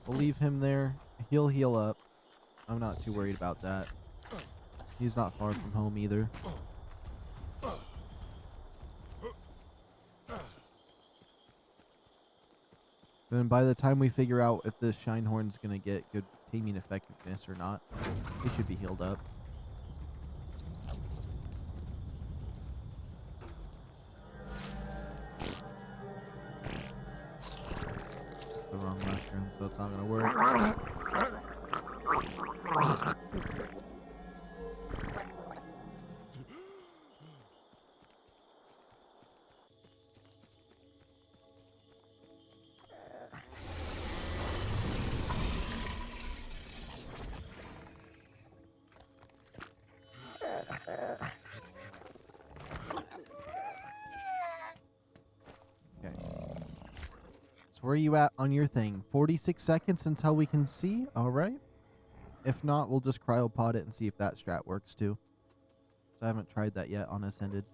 We'll leave him there. He'll heal up. I'm not too worried about that. He's not far from home either. Then by the time we figure out if this Shinehorn's gonna get good taming effectiveness or not, he should be healed up. The wrong mushroom, so it's not gonna work. Okay. So where are you at on your thing? 46 seconds until we can see? Alright. If not, we'll just cryopod it and see if that strat works too. So I haven't tried that yet on Ascended.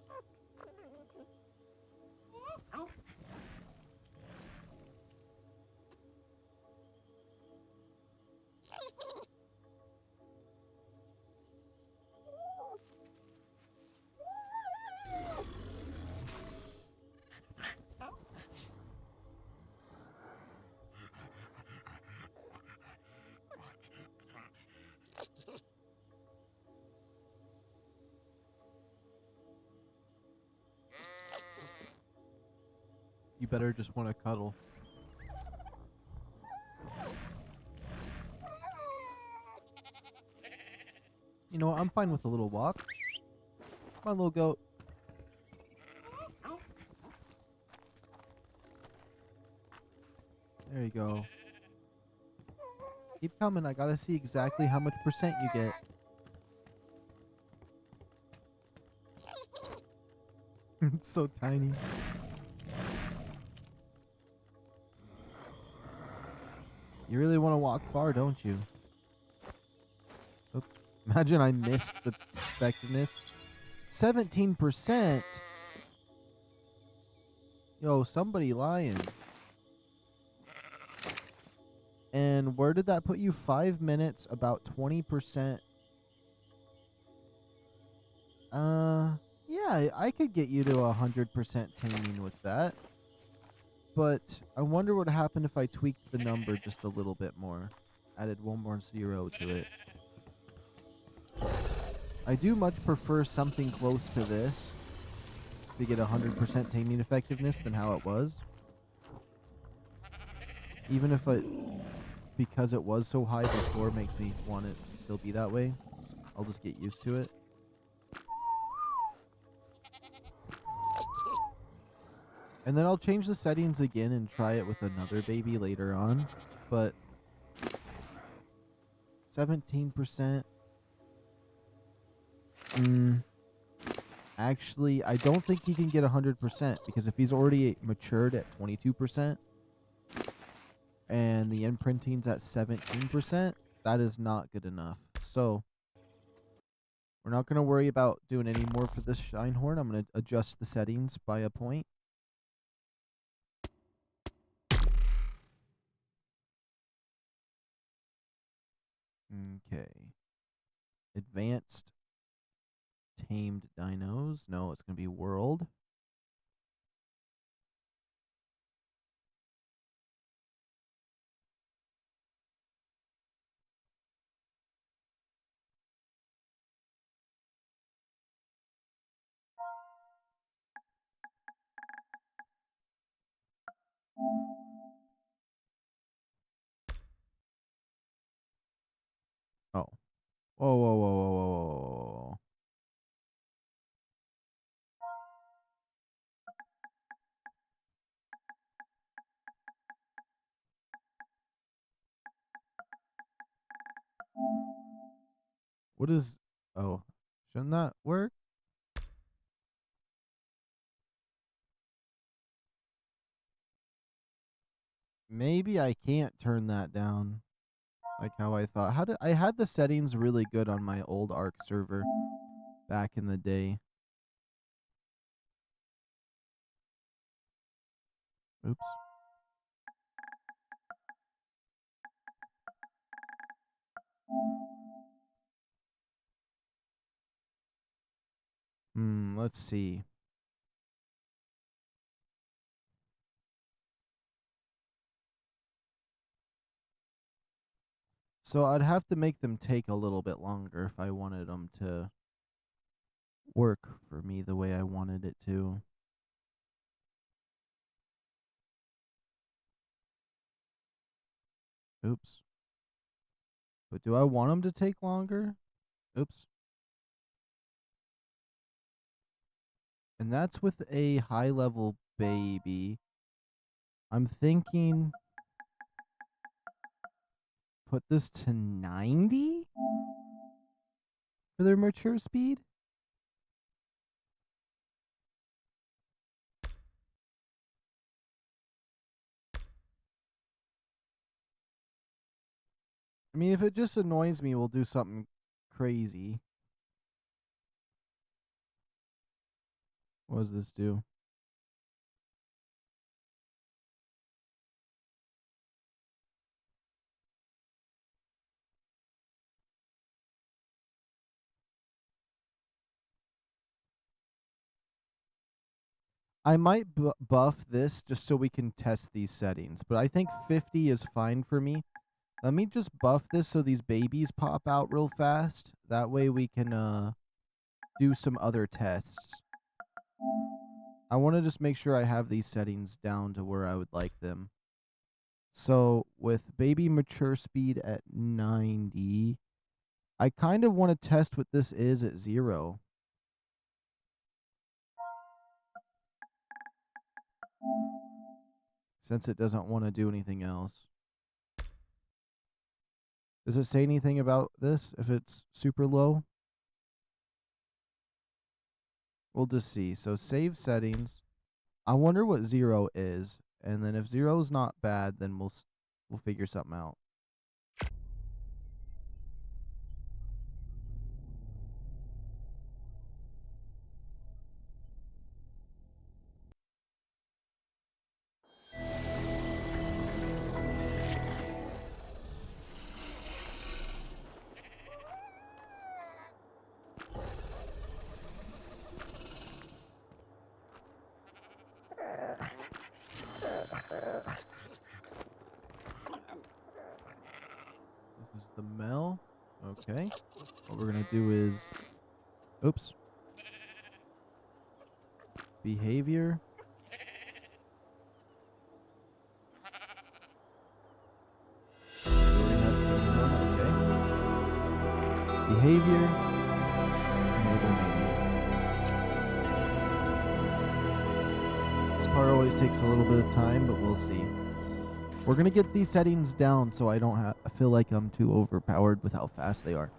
You better just want to cuddle. You know what? I'm fine with a little walk. Come on, little goat. There you go. Keep coming. I gotta see exactly how much percent you get. It's so tiny. You really want to walk far, don't you? Oops. Imagine I missed the effectiveness. 17%? Yo, somebody lying. And where did that put you? 5 minutes, about 20%. Yeah, I could get you to 100% taming with that. But I wonder what happened if I tweaked the number just a little bit more. Added one more 0 to it. I do much prefer something close to this to get 100% taming effectiveness than how it was. Even if it, because it was so high before, makes me want it to still be that way. I'll just get used to it. And then I'll change the settings again and try it with another baby later on. But 17%. Actually, I don't think he can get 100% because if he's already matured at 22% and the imprinting's at 17%, that is not good enough. So we're not going to worry about doing any more for this Shinehorn. I'm going to adjust the settings by a point. Okay. Advanced tamed dinos. No, it's going to be world. Oh. Whoa, whoa, whoa, whoa, whoa, whoa, whoa, whoa. What is... Oh. Shouldn't that work? Maybe I can't turn that down like how I thought. How did I had the settings really good on my old ARK server back in the day. Oops. Let's see. So I'd have to make them take a little bit longer if I wanted them to work for me the way I wanted it to. Oops. But do I want them to take longer? Oops. And that's with a high level baby. I'm thinking put this to 90 for their mature speed. I mean, if it just annoys me, we'll do something crazy. What does this do? I might buff this just so we can test these settings, but I think 50 is fine for me. Let me just buff this so these babies pop out real fast. That way we can do some other tests. I want to just make sure I have these settings down to where I would like them. So with baby mature speed at 90, I kind of want to test what this is at 0. Since it doesn't want to do anything else. Does it say anything about this if it's super low? We'll just see. So save settings. I wonder what 0 is. And then if 0 is not bad, then we'll figure something out. This is the male. Okay. What we're going to do is... Oops. Behavior. We already have the one. Okay. Behavior. Enable menu. This part always takes a little bit of time, but we'll see. We're going to get these settings down so I don't feel like I'm too overpowered with how fast they are.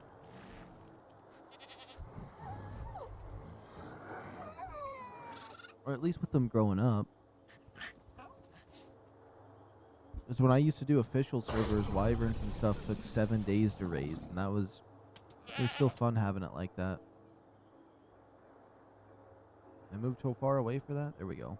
Or at least with them growing up. Because when I used to do official servers, wyverns and stuff took 7 days to raise. And it was still fun having it like that. I moved too far away for that? There we go.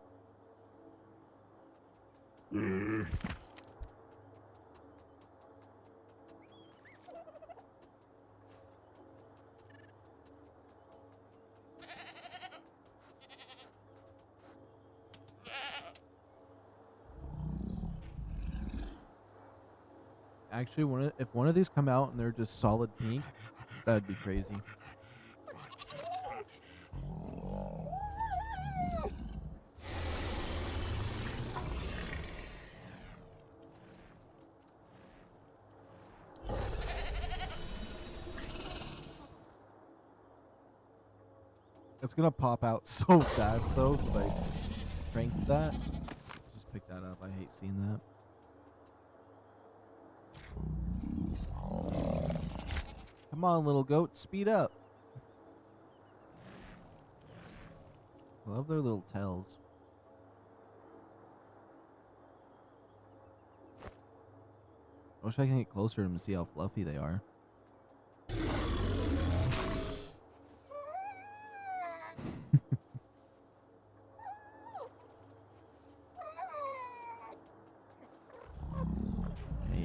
Actually, if one of these come out and they're just solid pink, that'd be crazy. It's gonna pop out so fast though, if I crank that. Just pick that up. I hate seeing that. Come on, little goat, speed up. I love their little tails. I wish I can get closer to them to see how fluffy they are.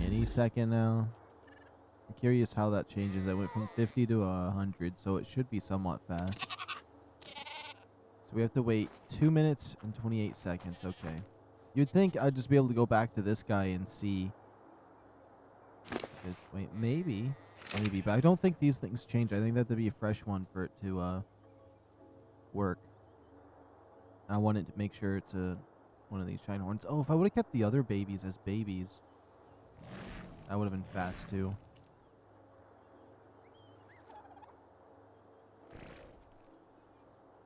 Any second now. I'm curious how that changes. I went from 50 to 100, so it should be somewhat fast. So we have to wait 2 minutes and 28 seconds. Okay. You'd think I'd just be able to go back to this guy and see Wait, maybe. Maybe. But I don't think these things change. I think that to be a fresh one for it to work. And I wanted to make sure it's one of these shine horns. Oh, if I would have kept the other babies as babies, that would have been fast too.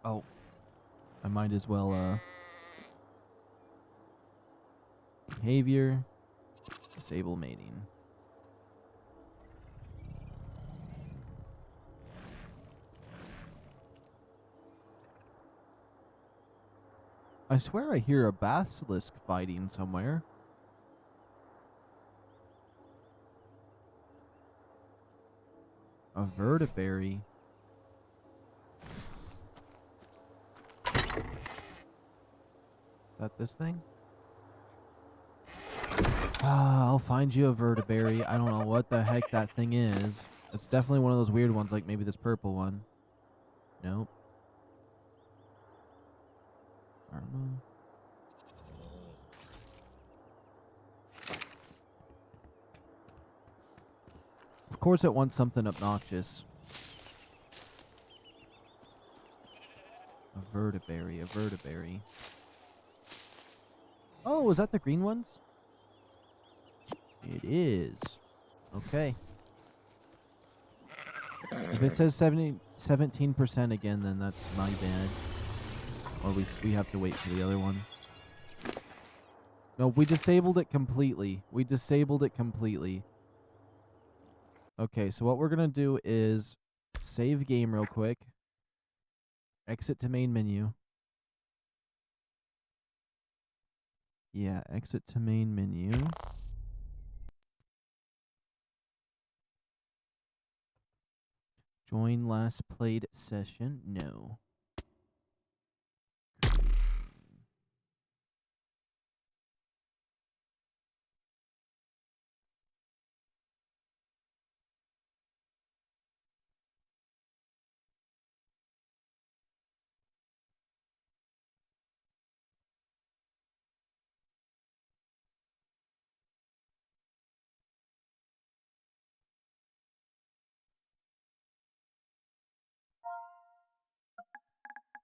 Oh. I might as well behavior, disable mating. I swear I hear a basilisk fighting somewhere. A vertebrate. Is that this thing? Ah, I'll find you a vertebrate. I don't know what the heck that thing is. It's definitely one of those weird ones, like maybe this purple one. Nope. Arma. Of course it wants something obnoxious. A vertebrate, a vertebrate. Oh, is that the green ones? It is. Okay. If it says 17% again, then that's my bad. Or we have to wait for the other one. No, we disabled it completely. We disabled it completely. Okay, so what we're going to do is save game real quick. Exit to main menu. Yeah, exit to main menu. Join last played session. No.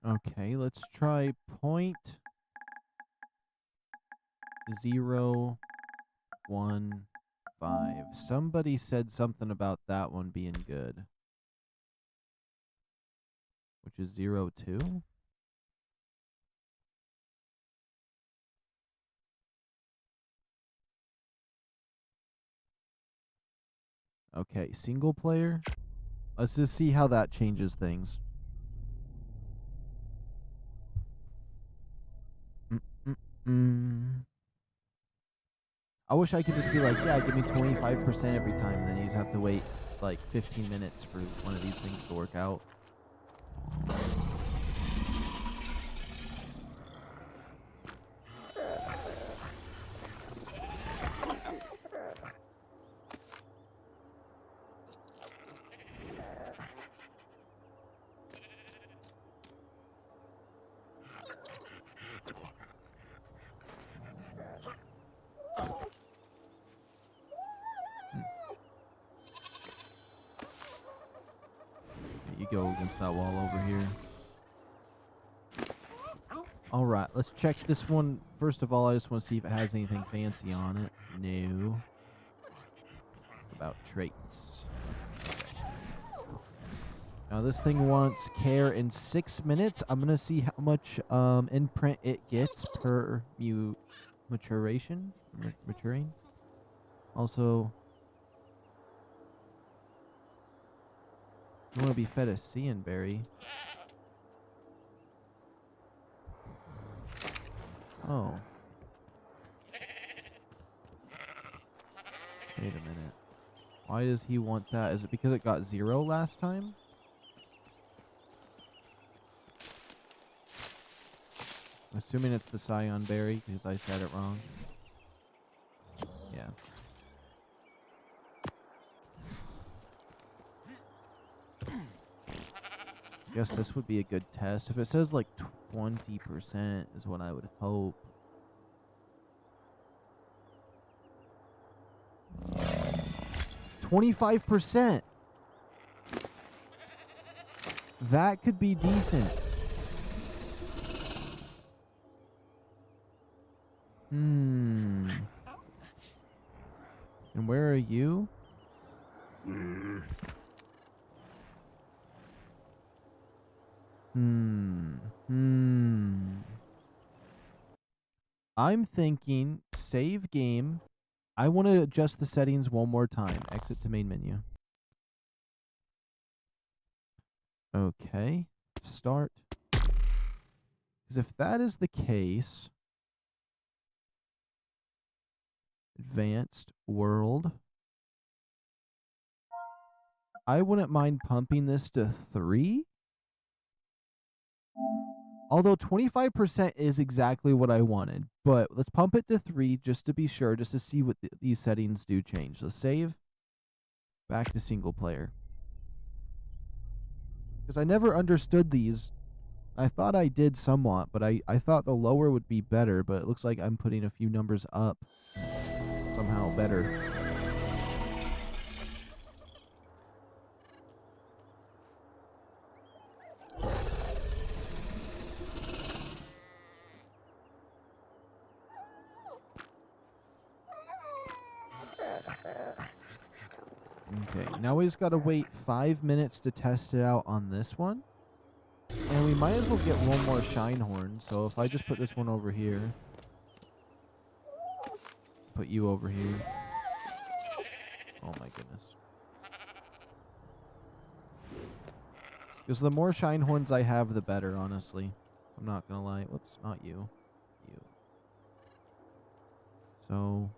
Okay, let's try 0.015. Somebody said something about that one being good. Which is 0.2. Okay, single player. Let's just see how that changes things. I wish I could just be like, yeah, give me 25% every time, and then you'd have to wait like 15 minutes for one of these things to work out. You go against that wall over here. Alright, let's check this one. First of all, I just want to see if it has anything fancy on it. No. About traits. Okay. Now this thing wants care in 6 minutes. I'm going to see how much imprint it gets per maturation. Maturing. Also, you want to be fed a Cianberry. Oh. Wait a minute. Why does he want that? Is it because it got 0 last time? I'm assuming it's the Scion Berry, because I said it wrong. Yeah. Guess this would be a good test. If it says like 20% is what I would hope. 25%. That could be decent. And where are you? I'm thinking save game. I want to adjust the settings one more time. Exit to main menu. Okay. Start. Because if that is the case, advanced world, I wouldn't mind pumping this to 3. Although 25% is exactly what I wanted. But let's pump it to 3 just to be sure, just to see what these settings do change. So save. Back to single player. Because I never understood these. I thought I did somewhat, but I thought the lower would be better, but it looks like I'm putting a few numbers up. It's somehow better. Okay, now we just gotta wait 5 minutes to test it out on this one. And we might as well get one more shine horn. So if I just put this one over here, put you over here. Oh my goodness. Because the more shine horns I have, the better, honestly. I'm not gonna lie. Whoops, not you. You. So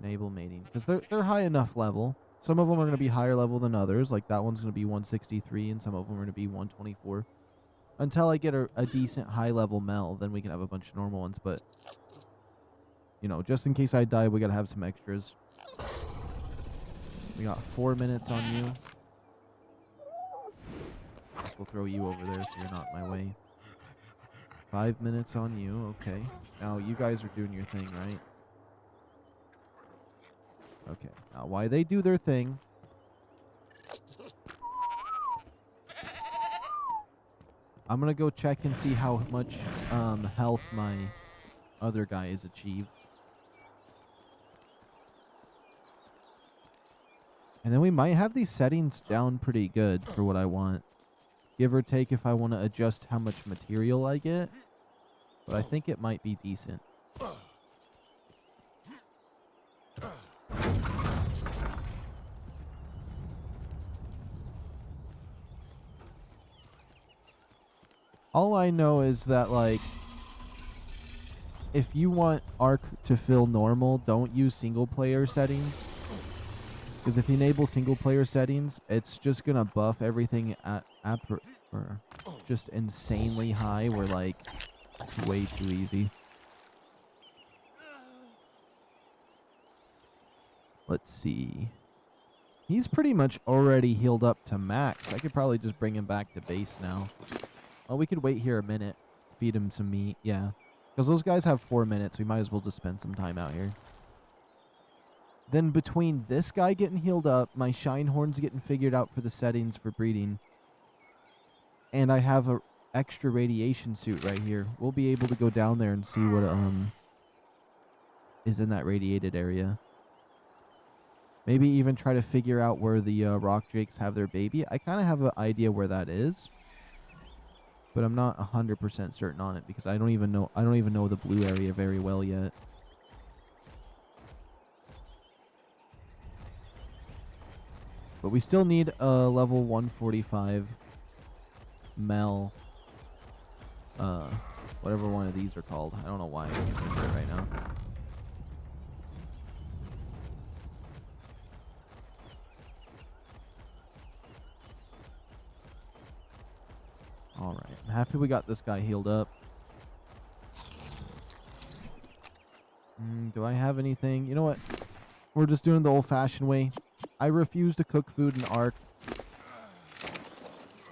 enable mating. Because they're high enough level. Some of them are going to be higher level than others. Like that one's going to be 163 and some of them are going to be 124. Until I get a decent high level male, then we can have a bunch of normal ones. But, you know, just in case I die, we got to have some extras. We got 4 minutes on you. Guess we'll throw you over there so you're not in my way. 5 minutes on you. Okay. Now you guys are doing your thing, right? Okay, now while they do their thing, I'm going to go check and see how much health my other guy has achieved. And then we might have these settings down pretty good for what I want. Give or take if I want to adjust how much material I get. But I think it might be decent. All I know is that, like, if you want ARK to feel normal, don't use single player settings. Because if you enable single player settings, it's just going to buff everything at or just insanely high, where, like, it's way too easy. Let's see. He's pretty much already healed up to max. I could probably just bring him back to base now. Oh, we could wait here a minute. Feed him some meat. Yeah. Because those guys have 4 minutes. We might as well just spend some time out here. Then between this guy getting healed up, my shine horns getting figured out for the settings for breeding, and I have a extra radiation suit right here, we'll be able to go down there and see what is in that radiated area. Maybe even try to figure out where the rock drakes have their baby. I kind of have an idea where that is, but I'm not 100% certain on it because I don't even know the blue area very well yet. But we still need a level 145 Mel, whatever one of these are called. I don't know why I can't remember it right now. Alright, I'm happy we got this guy healed up. Do I have anything? You know what? We're just doing the old-fashioned way. I refuse to cook food in ARK.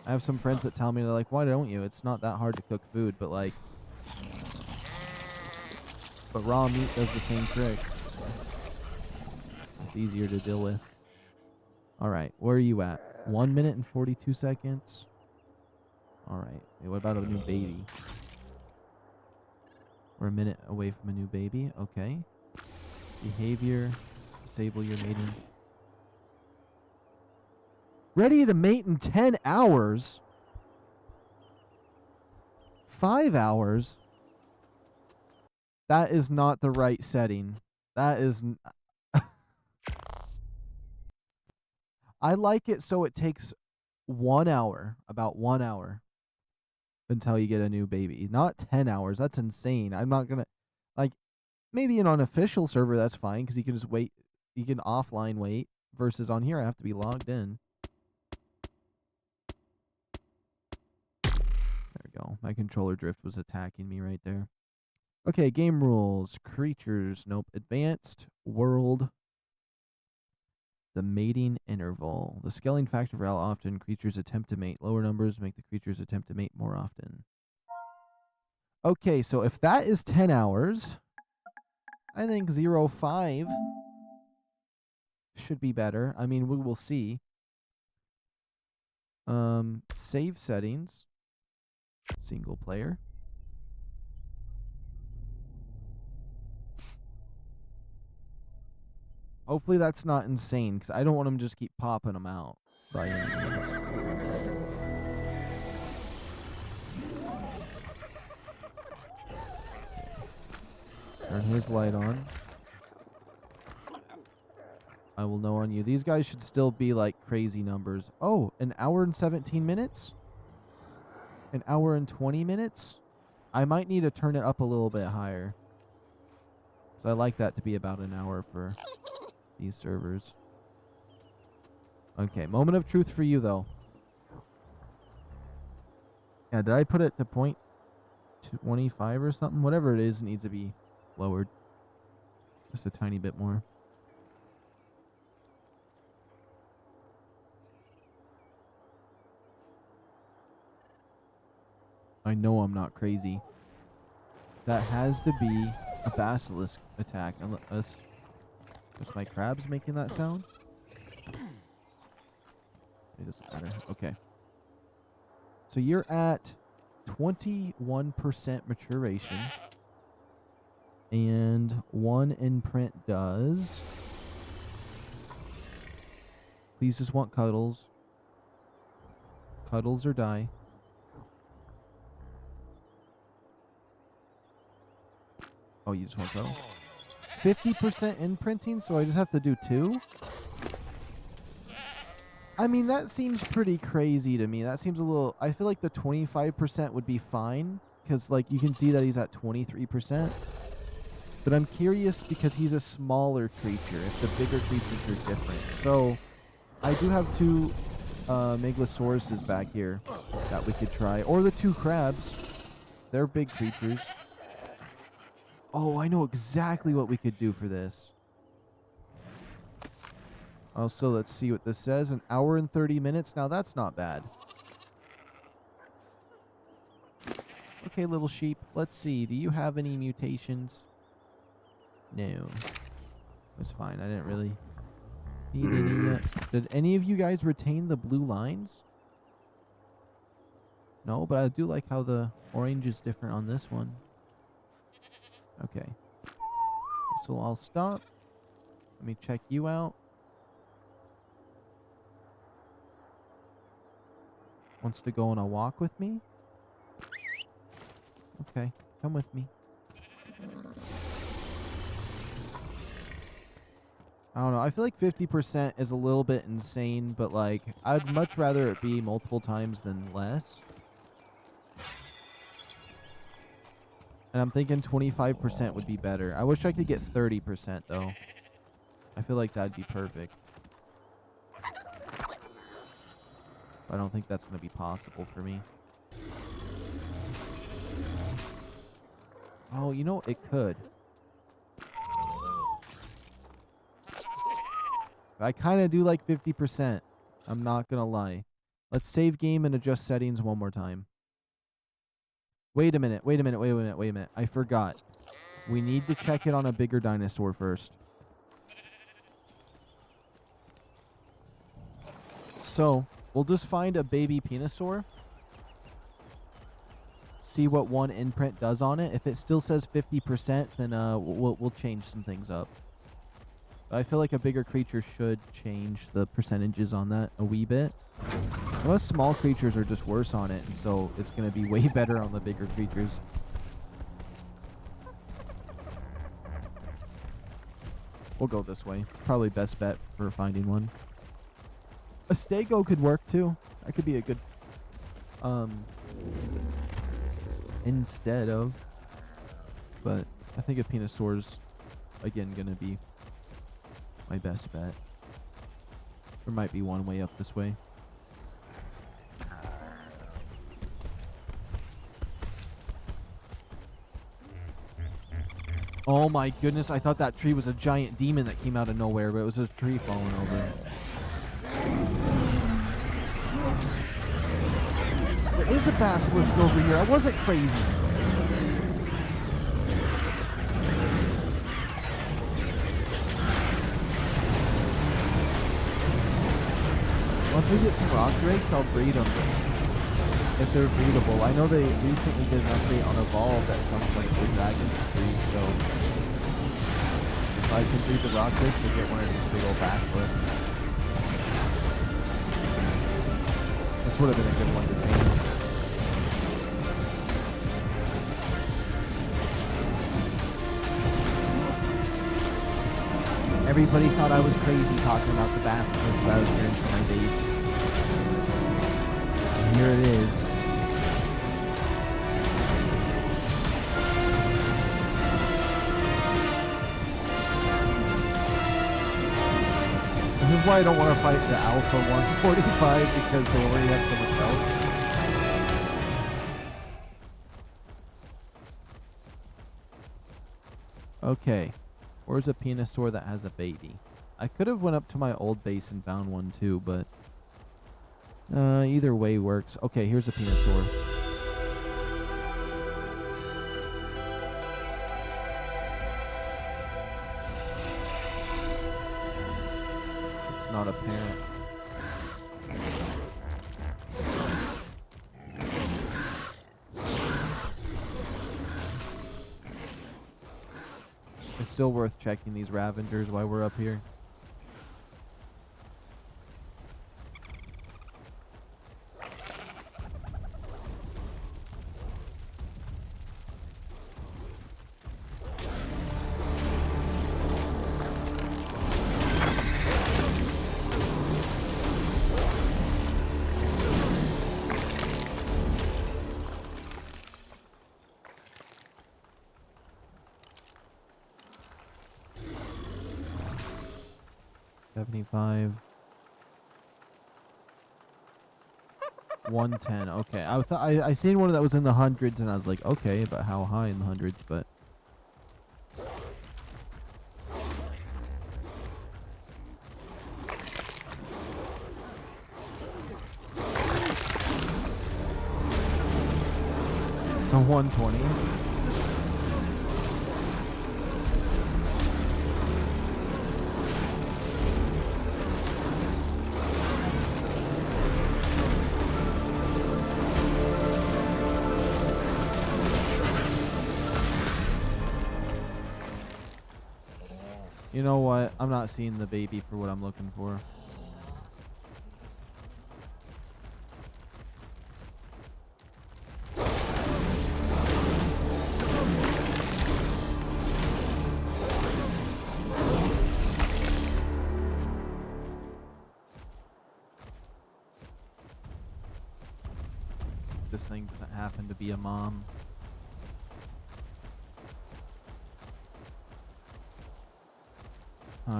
I have some friends that tell me, they're like, why don't you? It's not that hard to cook food, but like... But raw meat does the same trick. easier to deal with. All right, where are you at? 1 minute and 42 seconds. All right. Hey, what about a new baby? We're a minute away from a new baby. Okay. Behavior. Disable your mating. Ready to mate in 10 hours? 5 hours? That is not the right setting. That is... I like it so it takes 1 hour, about 1 hour, until you get a new baby. Not 10 hours. That's insane. I'm not going to... Like, maybe in an official server, that's fine, because you can just wait. You can offline wait, versus on here, I have to be logged in. There we go. My controller drift was attacking me right there. Okay, game rules. Creatures. Nope. Advanced. World. The mating interval. The scaling factor for how often creatures attempt to mate. Lower numbers make the creatures attempt to mate more often. Okay, so if that is 10 hours, I think 0.5 should be better. I mean, we will see. Save settings. Single player. Hopefully that's not insane, because I don't want them to just keep popping them out by any means. Turn his light on. I will know on you. These guys should still be like crazy numbers. Oh, an hour and 17 minutes? An hour and 20 minutes? I might need to turn it up a little bit higher. So I like that to be about an hour for these servers. Okay, moment of truth for you, though. Yeah, did I put it to 0.25 or something? Whatever it is, it needs to be lowered. Just a tiny bit more. I know I'm not crazy. That has to be a basilisk attack. Unless... Was my crabs making that sound? It doesn't matter. Okay. So you're at 21% maturation. And 1 imprint does... Please just want cuddles. Cuddles or die. Oh, you just want cuddles? 50% imprinting, so I just have to do 2? I mean, that seems pretty crazy to me. That seems a little... I feel like the 25% would be fine, because, like, you can see that he's at 23%. But I'm curious because he's a smaller creature, if the bigger creatures are different. So, I do have 2 Megalosauruses back here that we could try. Or the 2 crabs. They're big creatures. Oh, I know exactly what we could do for this. Oh, so let's see what this says. An hour and 30 minutes. Now, that's not bad. Okay, little sheep. Let's see. Do you have any mutations? No. That's fine. I didn't really need any yet. Did any of you guys retain the blue lines? No, but I do like how the orange is different on this one. Okay. So I'll stop. Let me check you out. Wants to go on a walk with me? Okay, come with me. I don't know. I feel like 50% is a little bit insane, but like I'd much rather it be multiple times than less. And I'm thinking 25% would be better. I wish I could get 30% though. I feel like that'd be perfect. I don't think that's going to be possible for me. Oh, you know, it could. I kind of do like 50%. I'm not going to lie. Let's save game and adjust settings one more time. Wait a minute. I forgot. We need to check it on a bigger dinosaur first. So we'll just find a baby Penosaur. See what one imprint does on it. If it still says 50%, then we'll change some things up. But I feel like a bigger creature should change the percentages on that a wee bit. Unless small creatures are just worse on it, and so it's going to be way better on the bigger creatures. We'll go this way. Probably best bet for finding one. A Stego could work too. That could be a good instead of. But I think a Penosaur's again gonna be my best bet. There might be one way up this way. Oh my goodness, I thought that tree was a giant demon that came out of nowhere, but it was a tree falling over. There is a basilisk over here. I wasn't crazy. Once we get some rock drakes, I'll breed them. If they're breedable. I know they recently did an update on Evolve at some point for dragons to breed, so if I can breed the rock drakes, we'll get one of these big old basilisks. This would have been a good one to tame. Everybody thought I was crazy talking about the basilisks that I was hearing from my base. And here it is. This is why I don't want to fight the Alpha 145 because they already have so much health. Okay. Where's a Penosaur that has a baby? I could have went up to my old base and found one too, but either way works. Okay, here's a Penosaur. It's not apparent. It's still worth checking these Ravengers while we're up here. $75. 110. Okay, I seen one that was in the hundreds, and I was like, okay, but how high in the hundreds? But it's a 120. You know what? I'm not seeing the baby for what I'm looking for. This thing doesn't happen to be a mom.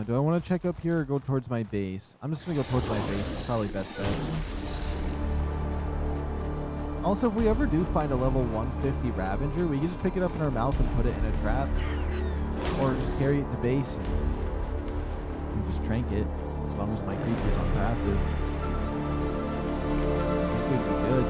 Do I want to check up here or go towards my base? I'm just going to go towards my base. It's probably best bet. Also, if we ever do find a level 150 Ravager, we can just pick it up in our mouth and put it in a trap. Or just carry it to base and just trank it. As long as my creature's on passive. I think we'd be good.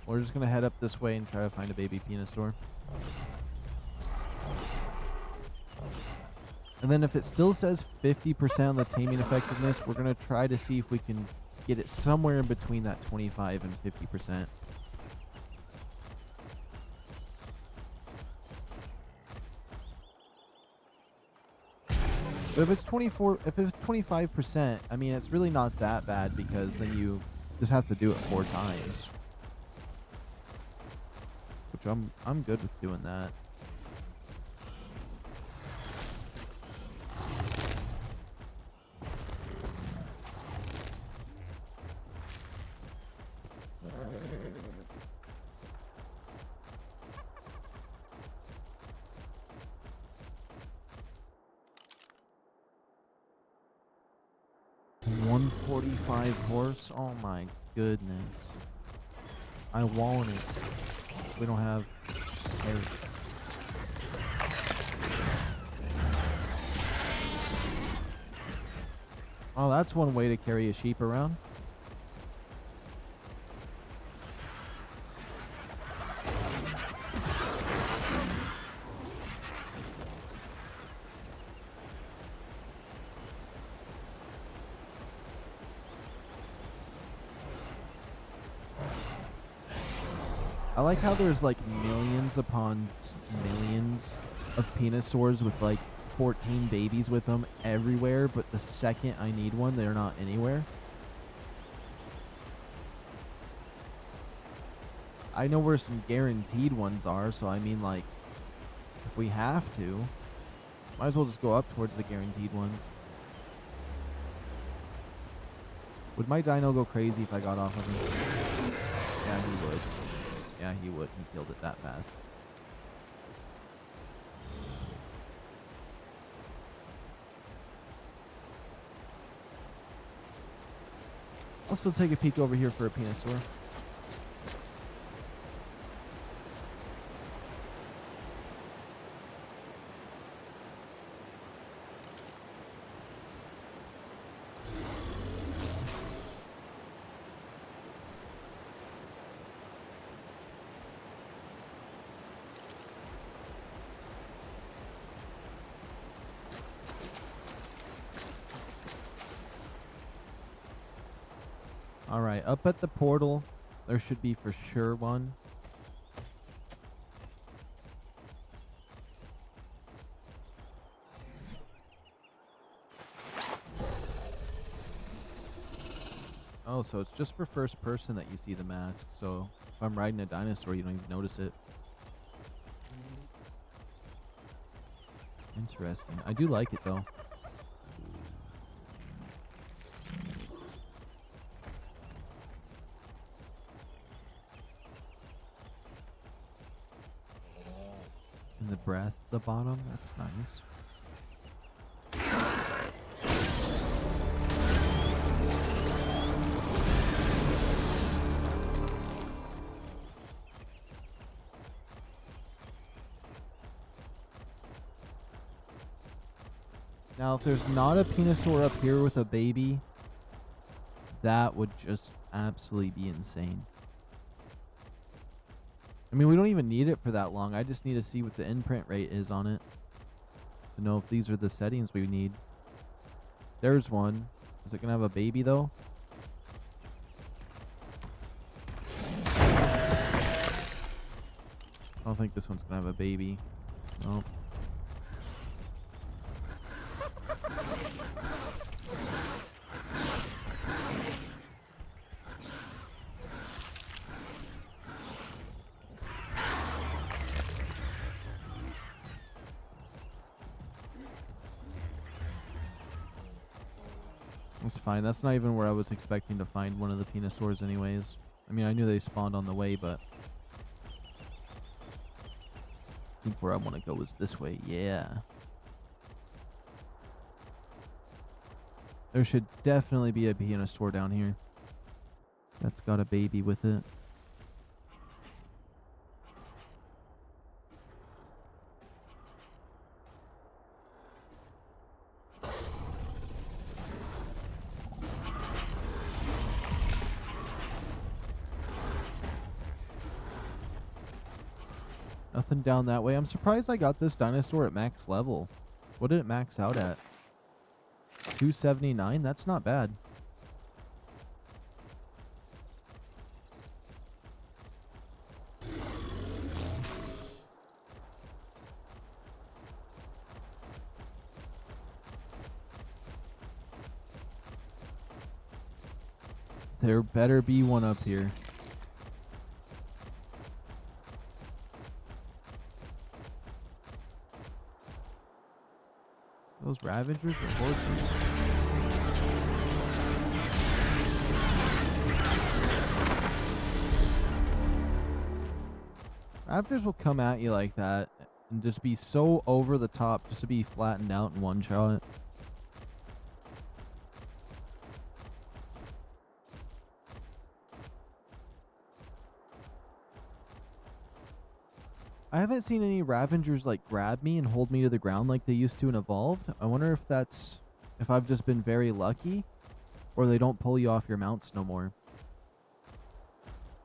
We're just gonna head up this way and try to find a baby Venusaur. And then if it still says 50% on the taming effectiveness, we're gonna try to see if we can get it somewhere in between that 25 and 50%. But if it's 25%, I mean, it's really not that bad because then you just have to do it 4 times. Which I'm good with doing that. $145 horse. Oh my goodness. I want it. We don't have carrots. Oh, that's one way to carry a sheep around. I like how there's like millions upon millions of Venusaurs with like 14 babies with them everywhere, but the second I need one, they're not anywhere. I know where some guaranteed ones are, so I mean, like, if we have to, might as well just go up towards the guaranteed ones. Would my dino go crazy if I got off of him? Yeah, he would. Yeah, he would. He killed it that fast. I'll still take a peek over here for a Venusaur. Alright, up at the portal, there should be for sure one. Oh, so it's just for first person that you see the mask, so if I'm riding a dinosaur, you don't even notice it. Interesting. I do like it, though. And the breath at the bottom, that's nice. Now, if there's not a Venusaur up here with a baby, that would just absolutely be insane. I mean, we don't even need it for that long. I just need to see what the imprint rate is on it to know if these are the settings we need. There's one. Is it going to have a baby, though? I don't think this one's going to have a baby. Nope. That's fine. That's not even where I was expecting to find one of the Venusaurs anyways. I mean, I knew they spawned on the way, but I think where I want to go is this way. Yeah. There should definitely be a Venusaur down here. That's got a baby with it. Nothing down that way. I'm surprised I got this dinosaur at max level. What did it max out at? 279? That's not bad. There better be one up here. Those Ravagers or horses? Raptors will come at you like that and just be so over the top just to be flattened out in one shot. I haven't seen any Ravagers like grab me and hold me to the ground like they used to in Evolved. I wonder if that's if I've just been very lucky or they don't pull you off your mounts no more.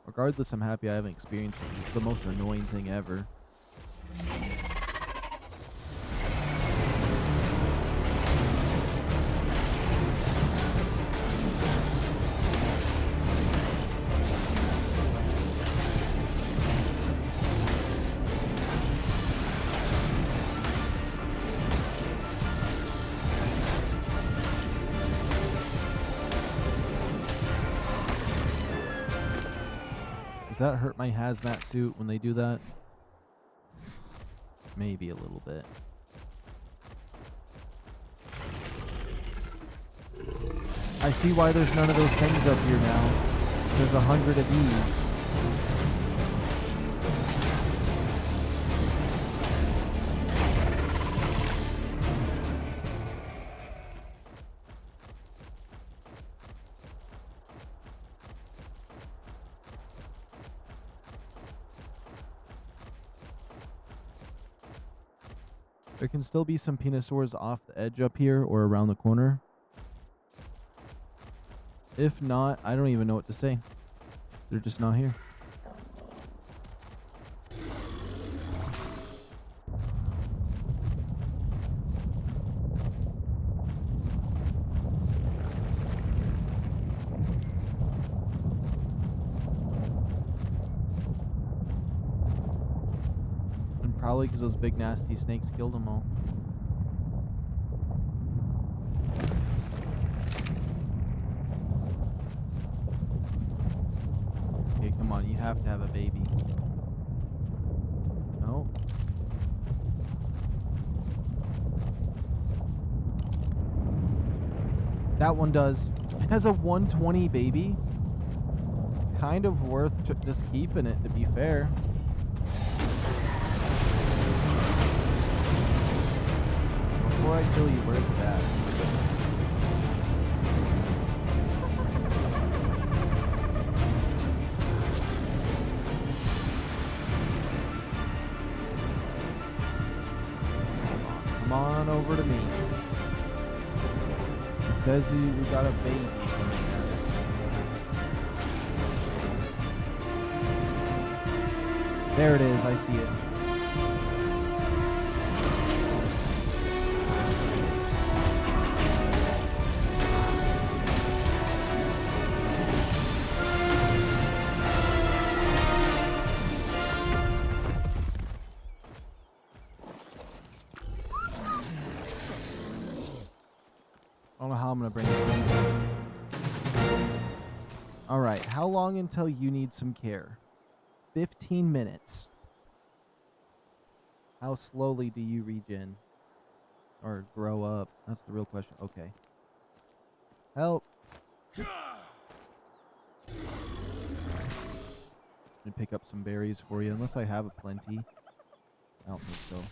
Regardless, I'm happy I haven't experienced it. It's the most annoying thing ever. Does that hurt my hazmat suit when they do that? Maybe a little bit. I see why there's none of those things up here now. There's 100 of these. There can still be some Penosaurs off the edge up here or around the corner. If not, I don't even know what to say. They're just not here. Probably because those big nasty snakes killed them all. Okay, come on, you have to have a baby. No. That one does. It has a 120 baby. Kind of worth just keeping it, to be fair. Before I kill you, where's it at? Come on over to me. It says you got a baby. There it is, I see it. I don't know how I'm going to bring it in. Alright, how long until you need some care? 15 minutes. How slowly do you regen? Or grow up? That's the real question. Okay. Help. Let me pick up some berries for you, unless I have a plenty. I don't think so.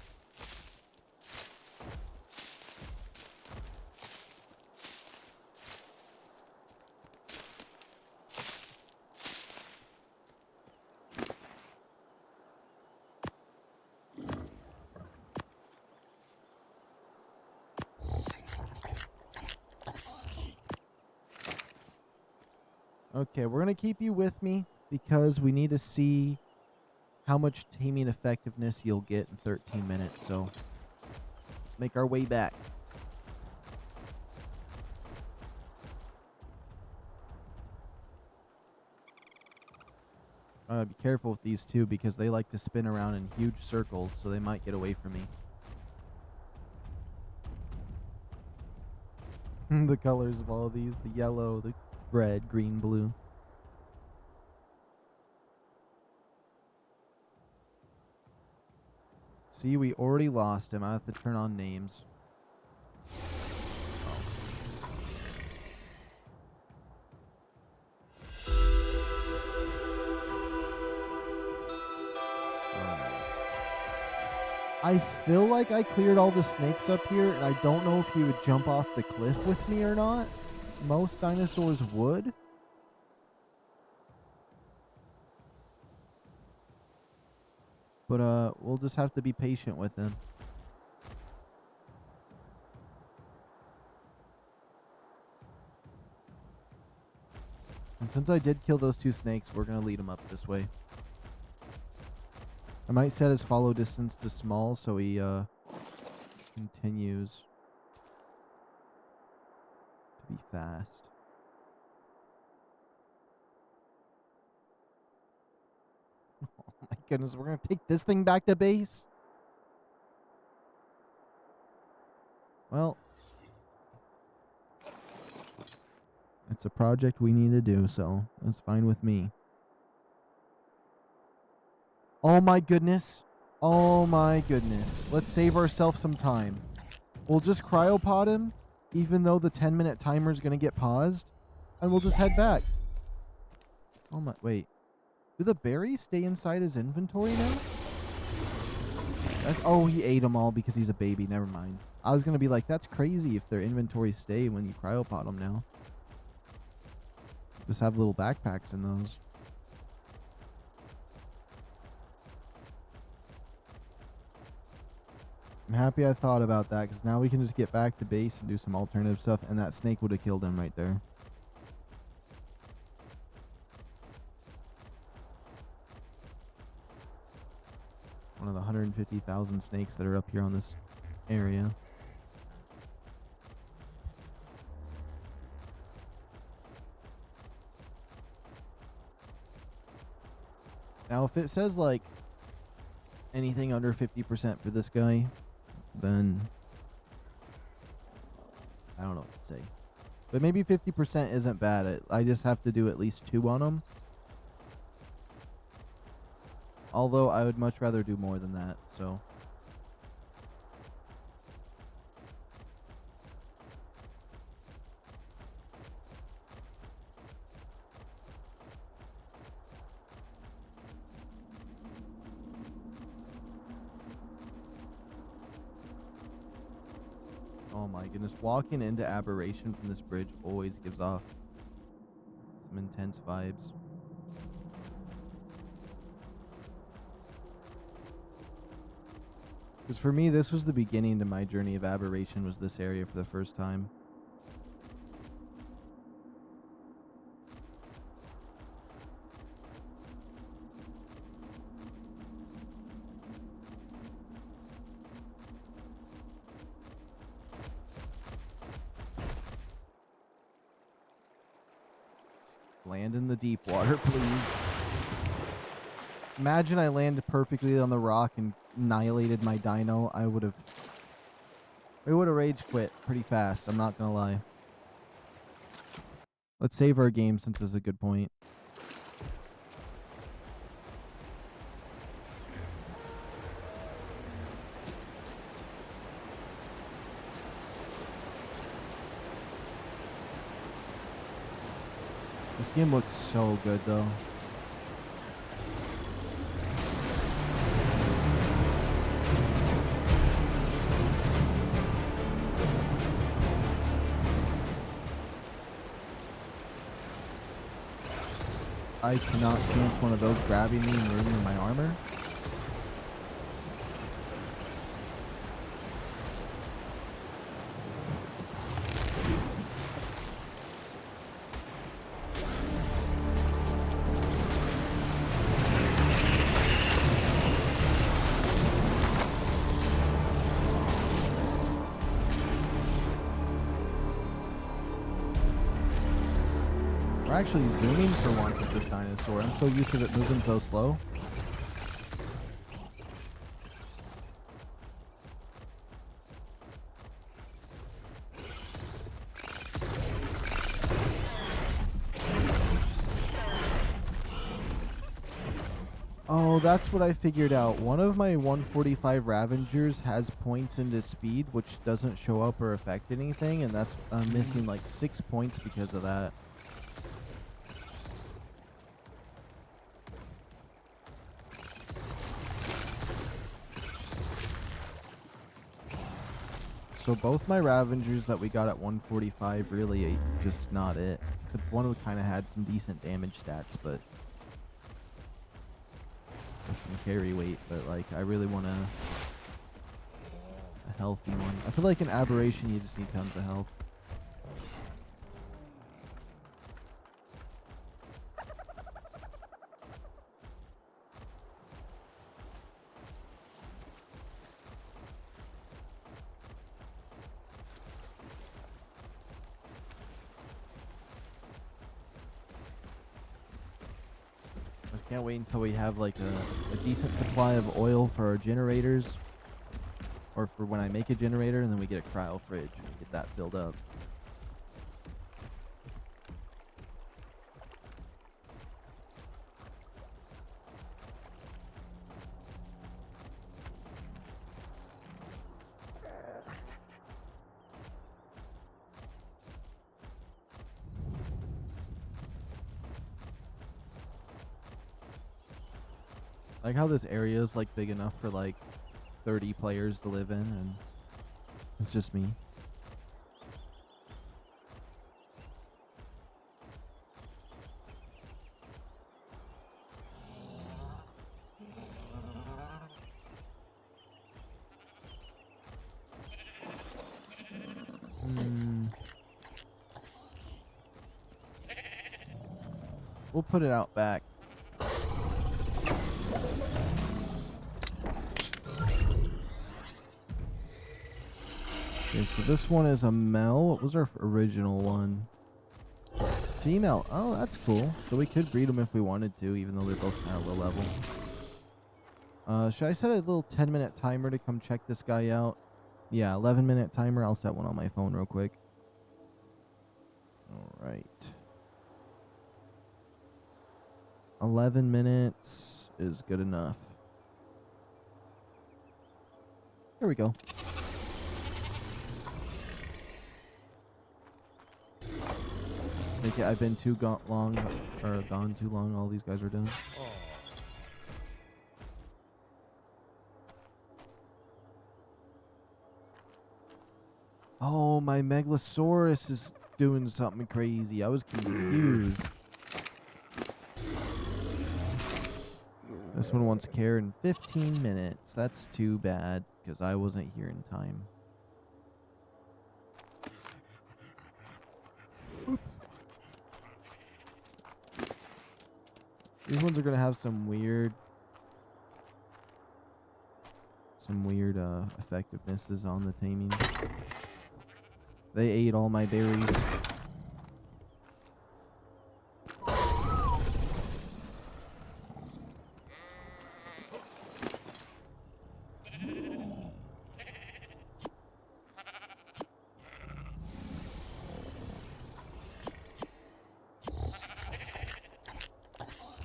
Okay, we're going to keep you with me because we need to see how much taming effectiveness you'll get in 13 minutes. So let's make our way back. Be careful with these two because they like to spin around in huge circles, so they might get away from me. The colors of all of these, the yellow, the red, green, blue. See, we already lost him. I have to turn on names. I feel like I cleared all the snakes up here, and I don't know if he would jump off the cliff with me or not. Most dinosaurs would. But, we'll just have to be patient with him. And since I did kill those two snakes, we're going to lead him up this way. I might set his follow distance to small so he continues to be fast. Oh my goodness, we're going to take this thing back to base? Well, it's a project we need to do, so that's fine with me. Oh my goodness. Oh my goodness. Let's save ourselves some time. We'll just cryopod him, even though the 10-minute timer is going to get paused, and we'll just head back. Oh my, wait. Do the berries stay inside his inventory now? Oh, he ate them all because he's a baby. Never mind. I was going to be like, that's crazy if their inventories stay when you cryopod them now. Just have little backpacks in those. I'm happy I thought about that, because now we can just get back to base and do some alternative stuff, and that snake would have killed him right there. One of the 150,000 snakes that are up here on this area. Now, if it says, like, anything under 50% for this guy, then I don't know what to say. But maybe 50% isn't bad. I just have to do at least 2 on them. Although I would much rather do more than that, so. Oh my goodness, walking into Aberration from this bridge always gives off some intense vibes. Because for me, this was the beginning to my journey of Aberration, was this area for the first time. Land in the deep water, please. Imagine I landed perfectly on the rock and annihilated my dino. I would have rage quit pretty fast, I'm not gonna lie. Let's save our game since this is a good point. This game looks so good, though. I cannot chance one of those grabbing me and ruining my armor. Actually zooming for once with this dinosaur. I'm so used to it moving so slow. Oh, that's what I figured out. One of my 145 Ravengers has points into speed, which doesn't show up or affect anything, and that's I'm missing like 6 points because of that. So both my Ravengers that we got at 145 really ain't just not it. Except one kind of had some decent damage stats, but some carry weight, but like I really want a healthy one. I feel like an aberration you just need tons of health. I just can't wait until we have like a decent supply of oil for our generators, or for when I make a generator, and then we get a cryo fridge and get that filled up. Like how this area is like big enough for like 30 players to live in, and it's just me. We'll put it out back. Okay, so this one is a male. What was our original one? Female. Oh, that's cool. So we could breed them if we wanted to, even though they're both kind of low level. Should I set a little 10-minute timer to come check this guy out? Yeah, 11-minute timer. I'll set one on my phone real quick. All right. 11 minutes is good enough. Here we go. Okay, I've been gone too long. All these guys are done. Oh, my Megalosaurus is doing something crazy. I was confused. This one wants care in 15 minutes. That's too bad, because I wasn't here in time. Oops. These ones are going to have some weird effectivenesses on the taming. They ate all my berries.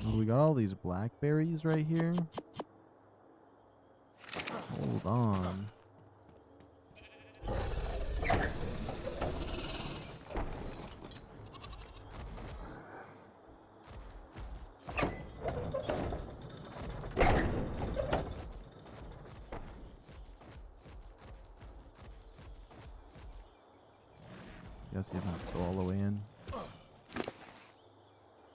Oh, we got all these blackberries right here. Hold on. Guess you have to go all the way in.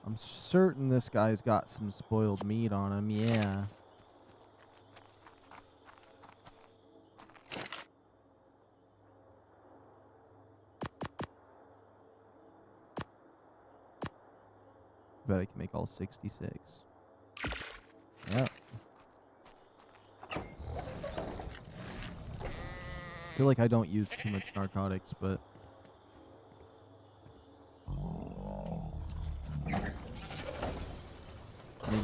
I'm certain this guy's got some spoiled meat on him, yeah. Bet I can make all 66. Yep. I feel like I don't use too much narcotics, but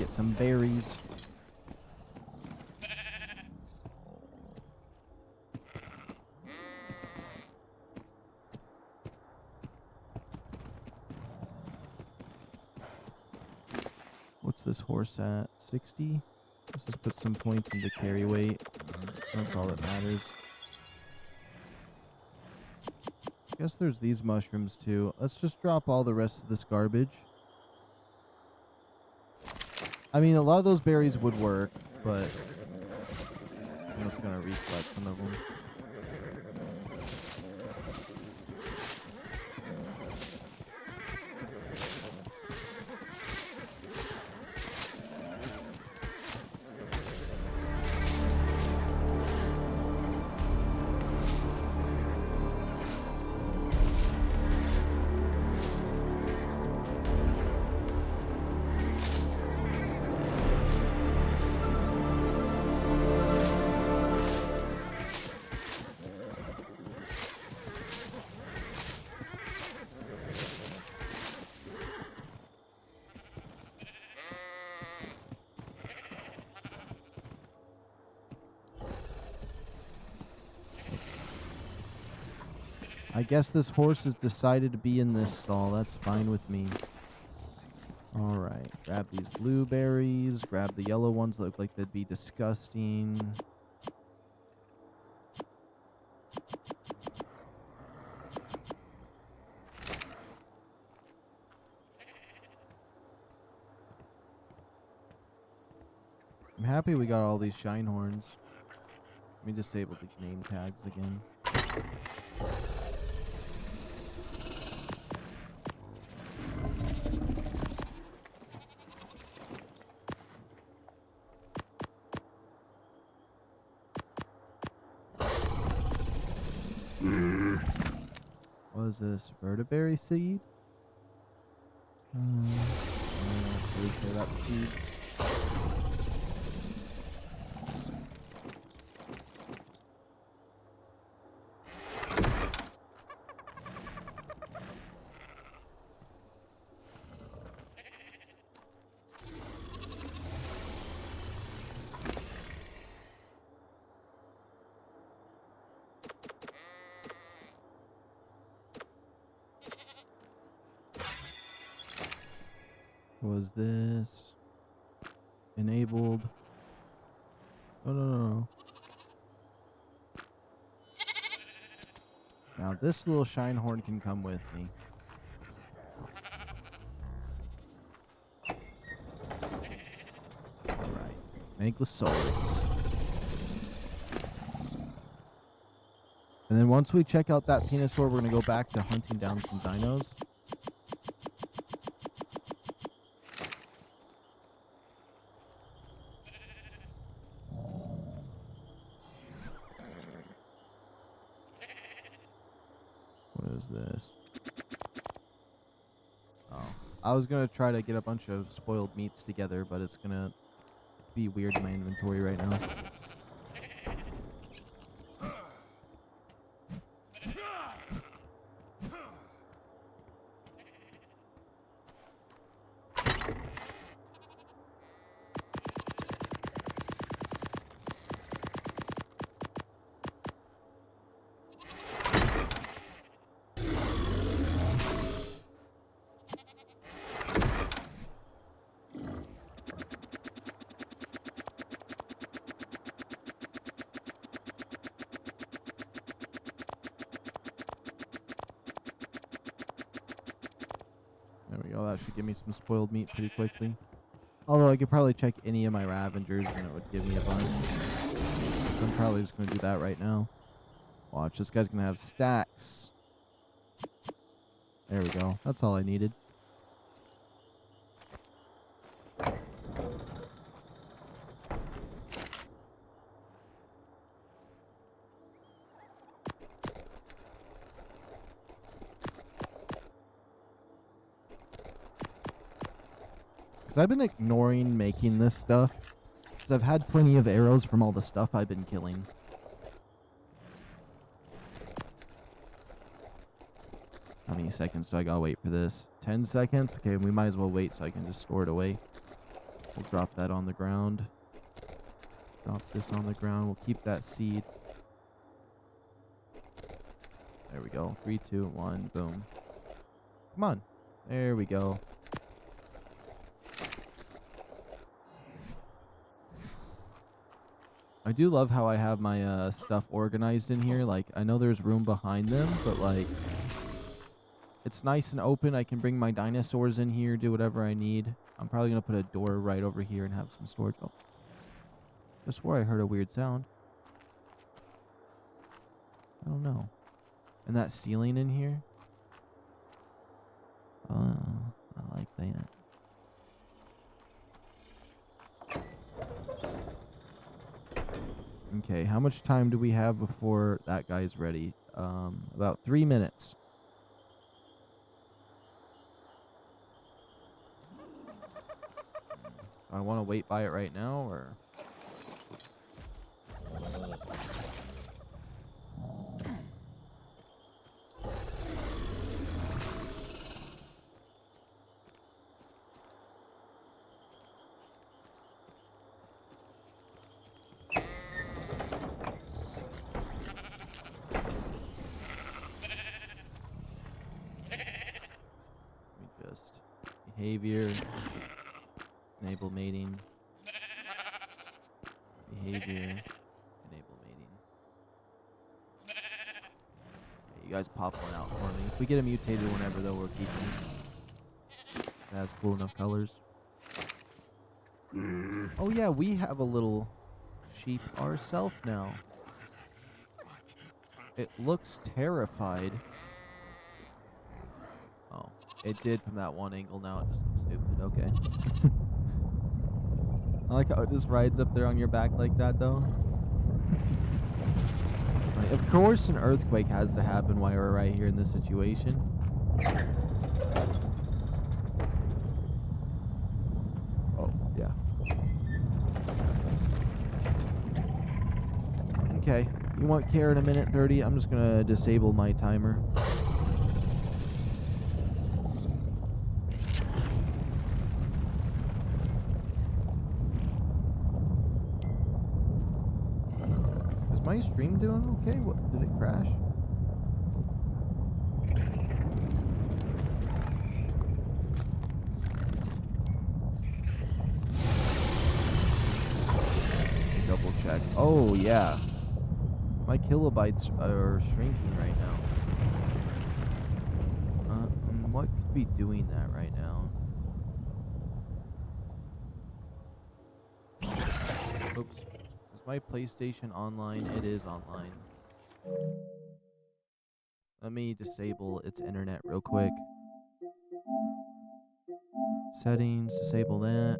get some berries. What's this horse at? 60? Let's just put some points into carry weight. That's all that matters. Guess there's these mushrooms too. Let's just drop all the rest of this garbage. I mean, a lot of those berries would work, but I'm just gonna recollect some of them. I guess this horse has decided to be in this stall. That's fine with me. Alright, grab these blueberries. Grab the yellow ones that look like they'd be disgusting. I'm happy we got all these shine horns. Let me disable the name tags again. What is this? Verteberry seed? I'm not really sure about the seed. Was this enabled? Oh, no. Now this little shine horn can come with me. Alright. Megalosaurus. And then once we check out that Penosaur, we're going to go back to hunting down some dinos. This. Oh, I was gonna try to get a bunch of spoiled meats together, but it's gonna be weird in my inventory right now. There we go. That should give me some spoiled meat pretty quickly. Although I could probably check any of my Ravengers and it would give me a bunch. So I'm probably just going to do that right now. Watch, this guy's going to have stacks. There we go. That's all I needed. I've been ignoring making this stuff because I've had plenty of arrows from all the stuff I've been killing. How many seconds do I gotta wait for this? 10 seconds? Okay, we might as well wait so I can just store it away. We'll drop that on the ground. Drop this on the ground. We'll keep that seed. There we go. 3, 2, 1. Boom. Come on. There we go. I do love how I have my stuff organized in here. Like, I know there's room behind them, but like, it's nice and open. I can bring my dinosaurs in here, do whatever I need. I'm probably going to put a door right over here and have some storage. Oh, I swore I heard a weird sound. I don't know. And that ceiling in here? I like that. Okay, how much time do we have before that guy's ready? About 3 minutes. I want to wait by it right now, or... Behavior, enable mating, behavior, enable mating. Okay, you guys pop one out for me. If we get a mutated whenever, though, we'll keep it. That's cool enough colors. Oh yeah, we have a little sheep ourselves now. It looks terrified. Oh. It did from that one angle, now it just looks stupid. Okay. I like how it just rides up there on your back like that, though. It's funny. Of course an earthquake has to happen while we're right here in this situation. Oh, yeah. Okay. You want care in a minute 30? I'm just gonna disable my timer. My stream doing okay? What, did it crash? Double check. Oh yeah, my kilobytes are shrinking right now. What could be doing that right now? Oops. My PlayStation online? It is online. Let me disable its internet real quick. Settings, disable that.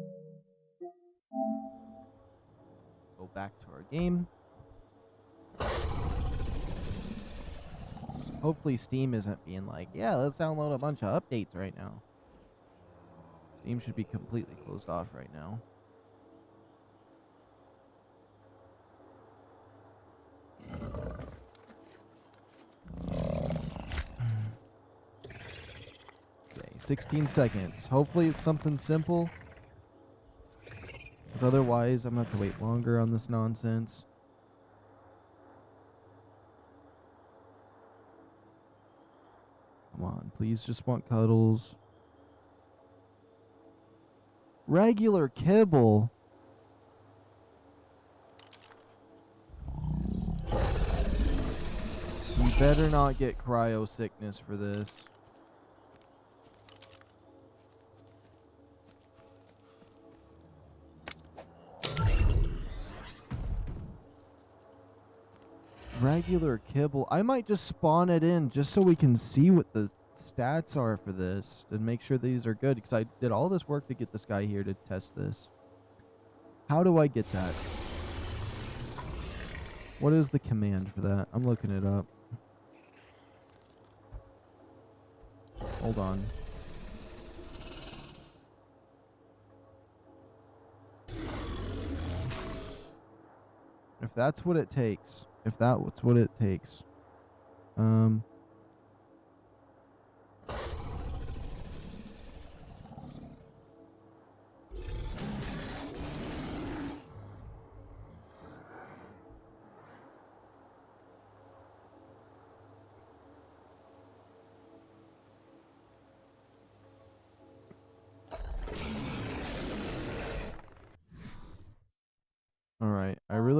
Go back to our game. Hopefully Steam isn't being like, yeah, let's download a bunch of updates right now. Steam should be completely closed off right now. Okay, 16 seconds. Hopefully it's something simple. Because otherwise I'm going to have to wait longer on this nonsense. Come on, please just want cuddles. Regular kibble. You better not get cryo sickness for this. Regular kibble. I might just spawn it in just so we can see what the stats are for this and make sure these are good, because I did all this work to get this guy here to test this. How do I get that? What is the command for that? I'm looking it up. Hold on. If that's what it takes. If that's what it takes.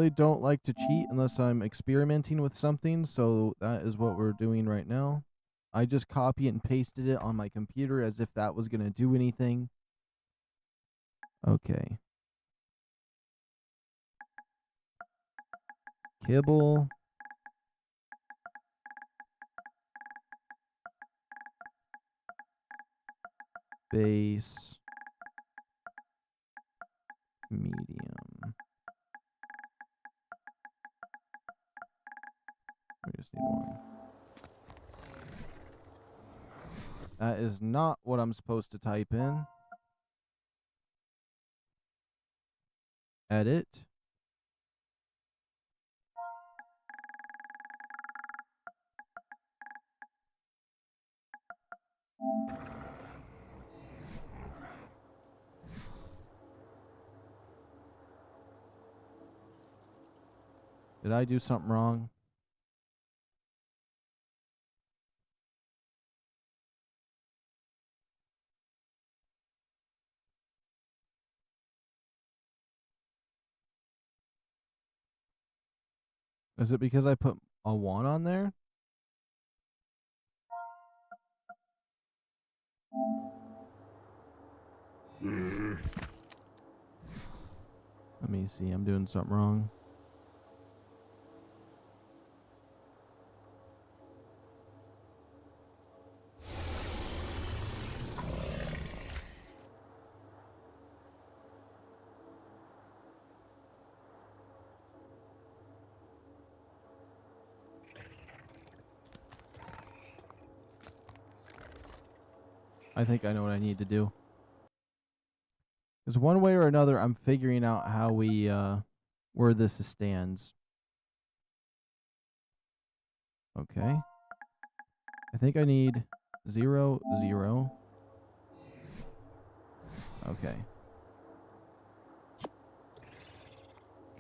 really don't like to cheat unless I'm experimenting with something, so that is what we're doing right now. I just copy and pasted it on my computer as if that was going to do anything. Okay. Kibble. Base. Medium. We just need one. That is not what I'm supposed to type in. Edit. Did I do something wrong? Is it because I put a 1 on there? Let me see. I'm doing something wrong. I think I know what I need to do. Because one way or another, I'm figuring out how we, where this stands. Okay. I think I need 0, 0. Okay.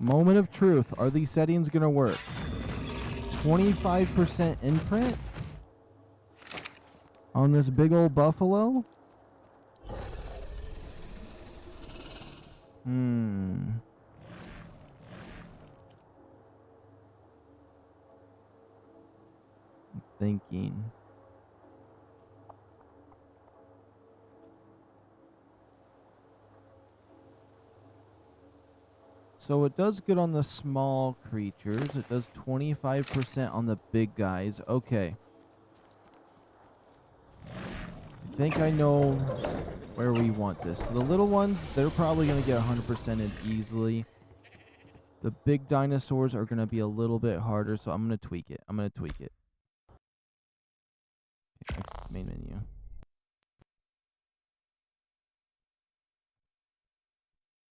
Moment of truth. Are these settings going to work? 25% imprint on this big old buffalo? Thinking. So it does good on the small creatures. It does 25% on the big guys. Okay. I think I know where we want this. So the little ones, they're probably going to get 100%ed easily. The big dinosaurs are going to be a little bit harder, so I'm going to tweak it. Okay, next main menu.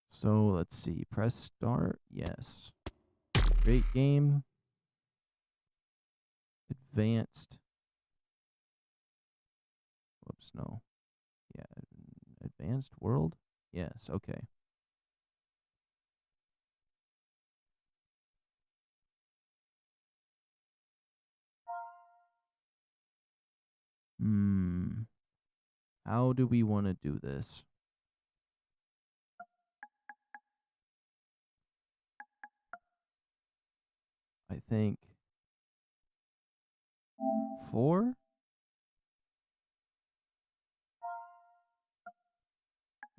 So let's see. Press start. Yes. Great game. Advanced. Whoops, no. Yeah. Advanced world? Yes, okay. How do we want to do this? I think 4?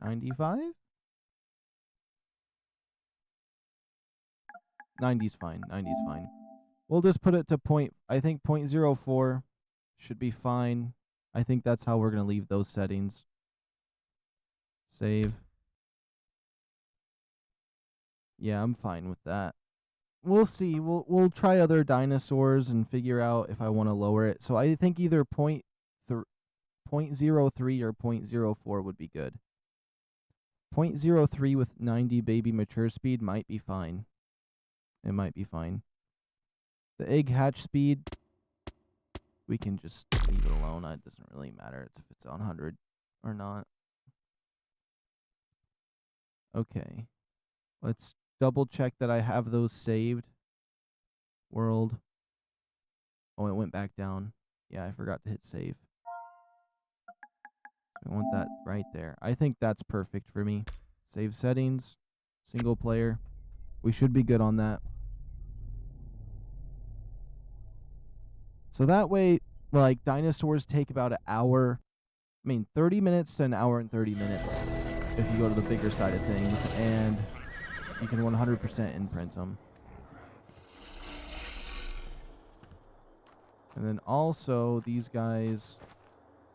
95? 90's fine. 90's fine. We'll just put it to I think 0.04 should be fine. I think that's how we're going to leave those settings. Save. Yeah, I'm fine with that. We'll see. We'll try other dinosaurs and figure out if I want to lower it. So I think either 0.03 or 0.04 would be good. 0.03 with 90 baby mature speed might be fine. It might be fine. The egg hatch speed, we can just leave it alone. It doesn't really matter if it's on 100 or not. Okay. Let's double check that I have those saved. World. Oh, it went back down. Yeah, I forgot to hit save. I want that right there. I think that's perfect for me. Save settings. Single player. We should be good on that. So that way, like, dinosaurs take about an hour. I mean, 30 minutes to an hour and 30 minutes if you go to the bigger side of things, and you can 100% imprint them. And then also, these guys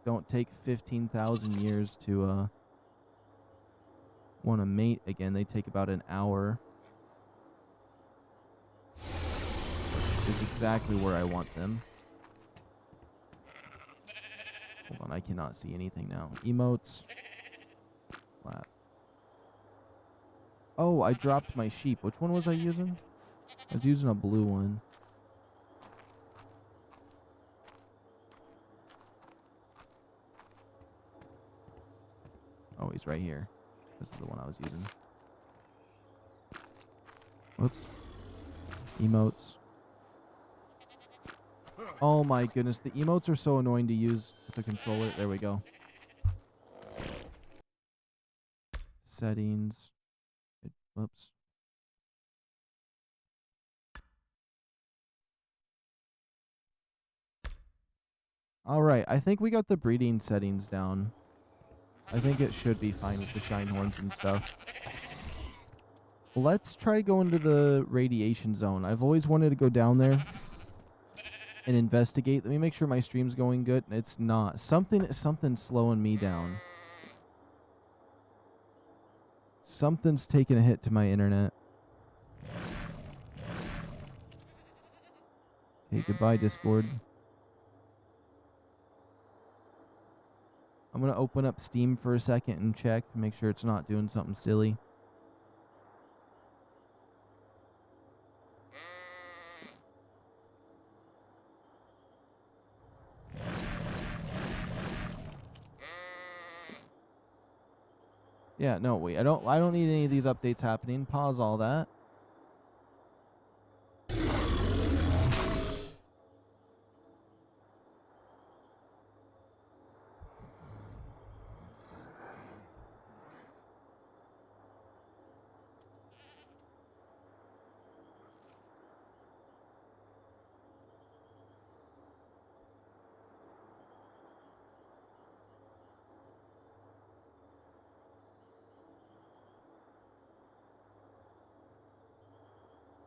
don't take 15,000 years to want to mate again. They take about an hour. Which is exactly where I want them. Hold on, I cannot see anything now. Emotes. Flat. Oh, I dropped my sheep. Which one was I using? I was using a blue one. Oh, he's right here. This is the one I was using. Whoops. Emotes. Oh my goodness, the emotes are so annoying to use with the controller. There we go. Settings. Whoops. Alright, I think we got the breeding settings down. I think it should be fine with the shine horns and stuff. Let's try going to the radiation zone. I've always wanted to go down there and investigate. Let me make sure my stream's going good. It's not. Something's slowing me down. Something's taking a hit to my internet. Okay, goodbye, Discord. I'm going to open up Steam for a second and check. Make sure it's not doing something silly. Yeah, no, wait. I don't need any of these updates happening. Pause all that.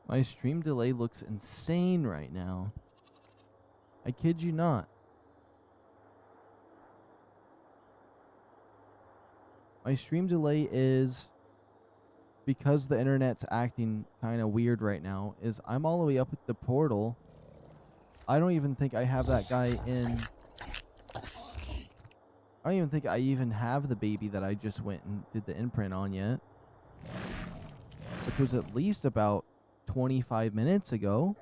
My stream delay looks insane right now. I kid you not. My stream delay is, because the internet's acting kind of weird right now, is I'm all the way up at the portal. I don't even think I have that guy in. I don't even think I even have the baby that I just went and did the imprint on yet. Which was at least about 25 minutes ago.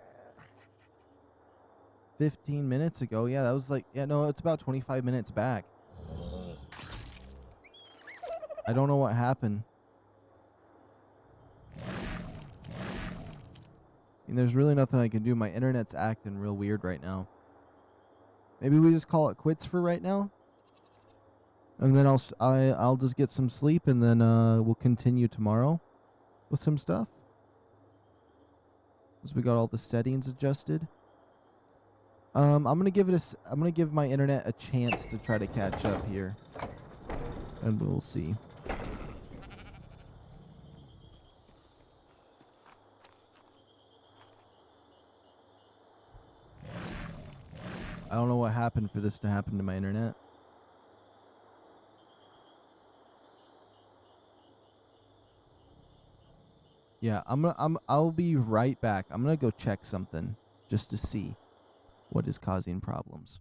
15 minutes ago. Yeah, that was like, yeah, no, it's about 25 minutes back. I don't know what happened. I mean, there's really nothing I can do. My internet's acting real weird right now. Maybe we just call it quits for right now. And then I'll just get some sleep, and then we'll continue tomorrow with some stuff. Because we got all the settings adjusted. I'm gonna give my internet a chance to try to catch up here, and we'll see. I don't know what happened for this to happen to my internet. Yeah, I'll be right back. I'm gonna go check something just to see what is causing problems.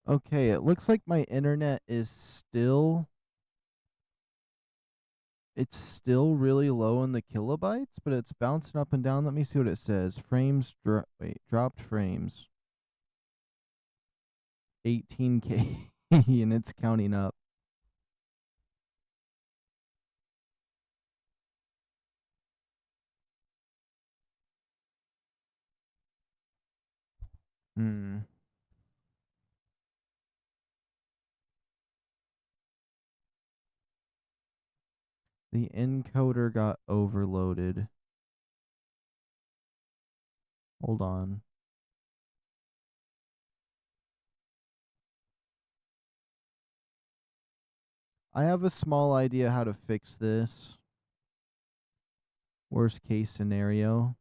Okay, it looks like my internet is still... It's still really low in the kilobytes, but it's bouncing up and down. Let me see what it says. Frames, dropped frames. 18K, and it's counting up. Hmm. The encoder got overloaded. Hold on. I have a small idea how to fix this. Worst case scenario.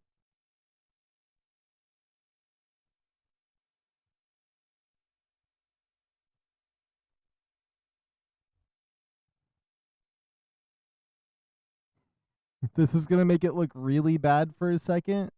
This is going to make it look really bad for a second.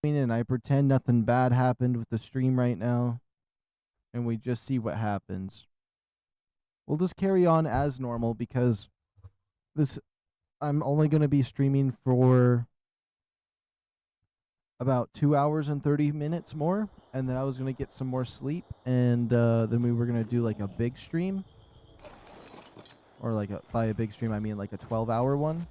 And I pretend nothing bad happened with the stream right now, and we just see what happens. We'll just carry on as normal because this I'm only going to be streaming for about 2 hours and 30 minutes more, and then I was going to get some more sleep, and then we were going to do like a big stream, or like by a big stream I mean like a 12-hour one.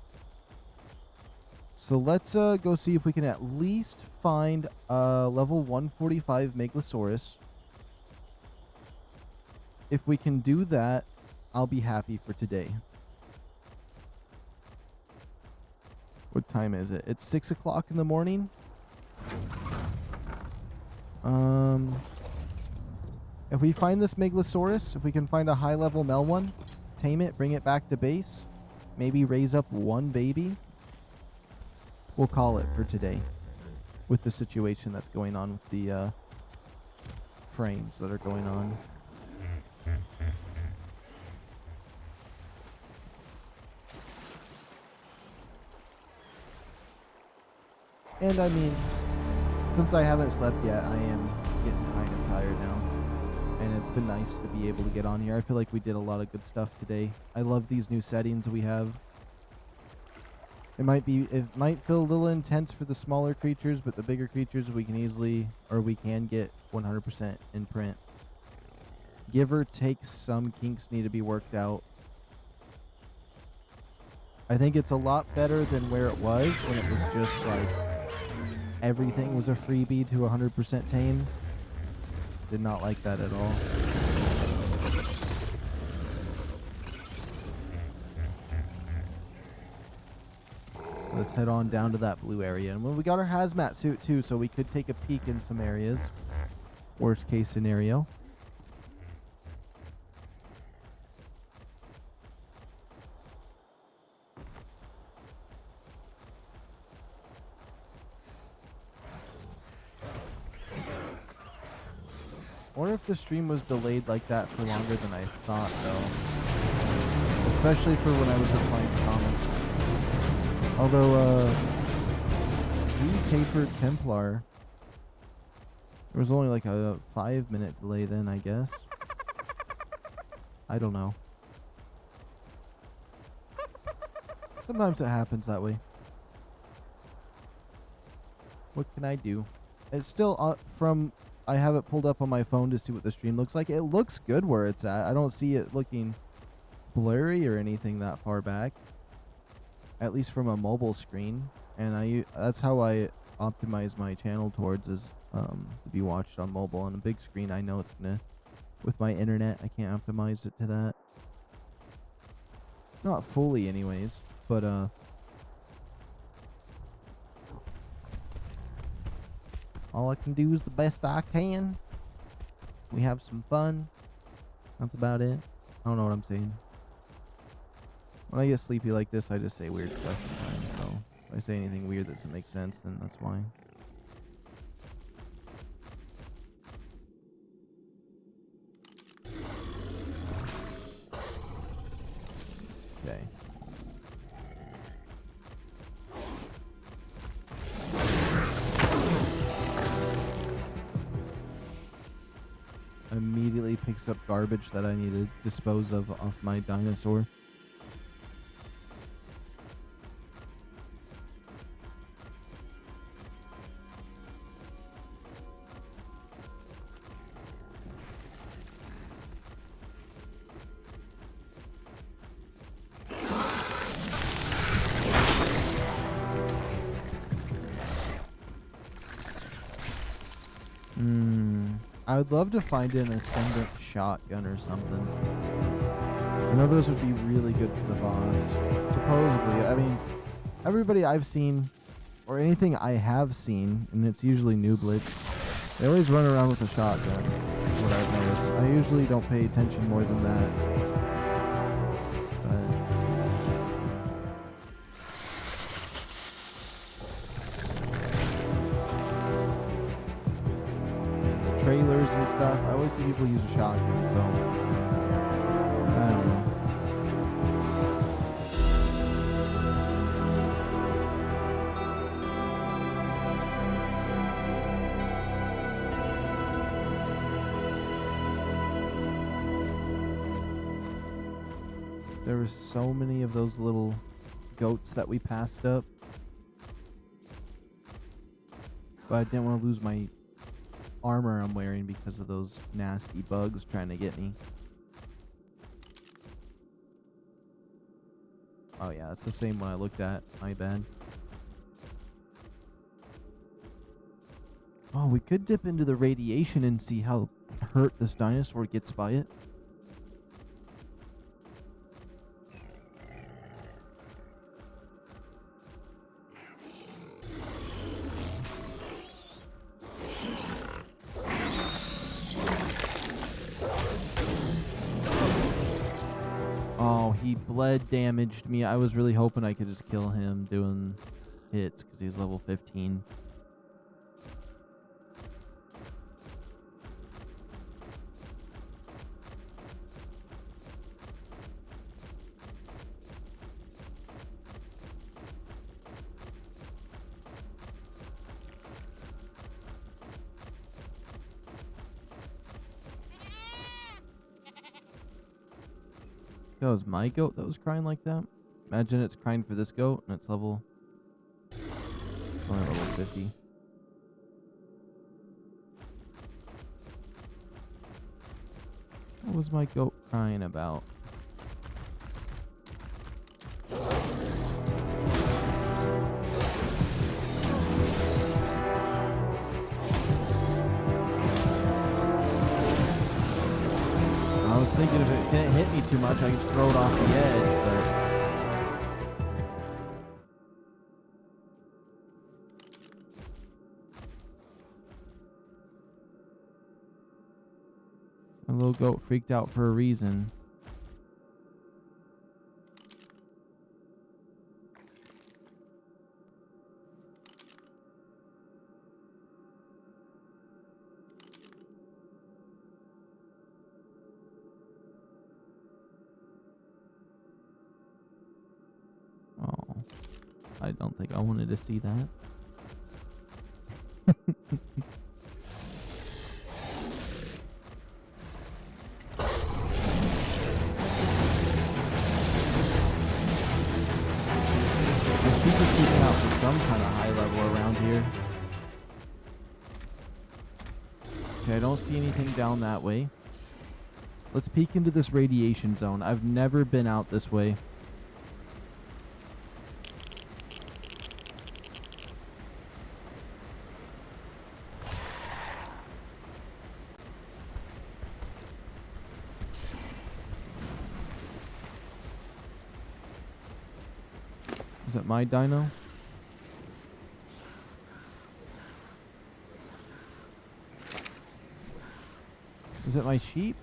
So let's go see if we can at least find level 145 Megalosaurus. If we can do that, I'll be happy for today. What time is it? It's 6 o'clock in the morning. If we find this Megalosaurus, if we can find a high-level Mel one, tame it, bring it back to base, maybe raise up one baby, we'll call it for today with the situation that's going on with the frames that are going on. And I mean, since I haven't slept yet, I am getting kind of tired now. And it's been nice to be able to get on here. I feel like we did a lot of good stuff today. I love these new settings we have. It might feel a little intense for the smaller creatures, but the bigger creatures we can get 100% in print. Give or take, some kinks need to be worked out. I think it's a lot better than where it was when it was just like everything was a freebie to 100% tame. Did not like that at all. So let's head on down to that blue area. And we got our hazmat suit too, so we could take a peek in some areas. Worst case scenario. I wonder if the stream was delayed like that for longer than I thought, though. Especially for when I was replying to comments. Although, tapered Templar. There was only like a 5-minute delay then, I guess. I don't know. Sometimes it happens that way. What can I do? It's still I have it pulled up on my phone to see what the stream looks like. It looks good where it's at. I don't see it looking blurry or anything that far back. At least from a mobile screen. And that's how I optimize my channel towards, is to be watched on mobile. On a big screen, I know it's gonna, with my internet, I can't optimize it to that. Not fully anyways, but all I can do is the best I can. We have some fun. That's about it. I don't know what I'm saying. When I get sleepy like this, I just say weird stuff sometimes, so if I say anything weird that doesn't make sense, then that's why. Okay. Immediately picks up garbage that I need to dispose of off my dinosaur. I would love to find an ascendant shotgun or something. I know those would be really good for the boss. Supposedly. I mean, everybody I've seen, or anything I have seen, and it's usually nooblets, they always run around with a shotgun, is what I've noticed. I usually don't pay attention more than that. Trailers and stuff, I always see people use a shotgun, so I don't know. There were so many of those little goats that we passed up, but I didn't want to lose my armor I'm wearing because of those nasty bugs trying to get me. Oh yeah, it's the same one I looked at. My bad. Oh, we could dip into the radiation and see how hurt this dinosaur gets by it. He bled damaged me. I was really hoping I could just kill him doing hits because he's level 15. That was my goat that was crying like that. Imagine it's crying for this goat and it's level... only level 50. What was my goat crying about? I was thinking if it didn't hit me too much, I could just throw it off the edge, but... My little goat freaked out for a reason. Oh, I don't think I wanted to see that. People keeping out for some kind of high level around here. Okay, I don't see anything down that way. Let's peek into this radiation zone. I've never been out this way. Is it my dino? Is it my sheep?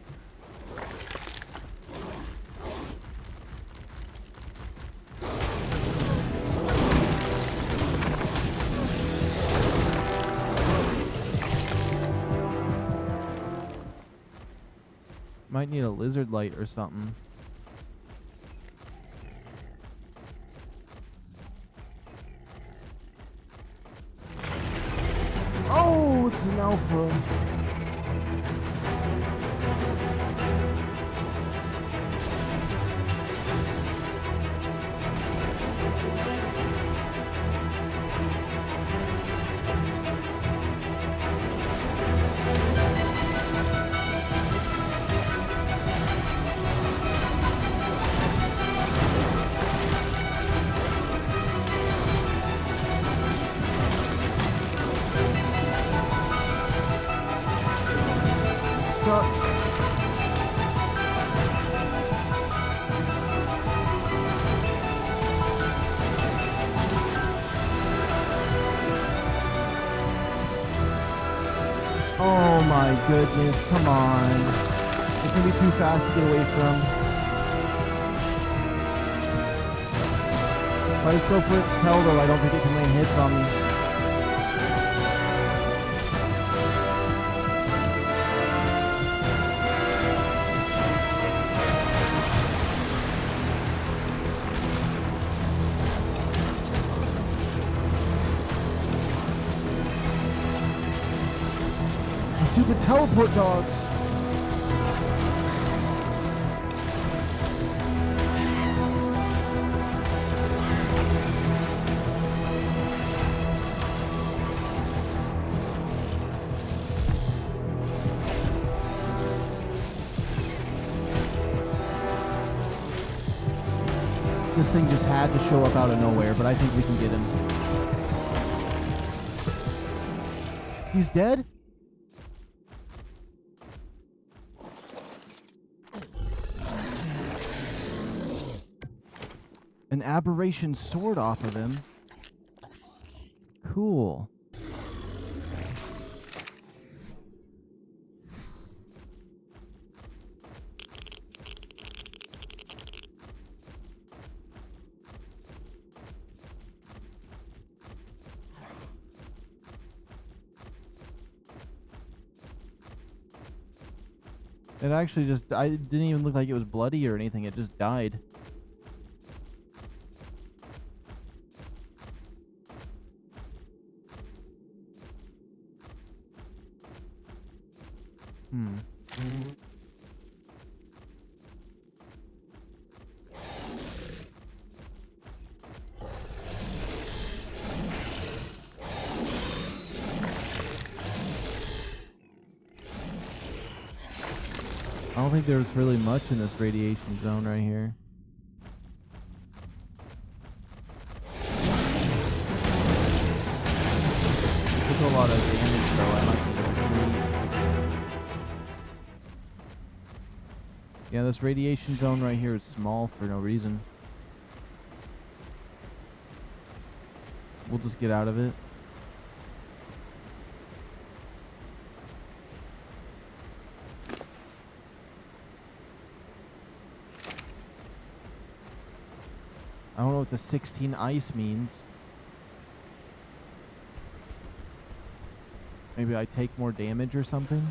Might need a lizard light or something. Oh, it's an alpha. Oh my goodness, come on. It's gonna be too fast to get away from. If I just go for its tail though, I don't think it can land hits on me. Stupid teleport dogs. This thing just had to show up out of nowhere, but I think we can get him. He's dead? An aberration sword off of him. Cool. It actually just, I didn't even look like it was bloody or anything. It just died. I don't think there's really much in this radiation zone right here. Took a lot of damage though. I might need to retreat. Yeah, this radiation zone right here is small for no reason. We'll just get out of it. I don't know what the 16 ice means. Maybe I take more damage or something?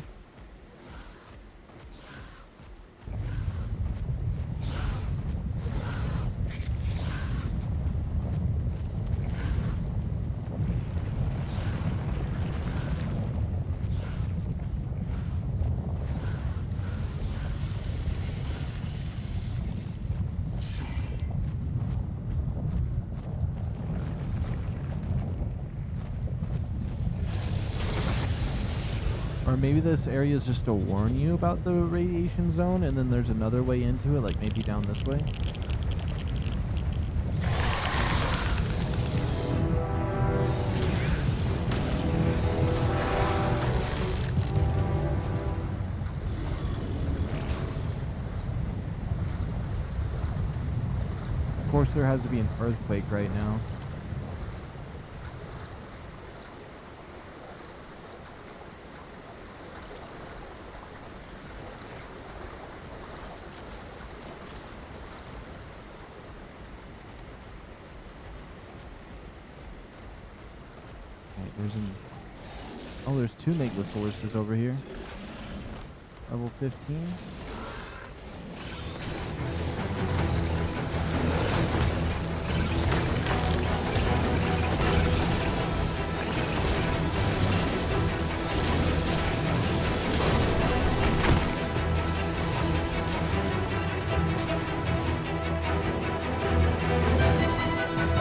Or maybe this area is just to warn you about the radiation zone, and then there's another way into it, like maybe down this way. course, there has to be an earthquake right now. Okay, there's two Megalosauruses over here. Level 15.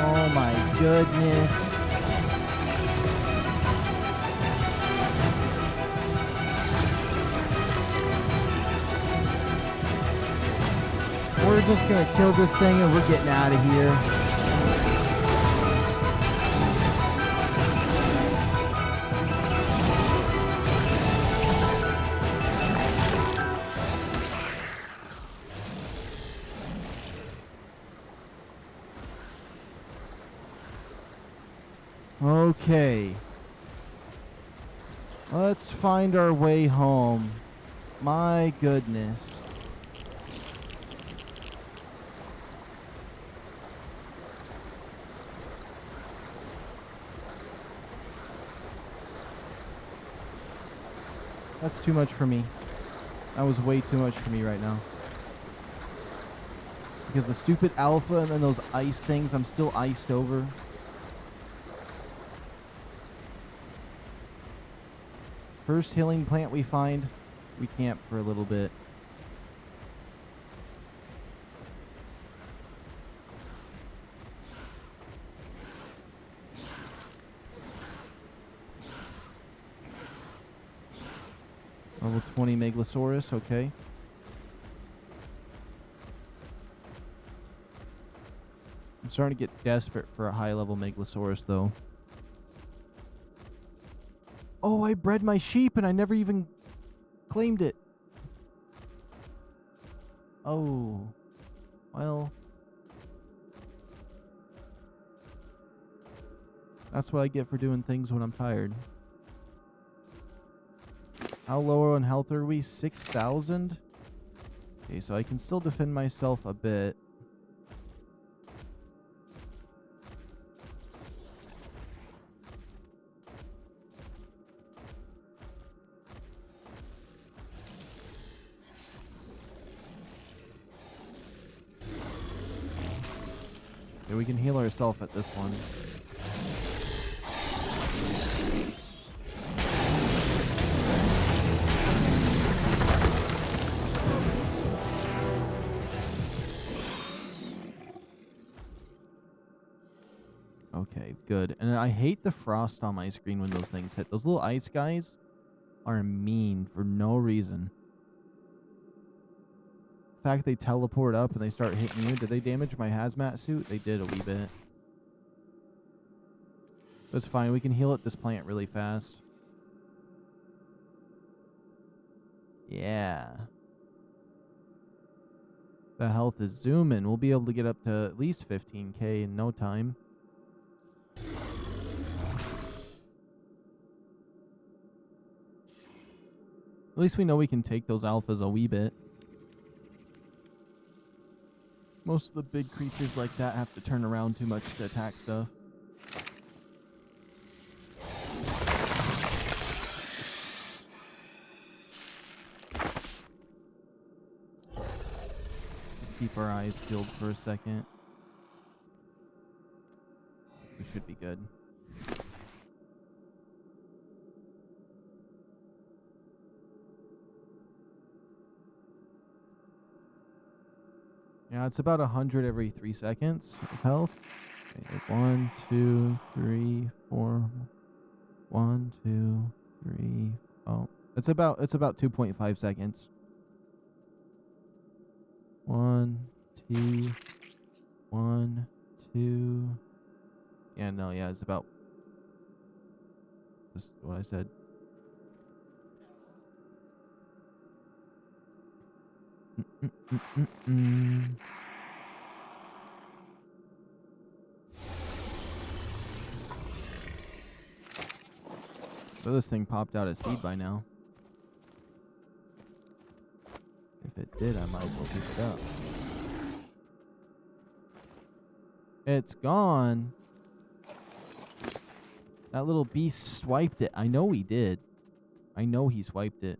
Oh my goodness. We're just gonna kill this thing and we're getting out of here. Okay. Let's find our way home. My goodness. That's too much for me. That was way too much for me right now. Because the stupid alpha and then those ice things, I'm still iced over. First healing plant we find, we camp for a little bit. Level 20 Megalosaurus, okay. I'm starting to get desperate for a high level Megalosaurus though. Oh, I bred my sheep and I never even claimed it. Oh, well. That's what I get for doing things when I'm tired. How low on health are we? 6,000? Okay, so I can still defend myself a bit. Okay, we can heal ourselves at this one. Okay, good. And I hate the frost on my screen when those things hit. Those little ice guys are mean for no reason. The fact they teleport up and they start hitting you. Did they damage my hazmat suit? They did a wee bit. That's fine. We can heal at this plant really fast. Yeah. The health is zooming. We'll be able to get up to at least 15k in no time. At least we know we can take those alphas a wee bit. Most of the big creatures like that have to turn around too much to attack stuff. Just keep our eyes peeled for a second. We should be good. Yeah, it's about 100 every 3 seconds of health. Okay, like 1, 2, 3, 4. 1, 2, 3. Oh, it's about 2.5 seconds. 1, 2, 1, 2. Yeah, no, yeah, it's about. This is what I said. So this thing popped out a seed by now. If it did, I might as well pick it up. It's gone. That little beast swiped it. I know he did. I know he swiped it.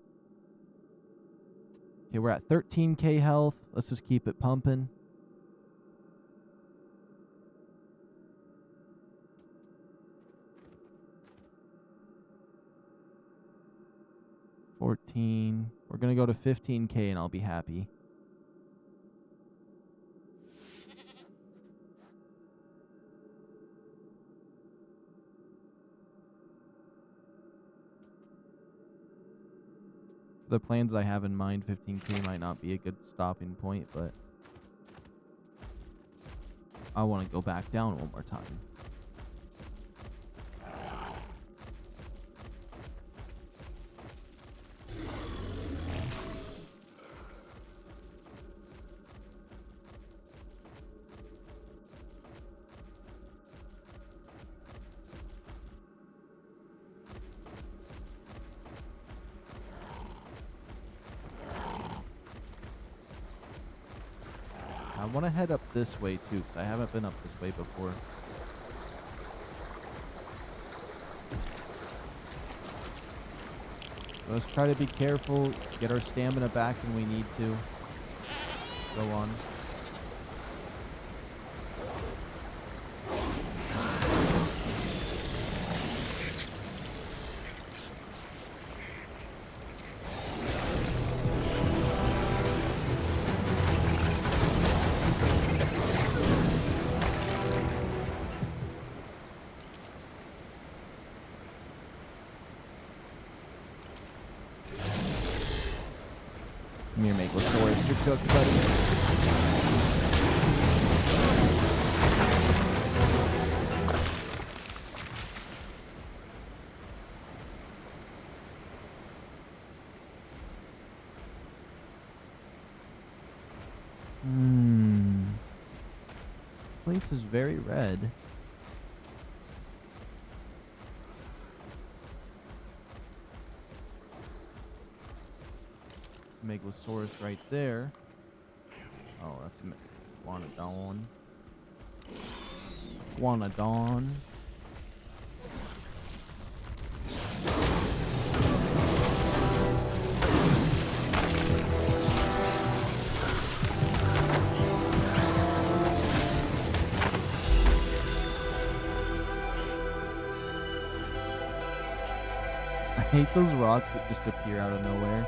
Okay, we're at 13k health. Let's just keep it pumping. We're gonna go to 15k and I'll be happy. The plans I have in mind, 15k might not be a good stopping point, but I want to go back down one more time. I want to head up this way too, because I haven't been up this way before. Let's try to be careful, get our stamina back when we need to. Go on. Come here, Megalosaurus. You're cooked, buddy. This place is very red. Megalosaurus right there. Oh, that's a Guanodon. Guanodon. I hate those rocks that just appear out of nowhere.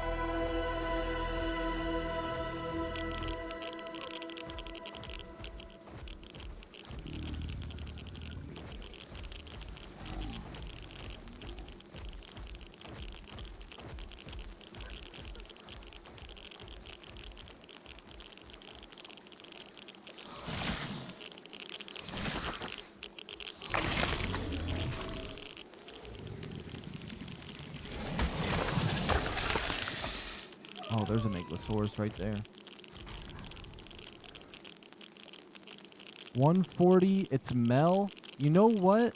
Oh, there's a Megalosaurus right there. 140, it's Mel. You know what?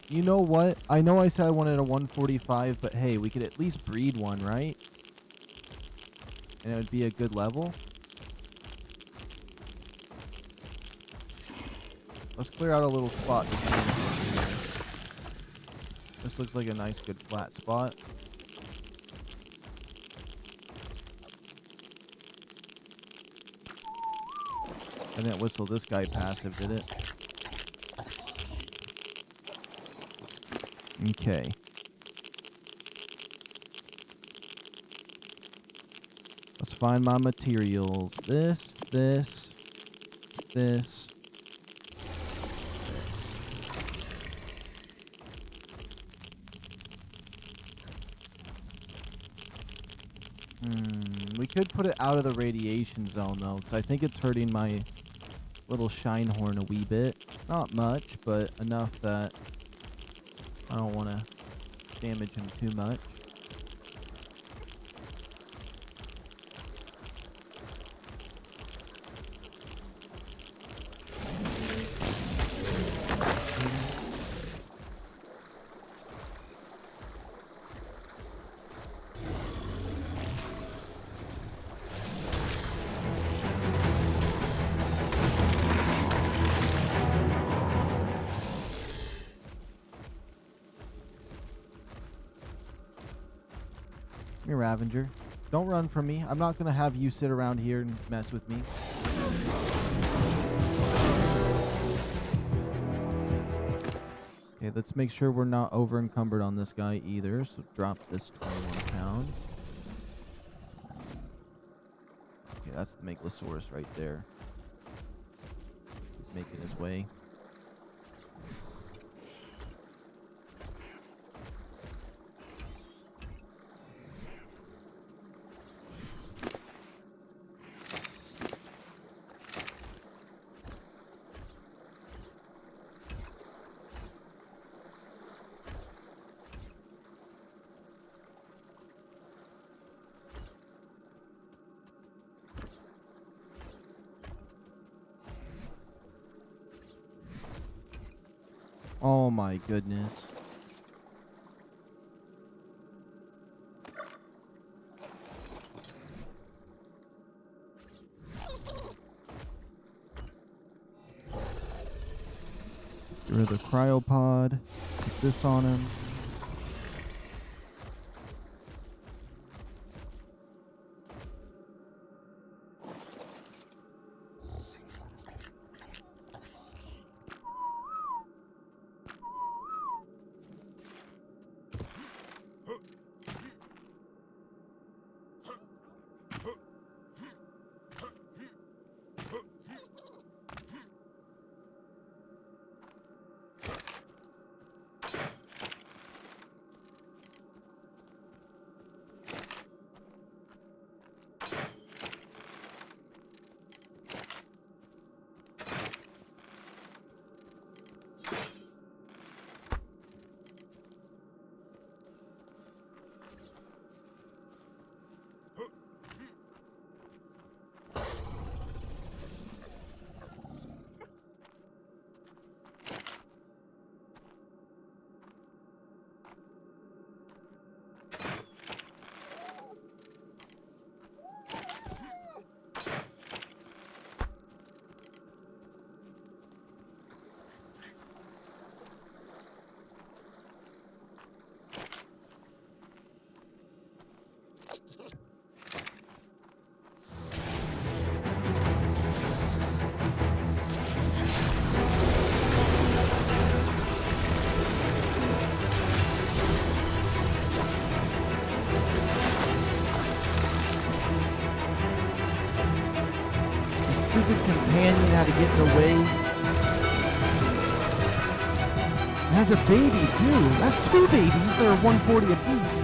You know what? I know I said I wanted a 145, but hey, we could at least breed one, right? And it would be a good level. Let's clear out a little spot. This looks like a nice, good flat spot. I didn't whistle this guy passive, did it? Okay. Let's find my materials. This. We could put it out of the radiation zone, though, because I think it's hurting my little shine horn a wee bit. Not much, but enough that I don't want to damage him too much. Come here, Ravenger. Don't run from me. I'm not going to have you sit around here and mess with me. Okay, let's make sure we're not over encumbered on this guy either. So drop this 21 pounds. Okay, that's the Megalosaurus right there. He's making his way. Oh my goodness. Get rid of the cryopod. Put this on him. Stupid companion had to get in the way. It has a baby too. That's two babies that are 140 apiece.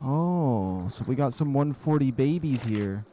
Oh, so we got some 140 babies here.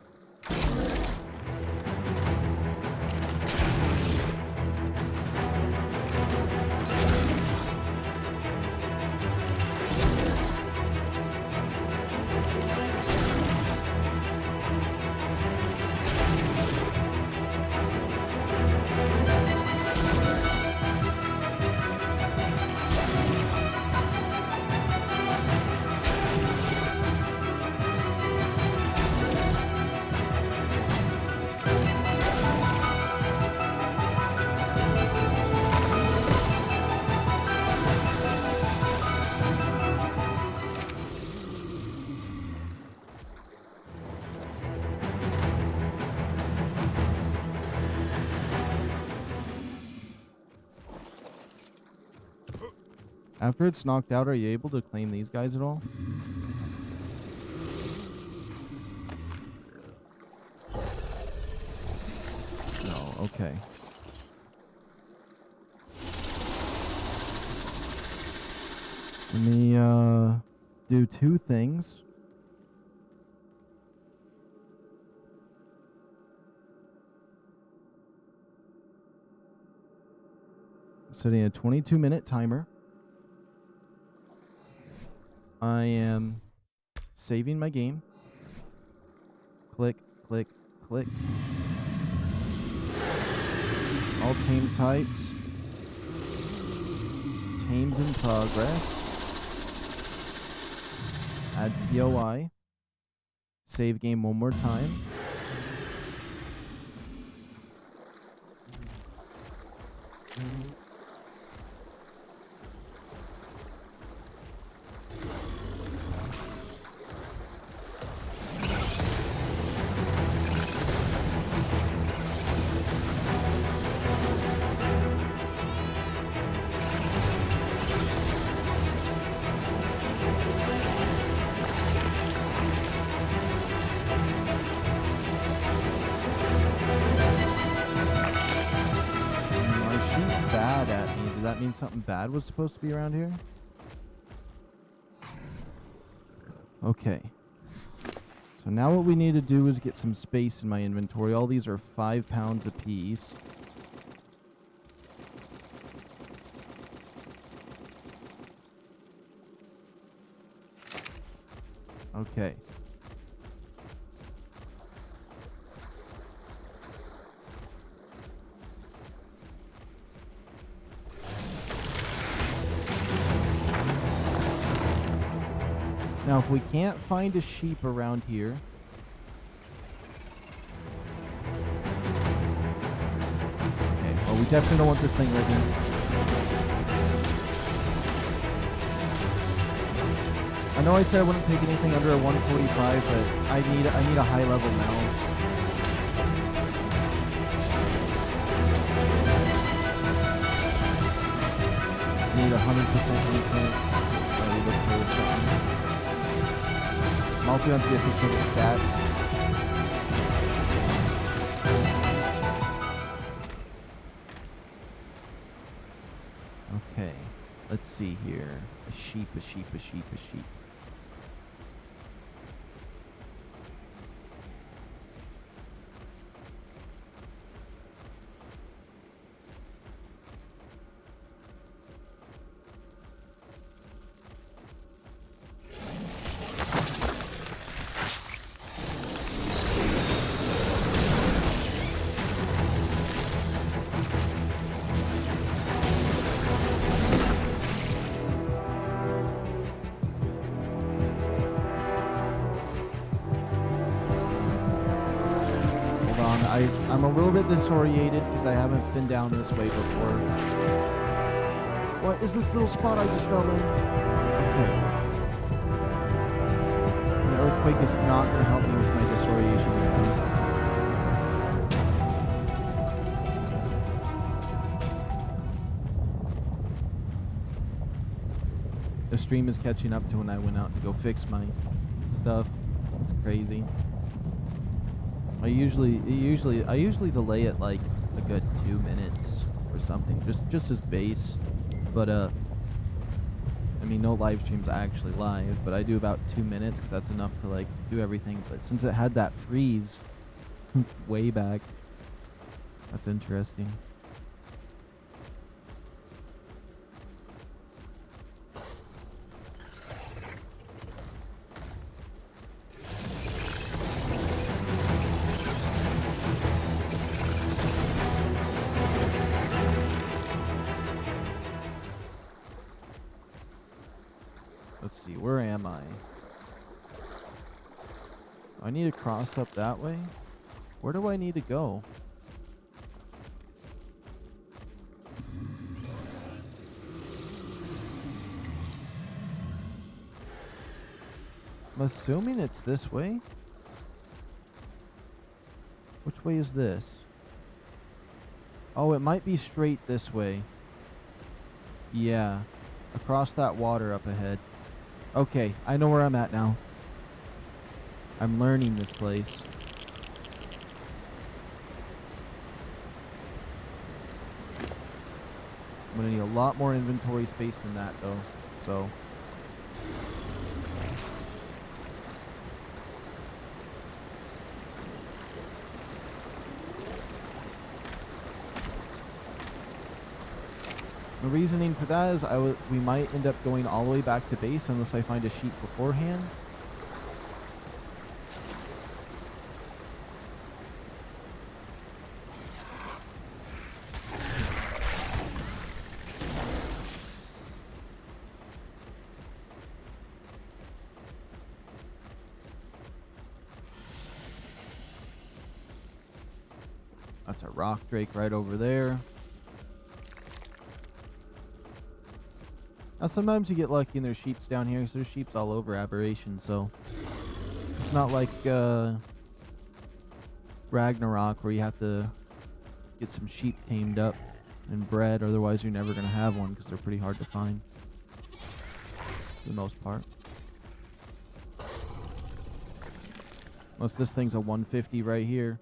After it's knocked out, are you able to claim these guys at all? No, okay. Let me, do two things. I'm setting a 22-minute timer. I am saving my game. Click, click, click. All tame types. Tames in progress. Add POI. Save game one more time. Bad at me. Does that mean something bad was supposed to be around here? Okay. So now what we need to do is get some space in my inventory. All these are 5 pounds apiece. Okay. Now, if we can't find a sheep around here, okay, well, we definitely don't want this thing living. I know I said I wouldn't take anything under a 145, but I need a high level now. I need 100% replant. I look for something. I'm also going to get these little stats. Okay, let's see here. A sheep, a sheep, a sheep, a sheep. I'm a little bit disoriented because I haven't been down this way before. What is this little spot I just fell in? Okay. The earthquake is not going to help me with my disorientation right now. The stream is catching up to when I went out to go fix my stuff. It's crazy. I usually delay it like a good 2 minutes or something, just as base. But I mean, no live streams actually live, but I do about 2 minutes because that's enough to like do everything. But since it had that freeze way back, that's interesting. Let's see, where am I? I need to cross up that way? Where do I need to go? I'm assuming it's this way? Which way is this? Oh, it might be straight this way. Yeah, across that water up ahead. Okay, I know where I'm at now. I'm learning this place. I'm gonna need a lot more inventory space than that though, so. The reasoning for that is we might end up going all the way back to base unless I find a sheep beforehand. That's a rock drake right over there. Now, sometimes you get lucky and there's sheeps down here, so there's sheeps all over Aberration, so it's not like Ragnarok where you have to get some sheep tamed up and bred, otherwise you're never going to have one because they're pretty hard to find for the most part. Unless this thing's a 150 right here.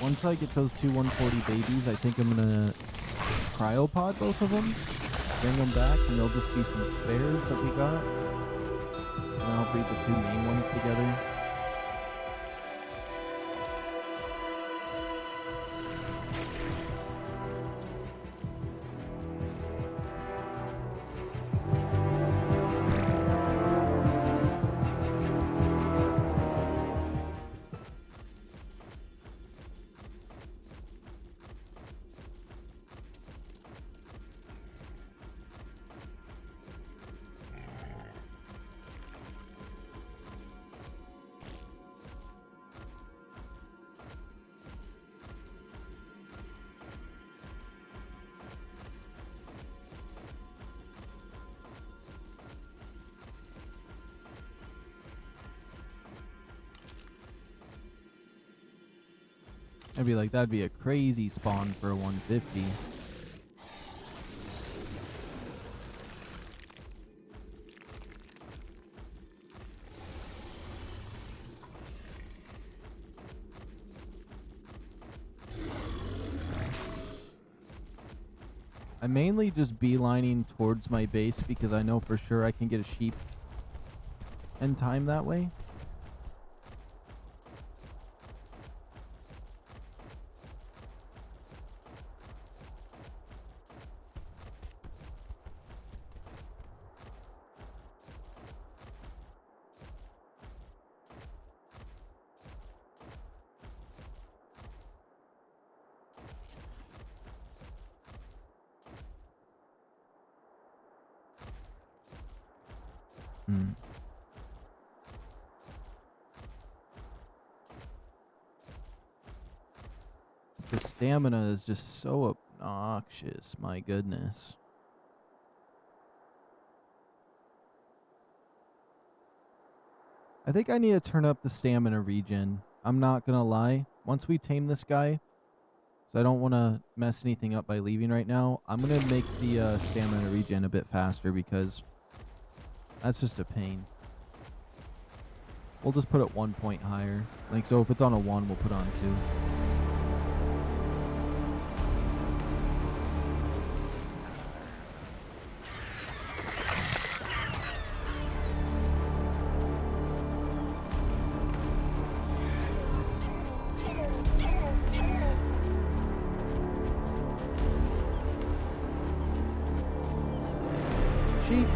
Once I get those two 140 babies, I think I'm gonna cryopod both of them, bring them back, and they'll just be some spares that we got. And I'll breed the two main ones together. I'd be like, that'd be a crazy spawn for a 150. I'm mainly just beelining towards my base because I know for sure I can get a sheep in time that way. The stamina is just so obnoxious, my goodness. I think I need to turn up the stamina regen. I'm not gonna lie. Once we tame this guy, so I don't want to mess anything up by leaving right now, I'm gonna make the stamina regen a bit faster because that's just a pain. We'll just put it 1 point higher. Like, so if it's on a 1, we'll put it on 2. Sheep.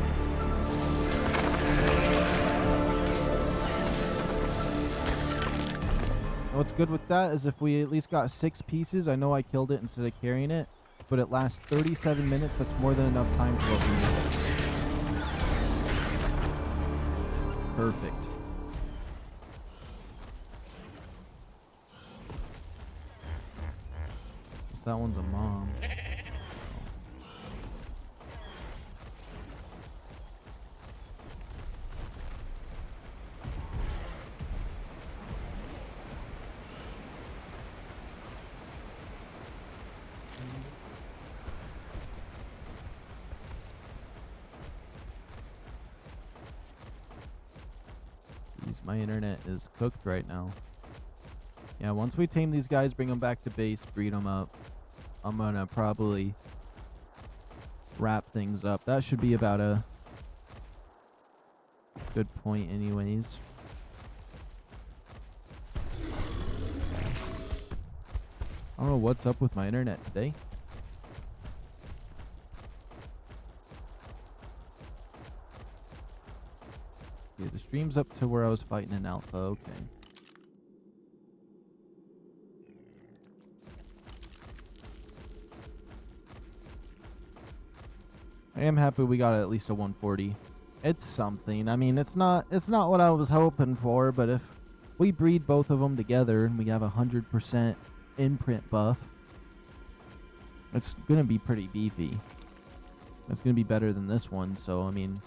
What's good with that is if we at least got 6 pieces, I know I killed it instead of carrying it, but it lasts 37 minutes. That's more than enough time for what we need. Perfect. Guess that one's a mom. My internet is cooked right now. Yeah, once we tame these guys, bring them back to base, breed them up, I'm gonna probably wrap things up. That should be about a good point anyways. I don't know what's up with my internet today. Yeah, the stream's up to where I was fighting in alpha. Okay. I am happy we got at least a 140. It's something. I mean, it's not what I was hoping for, but if we breed both of them together and we have 100% imprint buff, it's gonna be pretty beefy. It's gonna be better than this one, so I mean,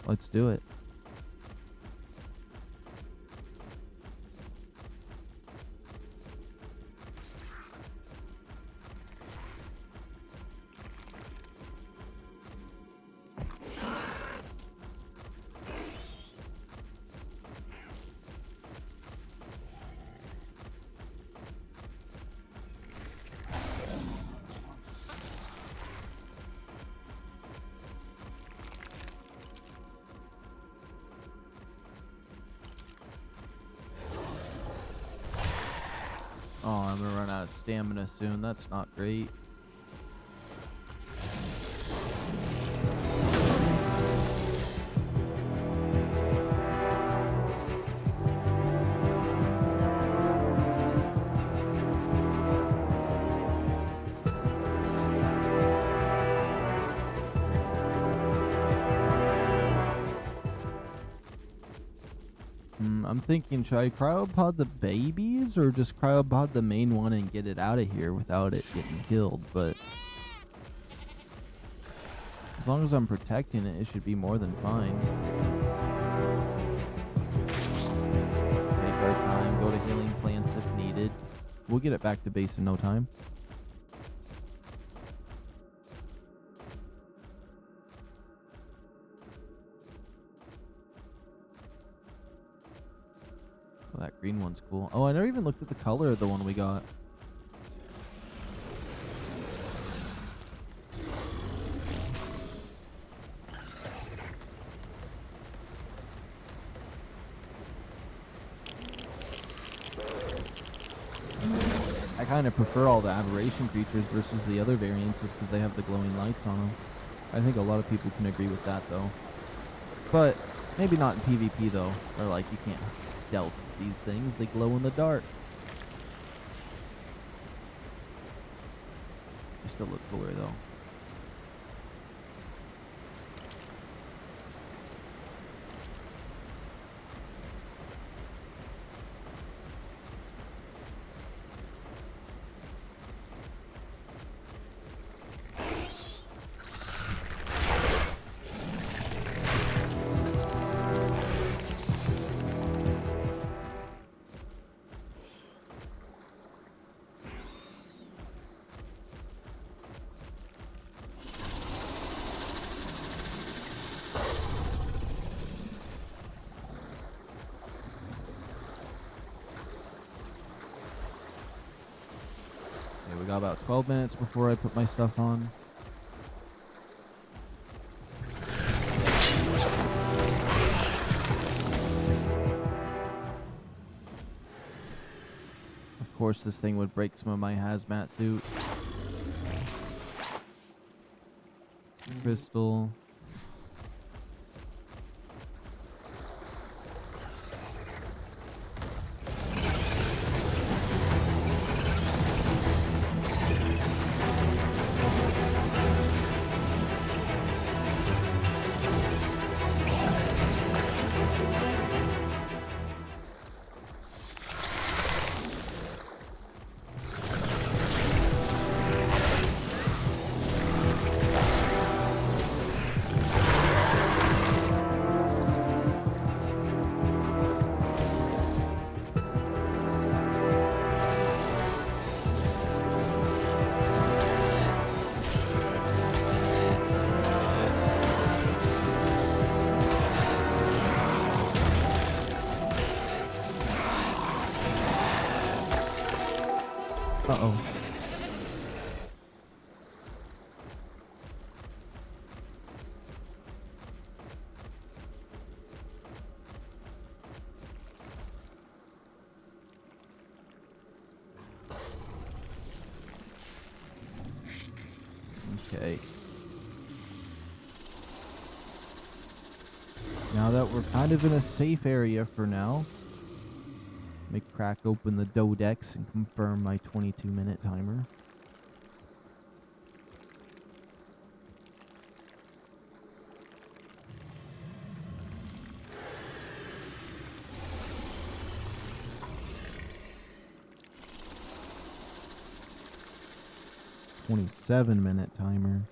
let's do it. Oh, I'm gonna run out of stamina soon. That's not great. I'm thinking, should I cryopod the babies or just cryopod the main one and get it out of here without it getting killed? But as long as I'm protecting it, it should be more than fine. Take our time, go to healing plants if needed. We'll get it back to base in no time. Oh, that green one's cool. Oh, I never even looked at the color of the one we got. I kind of prefer all the aberration creatures versus the other variants just because they have the glowing lights on them. I think a lot of people can agree with that though. But maybe not in PvP though, or like you can't stealth these things, they glow in the dark. They still look cooler though. Okay, we got about 12 minutes before I put my stuff on. Of course, this thing would break some of my hazmat suit. Crystal. Okay. Now that we're kind of in a safe area for now, let me crack open the Dodex and confirm my 22-minute timer. It's 27-minute timer.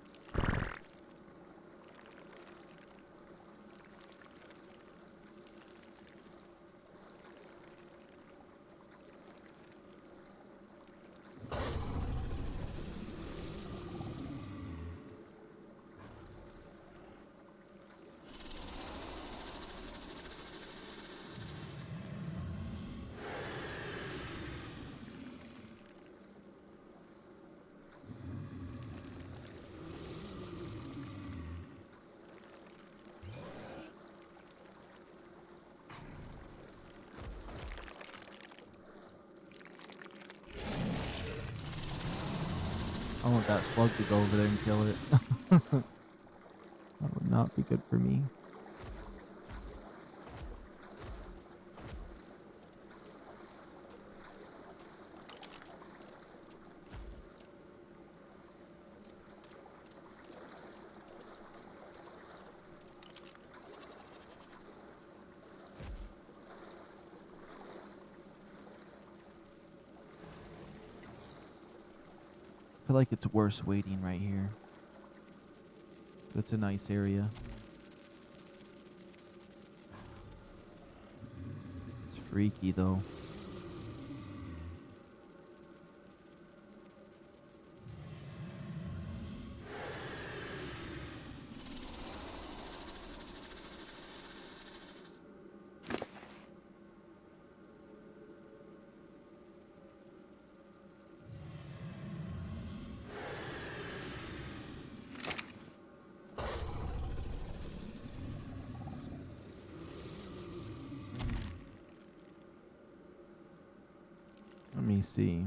I want that slug to go over there and kill it. That would not be good for me. I feel like it's worse waiting right here. It's a nice area. It's freaky though. Let me see.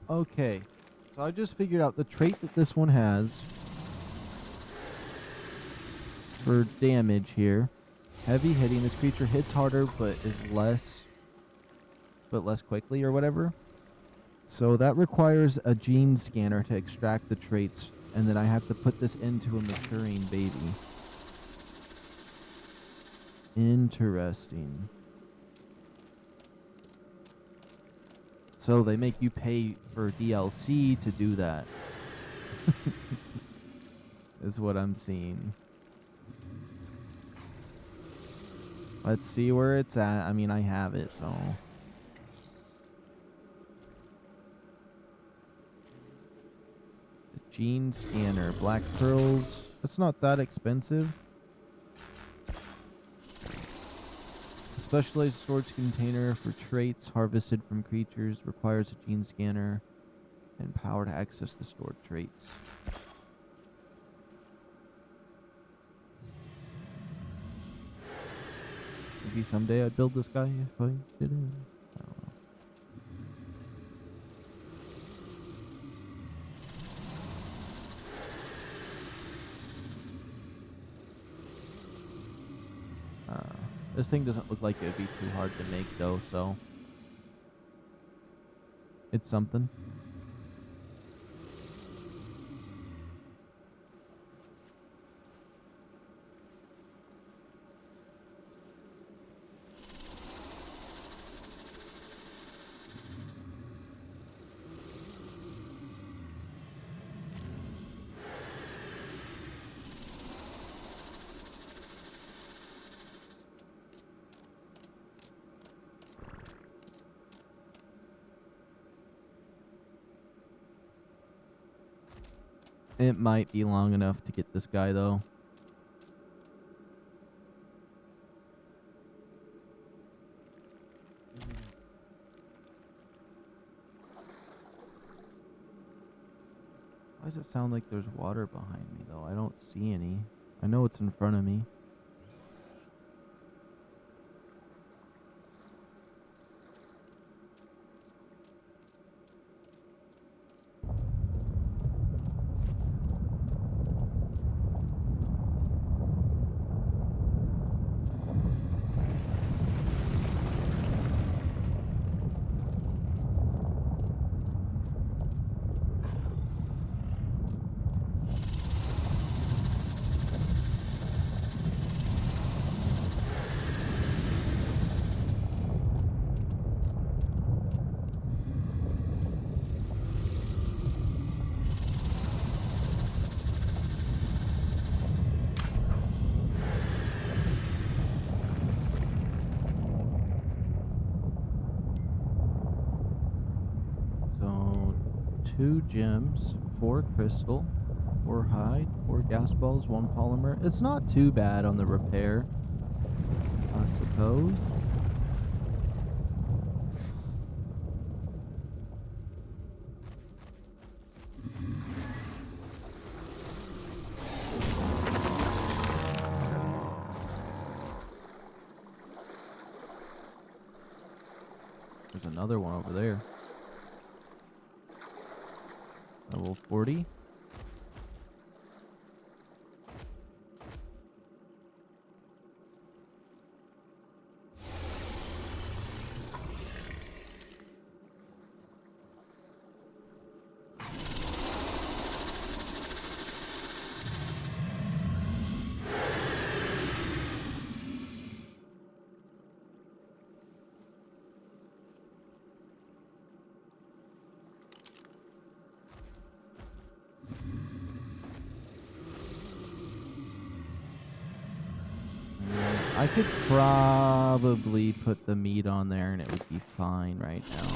Okay, so I just figured out the trait that this one has for damage here. Heavy hitting. This creature hits harder but less quickly or whatever. So that requires a gene scanner to extract the traits, and then I have to put this into a maturing baby. Interesting. So they make you pay for DLC to do that. Is what I'm seeing. Let's see where it's at. I mean, I have it, so. The gene scanner. Black pearls. That's not that expensive. A specialized storage container for traits harvested from creatures requires a gene scanner and power to access the stored traits. Maybe someday I'd build this guy if I did it. I don't know. This thing doesn't look like it would be too hard to make though, so it's something. It might be long enough to get this guy, though. Why does it sound like there's water behind me, though? I don't see any. I know it's in front of me. So, 2 gems, 4 crystal, 4 hide, 4 gas balls, 1 polymer. It's not too bad on the repair, I suppose. There's another one over there. Level 40. I could probably put the meat on there and it would be fine right now.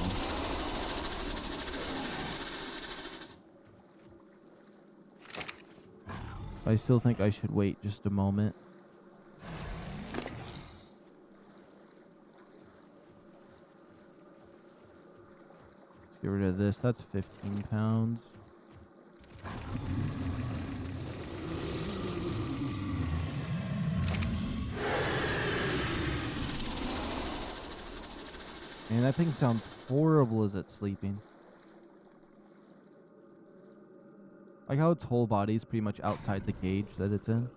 I still think I should wait just a moment. Let's get rid of this. That's 15 pounds. Man, that thing sounds horrible as it's sleeping. Like how its whole body is pretty much outside the cage that it's in.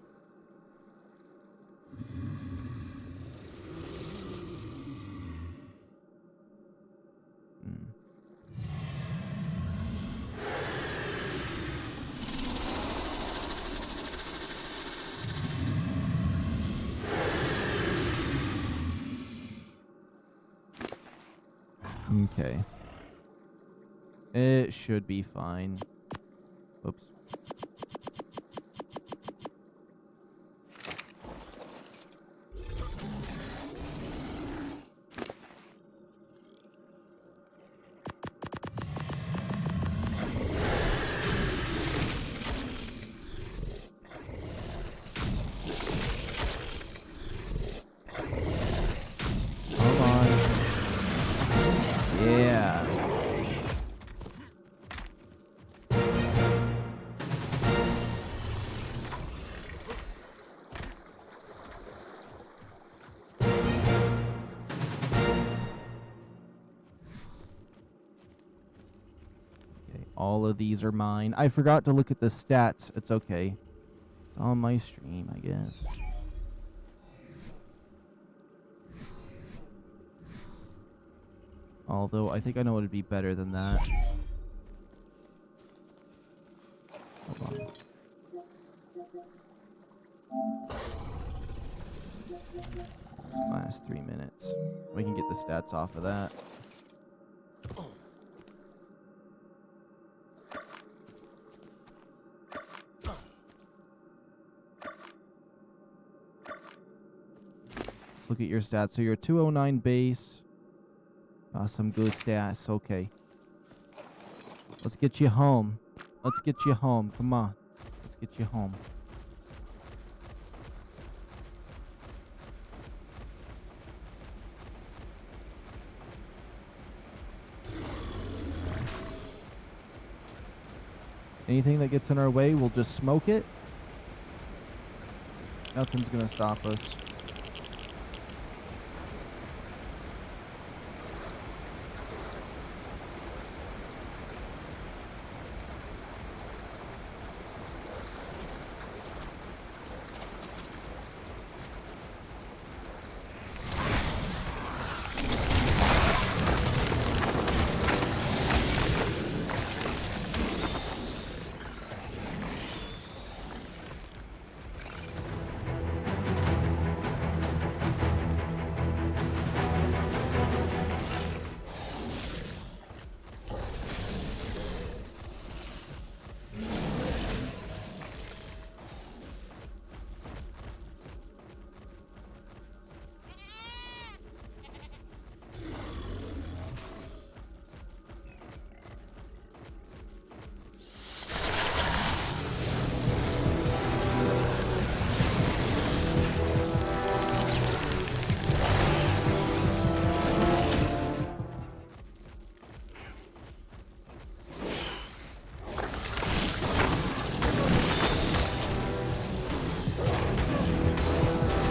Okay. It should be fine. Oops. Hold on. Yeah. All of these are mine. I forgot to look at the stats. It's okay. It's on my stream, I guess. Although, I think I know what would be better than that. Hold on. Last 3 minutes. We can get the stats off of that. Let's look at your stats. So you're 209 base. Some good stats. Okay. Let's get you home. Let's get you home. Come on. Let's get you home. Anything that gets in our way, we'll just smoke it. Nothing's gonna stop us.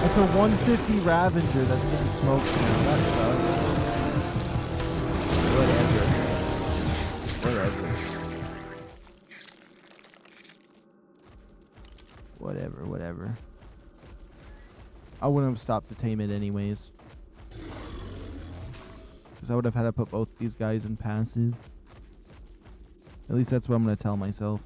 It's a 150 Ravager that's getting smoked now. That sucks. Whatever. I wouldn't have stopped to tame it anyways. Because I would have had to put both these guys in passive. At least that's what I'm going to tell myself.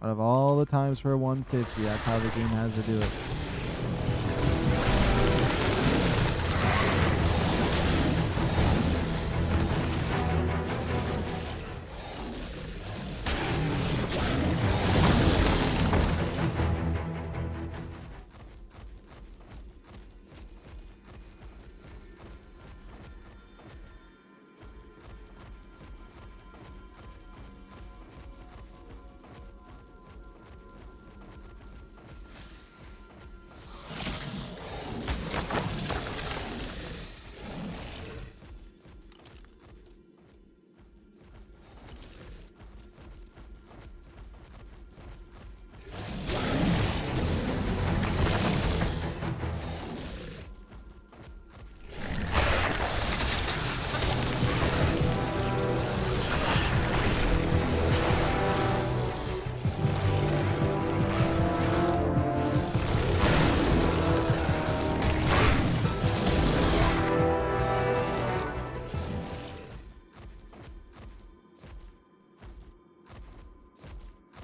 Out of all the times for a 150, that's how the game has to do it.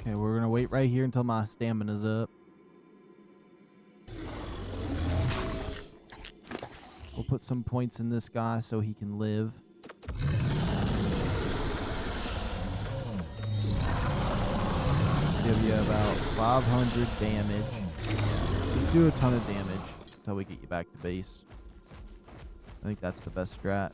Okay, we're gonna wait right here until my stamina's up. We'll put some points in this guy so he can live. Give you about 500 damage. Just do a ton of damage until we get you back to base. I think that's the best strat.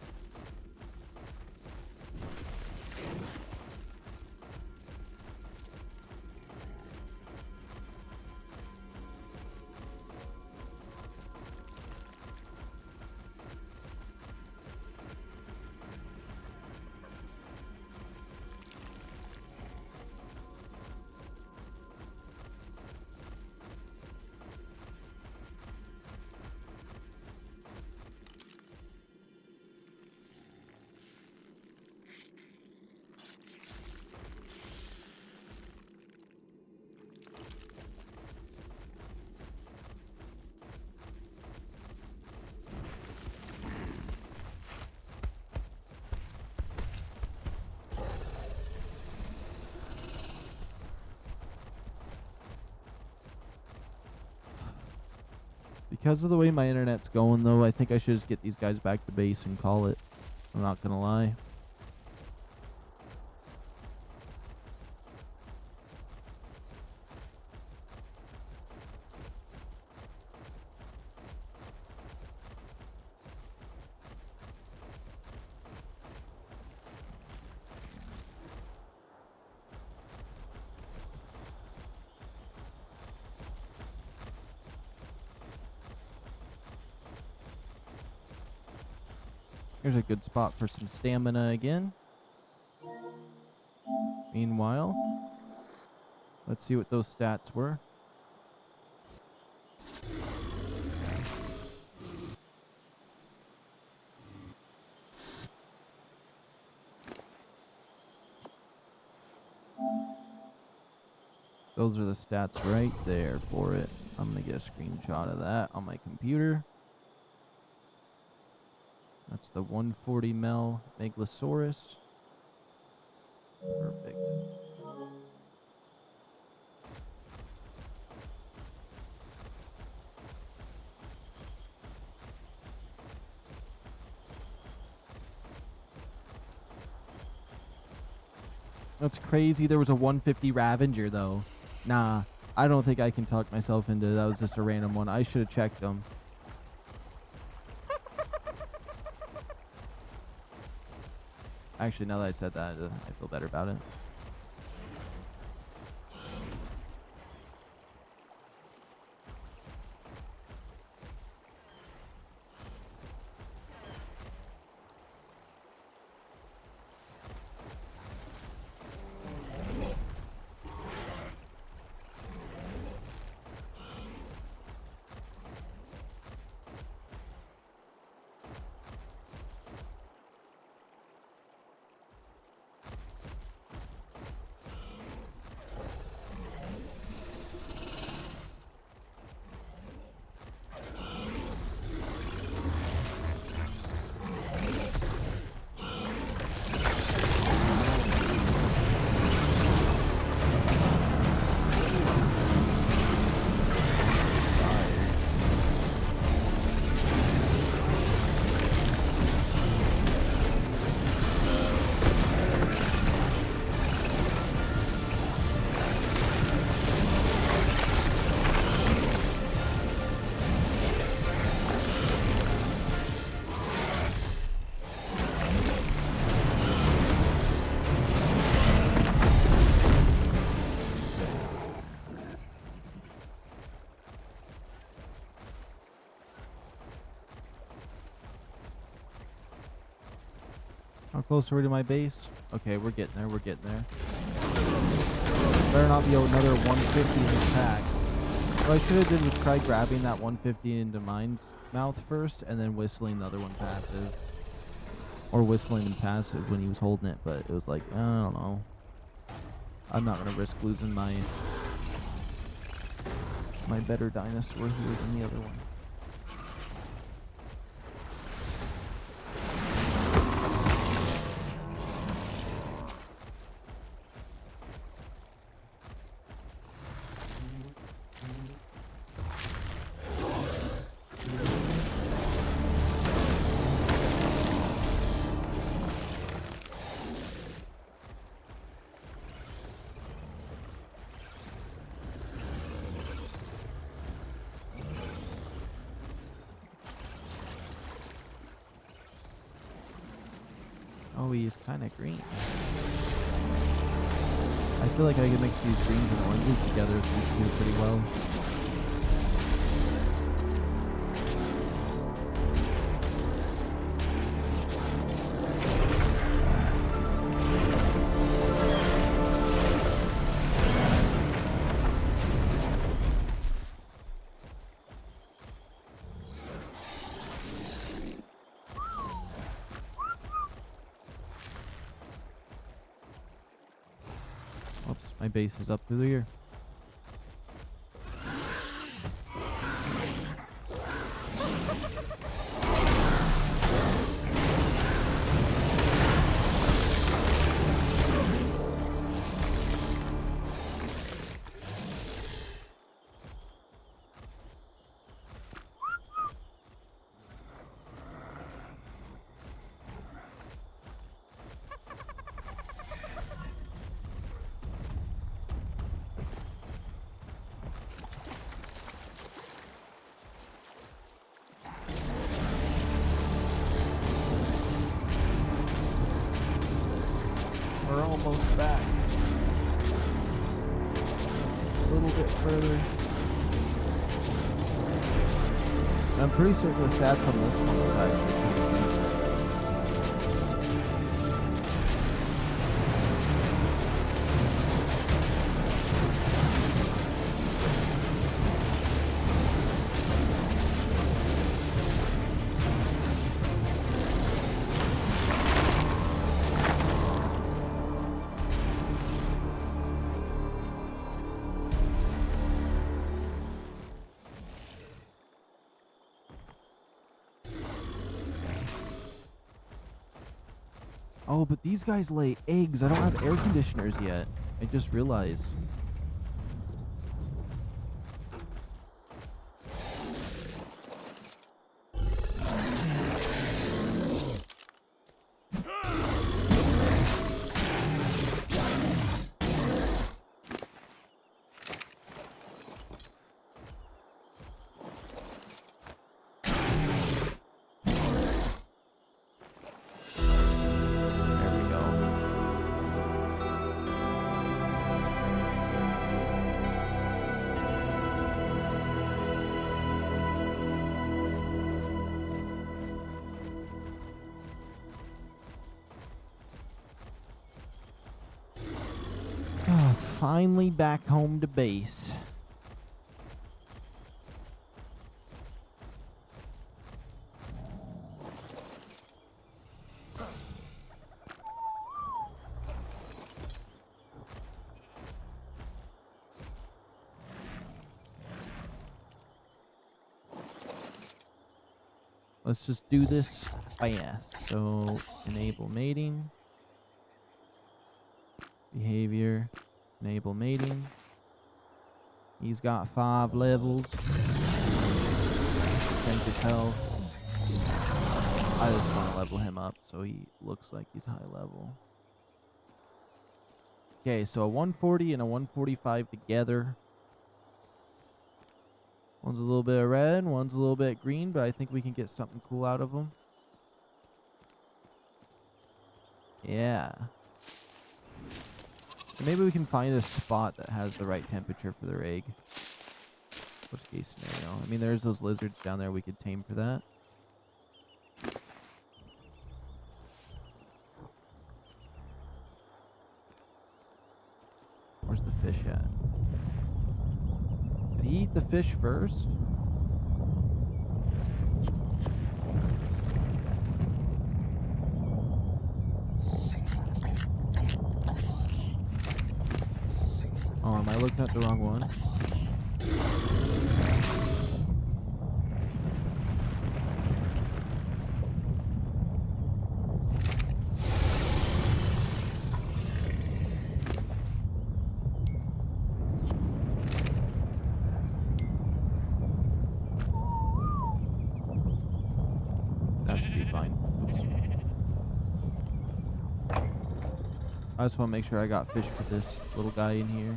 Because of the way my internet's going, though, I think I should just get these guys back to base and call it. I'm not gonna lie. Here's a good spot for some stamina again. Meanwhile, let's see what those stats were. Those are the stats right there for it. I'm going to get a screenshot of that on my computer. That's the 140 mil Megalosaurus. Perfect. That's crazy. There was a 150 Ravager, though. Nah, I don't think I can talk myself into that. Was just a random one. I should have checked them. Actually, now that I said that, I feel better about it. How close are we to my base? Okay, we're getting there. We're getting there. Better not be another 150 in this pack. What I should have did was try grabbing that 150 into mine's mouth first and then whistling the other one passive. Or whistling him passive when he was holding it, but it was like, I don't know. I'm not going to risk losing my better dinosaur here than the other one. Oh, he is kind of green. I feel like I can mix these greens and oranges together so we do pretty well. My base is up through the year. We're almost back. A little bit further. I'm pretty certain the stats on this one are actually pretty decent. Oh, but these guys lay eggs. I don't have air conditioners yet. I just realized. There we go. Oh, finally back home to base. Let's just do this fast. So, enable mating. Behavior. Enable mating. He's got 5 levels. Strength his health. I just want to level him up so he looks like he's high level. Okay, so a 140 and a 145 together. One's a little bit of red, one's a little bit green, but I think we can get something cool out of them. Yeah. And maybe we can find a spot that has the right temperature for their egg. Worst case scenario. I mean, there's those lizards down there we could tame for that. Where's the fish at? Did he eat the fish first? Oh, am I looking at the wrong one? That should be fine. Oops. I just want to make sure I got fish for this little guy in here.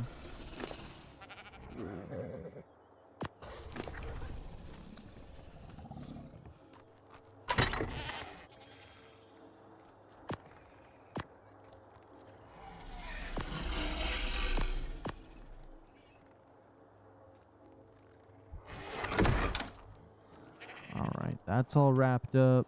Alright, that's all wrapped up.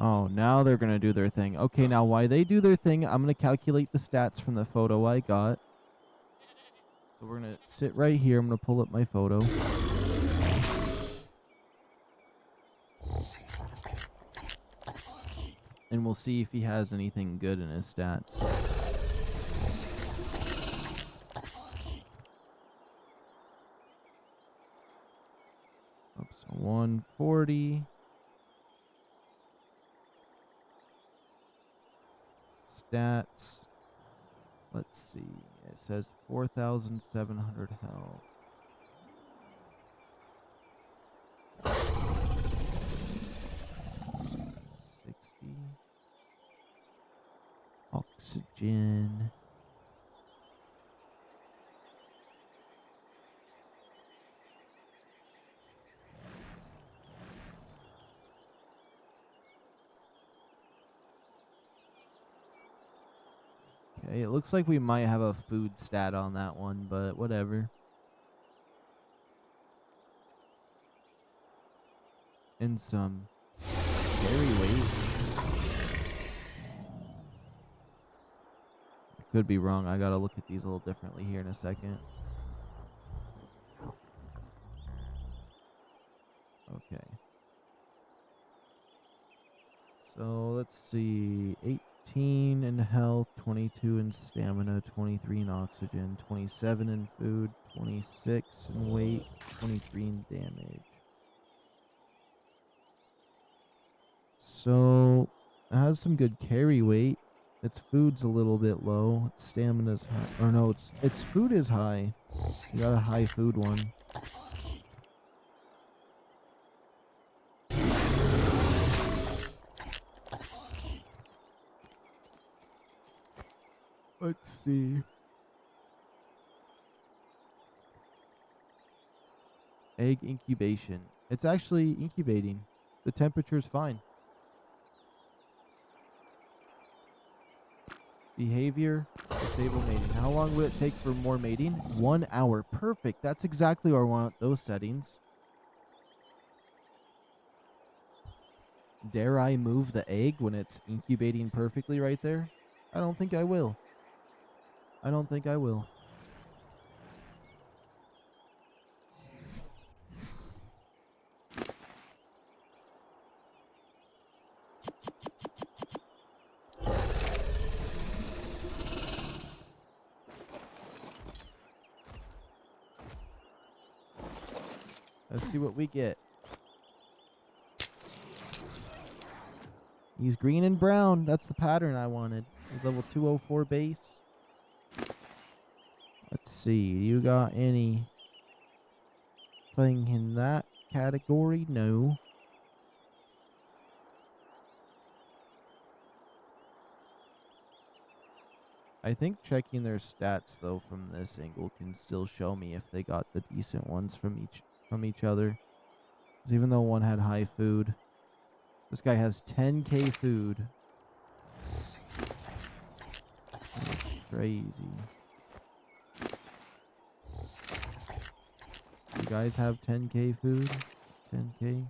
Oh, now they're going to do their thing. Okay, now while they do their thing, I'm going to calculate the stats from the photo I got. So we're going to sit right here. I'm going to pull up my photo. And we'll see if he has anything good in his stats. Oops, 140. Stats. Let's see. It says 4,700 health. Oxygen. Okay, it looks like we might have a food stat on that one, but whatever. And some carry weight. Could be wrong. I gotta look at these a little differently here in a second. let's see, 18 in health, 22 in stamina, 23 in oxygen, 27 in food, 26 in weight, 23 in damage. So, it has some good carry weight. Its food's a little bit low. Its stamina's high. Or no, its food is high. You got a high food one. Let's see. Egg incubation. It's actually incubating. The temperature's fine. Behavior, disable mating. How long will it take for more mating? 1 hour. Perfect. That's exactly where I want those settings. Dare I move the egg when it's incubating perfectly right there? I don't think I will. I don't think I will. Let's see what we get. He's green and brown. That's the pattern I wanted. He's level 204 base. Let's see. You got anything in that category? No. I think checking their stats though from this angle can still show me if they got the decent ones from each other. 'Cause even though one had high food, this guy has 10k food. That's crazy. You guys have 10k food? 10k?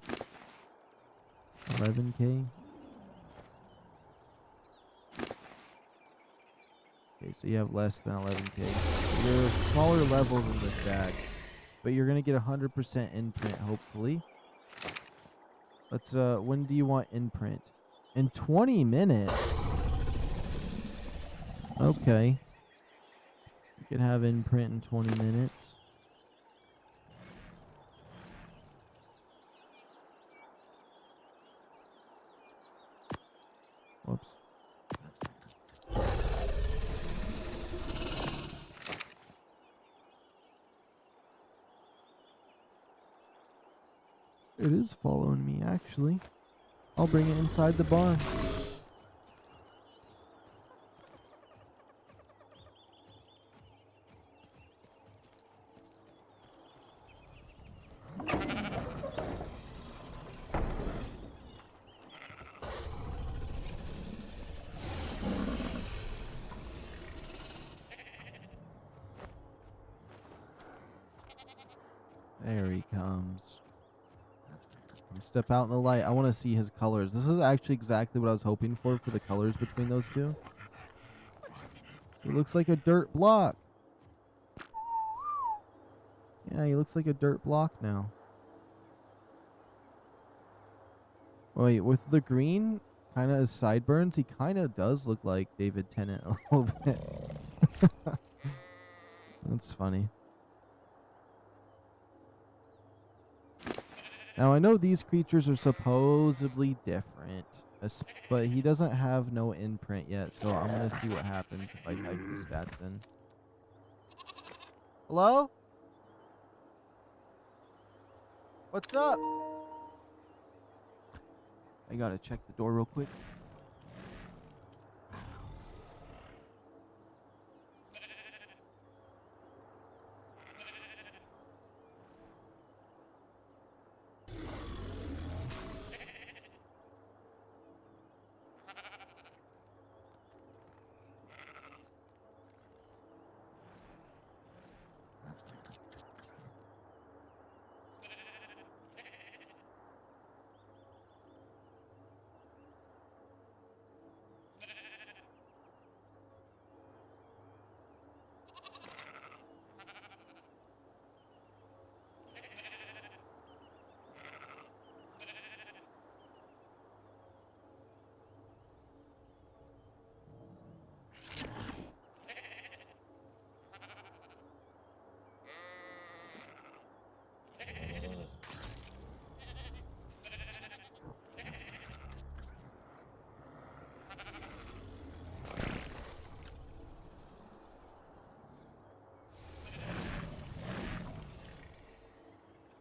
11k? Okay, so you have less than 11k. You're smaller levels in the stack, but you're gonna get 100% imprint, hopefully. Let's, when do you want imprint? In 20 minutes? Okay. You can have imprint in 20 minutes. Whoops. It is following me, actually. I'll bring it inside the barn. There he comes. Step out in the light. I want to see his colors. This is actually exactly what I was hoping for the colors between those two. He looks like a dirt block. Yeah, he looks like a dirt block now. Wait, with the green kind of as sideburns, he kind of does look like David Tennant a little bit. That's funny. Now, I know these creatures are supposedly different, but he doesn't have no imprint yet, so I'm going to see what happens if I type the stats in. Hello? What's up? I got to check the door real quick.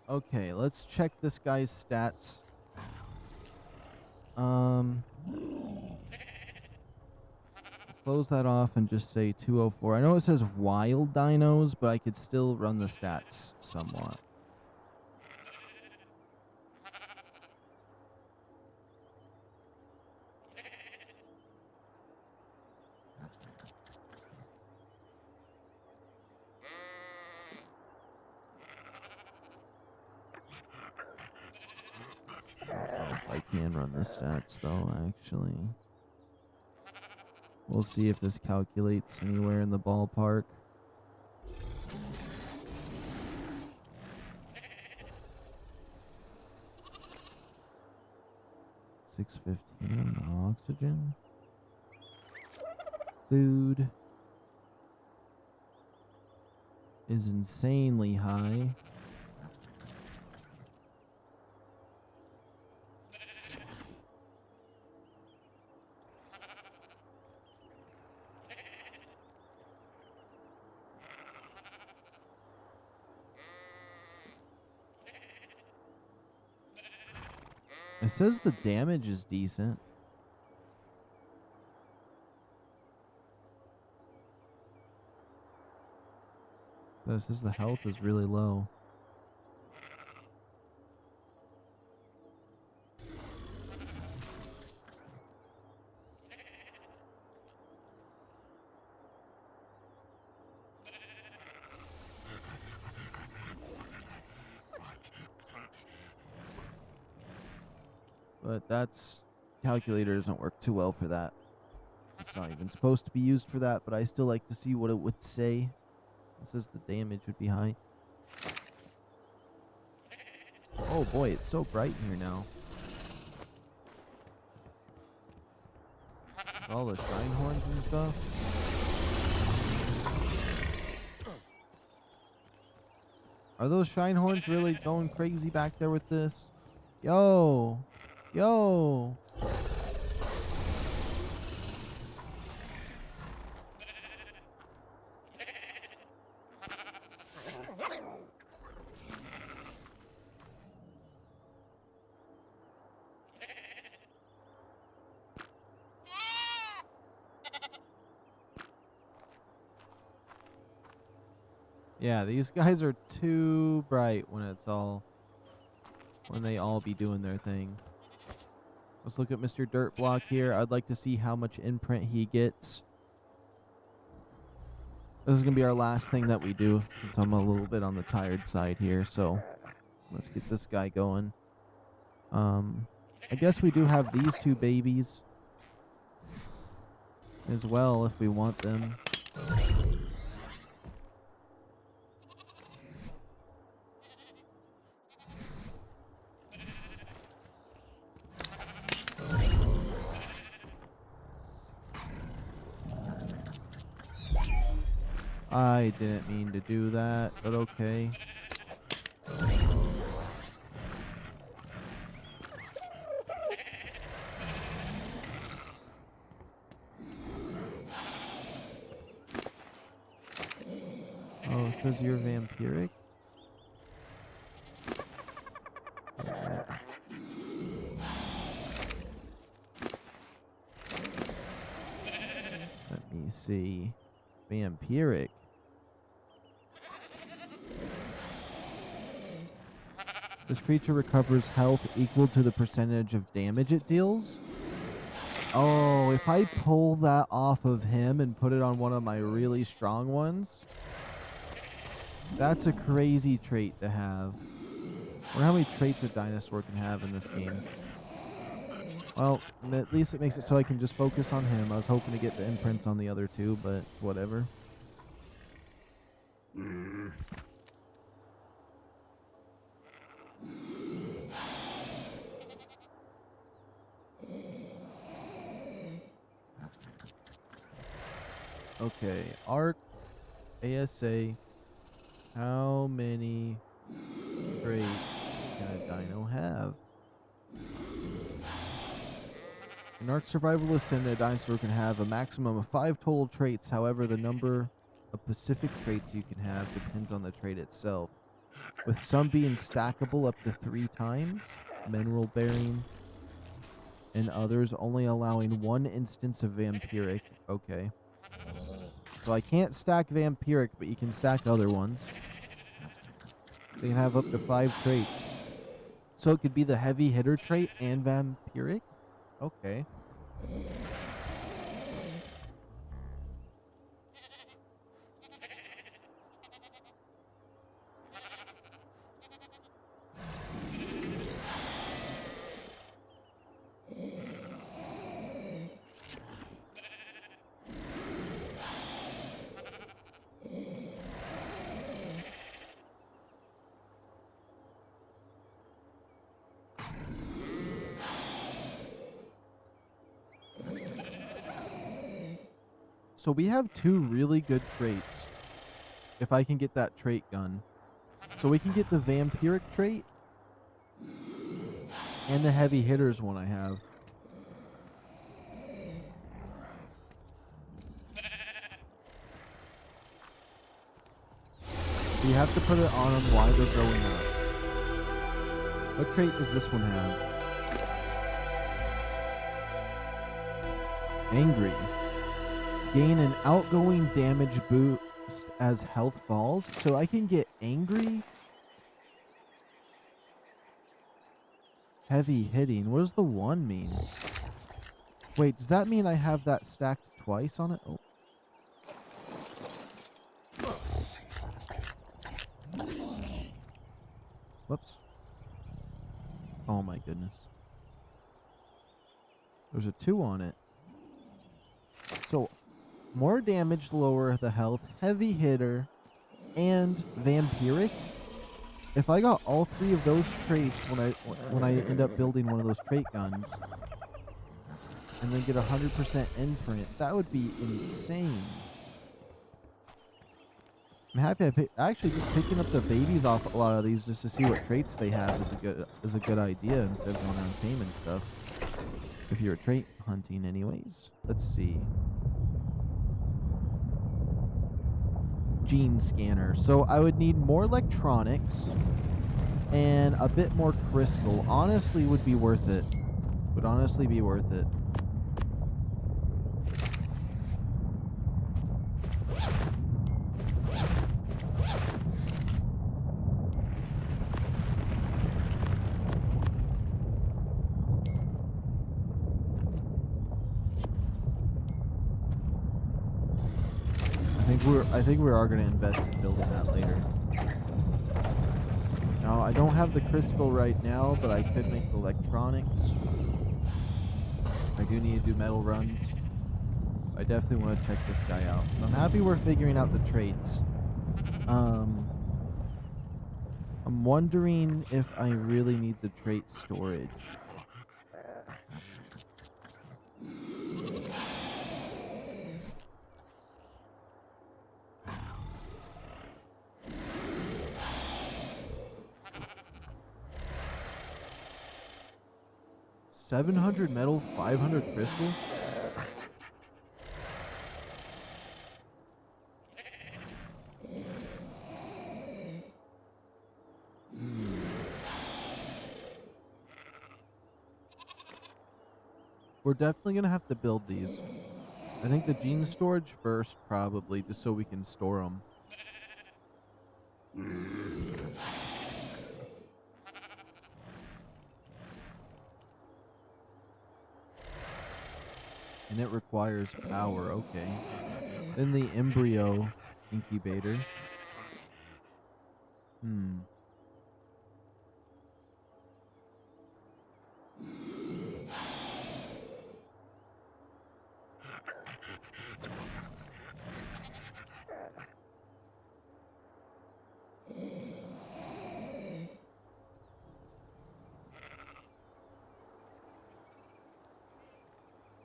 Okay, let's check this guy's stats. Um, close that off and just say 204. I know it says wild dinos, but I could still run the stats somewhat. I can run the stats though, actually. We'll see if this calculates anywhere in the ballpark. 615 oxygen. Food is insanely high. It says the damage is decent. But it says the health is really low. But that's calculator doesn't work too well for that. It's not even supposed to be used for that, but I still like to see what it would say. It says the damage would be high. Oh boy, it's so bright here now. With all the shine horns and stuff. Are those shine horns really going crazy back there with this? Yo! Yo! Yeah, these guys are too bright when they all be doing their thing. Let's look at Mr. Dirtblock here. I'd like to see how much imprint he gets. This is going to be our last thing that we do, since I'm a little bit on the tired side here, so let's get this guy going. I guess we do have these two babies as well if we want them. I didn't mean to do that, but okay. Oh, it says you're vampiric? Let me see. Vampiric. This creature recovers health equal to the percentage of damage it deals. Oh, if I pull that off of him and put it on one of my really strong ones, that's a crazy trait to have. I wonder how many traits a dinosaur can have in this game. Well, at least it makes it so I can just focus on him. I was hoping to get the imprints on the other two, but whatever. Okay, ARK, ASA, how many traits can a dino have? In ARK Survivalist Sim, a dinosaur can have a maximum of 5 total traits. However, the number of specific traits you can have depends on the trait itself. with some being stackable up to 3 times, mineral bearing, and others only allowing 1 instance of vampiric. Okay. So I can't stack vampiric, but you can stack other ones. They can have up to 5 traits. So it could be the heavy hitter trait and vampiric? Okay. So we have 2 really good traits. If I can get that trait gun. So we can get the vampiric trait and the heavy hitters one I have. So you have to put it on them while they're growing up. What trait does this one have? Angry. Gain an outgoing damage boost as health falls. So I can get angry. Heavy hitting. What does the 1 mean? Wait, does that mean I have that stacked twice on it? Oh. Whoops. Oh my goodness. There's a 2 on it. So, more damage, lower the health, heavy hitter, and vampiric. If I got all 3 of those traits when I end up building one of those trait guns, and then get 100% imprint, that would be insane. I'm happy actually just picking up the babies off a lot of these just to see what traits they have is a good idea instead of going on tame and stuff. If you're trait hunting anyways. Let's see. Gene scanner. So I would need more electronics and a bit more crystal. Honestly would be worth it. Would honestly be worth it. I think we are going to invest in building that later. Now, I don't have the crystal right now, but I could make electronics. I do need to do metal runs. I definitely want to check this guy out. I'm happy we're figuring out the traits. I'm wondering if I really need the trait storage. $700 metal, 500 crystal? We're definitely going to have to build these. I think the gene storage first, probably, just so we can store them. And it requires power, okay. Then the embryo incubator.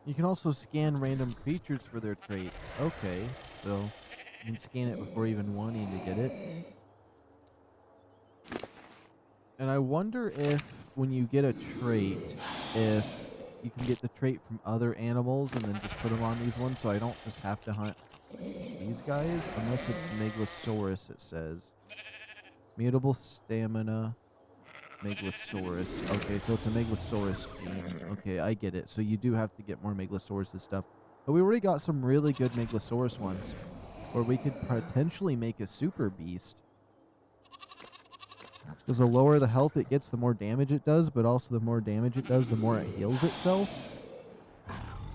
You can also scan random creatures for their traits. Okay, so you can scan it before even wanting to get it. And I wonder if when you get a trait, if you can get the trait from other animals and then just put them on these ones so I don't just have to hunt these guys. Unless it's Megalosaurus, it says. Mutable stamina. Megalosaurus. Okay, so it's a Megalosaurus gene. Okay, I get it. So you do have to get more Megalosaurus stuff. But we already got some really good Megalosaurus ones. Or we could potentially make a super beast. Because the lower the health it gets, the more damage it does. But also the more damage it does, the more it heals itself.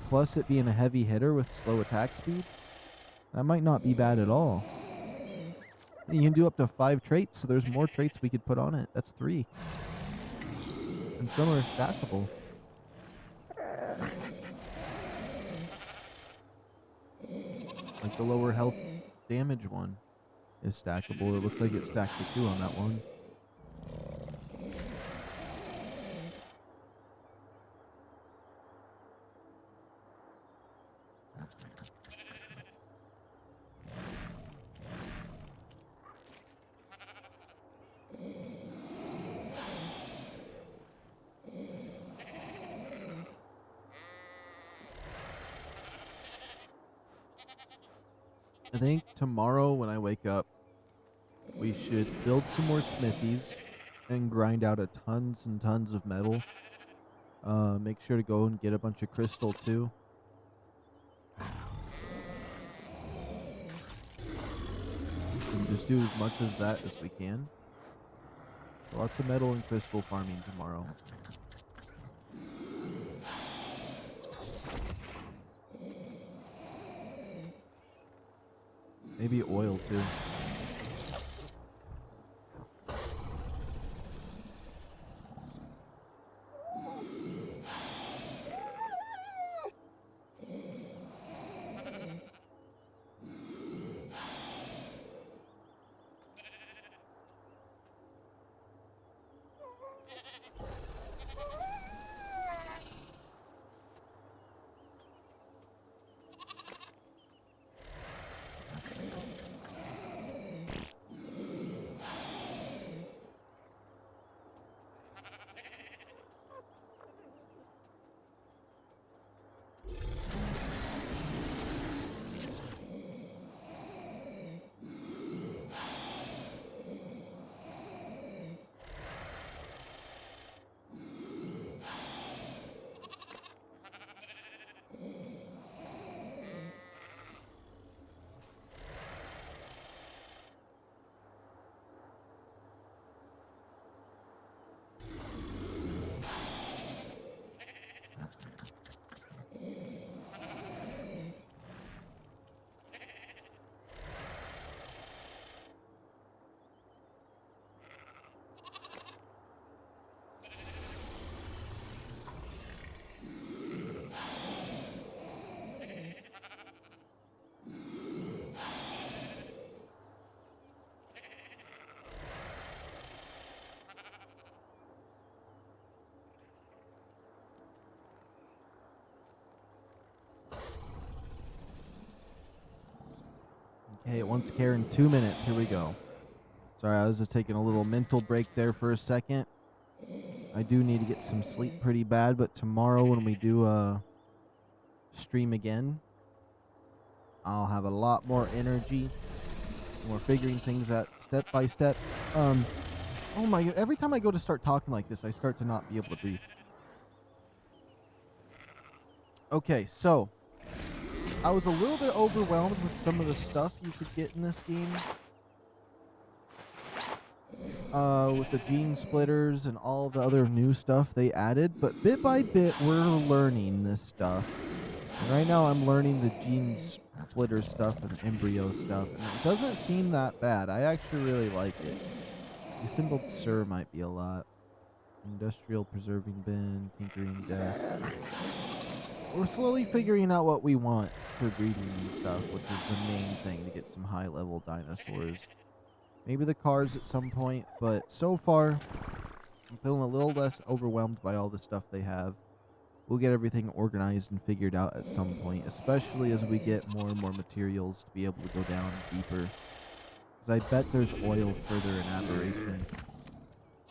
Plus it being a heavy hitter with slow attack speed. That might not be bad at all. You can do up to 5 traits, so there's more traits we could put on it. That's 3. And some are stackable. Like the lower health damage one is stackable. It looks like it's stacked to 2 on that one. I think tomorrow when I wake up, we should build some more smithies and grind out a tons and tons of metal. Make sure to go and get a bunch of crystal too. And just do as much as that as we can. Lots of metal and crystal farming tomorrow. Maybe oil too. Okay, it wants care in 2 minutes. Here we go. Sorry, I was just taking a little mental break there for a second. I do need to get some sleep pretty bad, but tomorrow when we do stream again, I'll have a lot more energy. We're figuring things out step by step. Oh my god, every time I go to start talking like this, I start to not be able to breathe. Okay, so I was a little bit overwhelmed with some of the stuff you could get in this game. With the gene splitters and all the other new stuff they added, but bit by bit we're learning this stuff. And right now I'm learning the gene splitter stuff and embryo stuff, and it doesn't seem that bad. I actually really like it. The assembled Sir might be a lot. Industrial preserving bin, tinkering desk. We're slowly figuring out what we want for breeding and stuff, which is the main thing to get some high level dinosaurs. Maybe the cars at some point, but so far, I'm feeling a little less overwhelmed by all the stuff they have. We'll get everything organized and figured out at some point, especially as we get more and more materials to be able to go down deeper. Because I bet there's oil further in Aberration.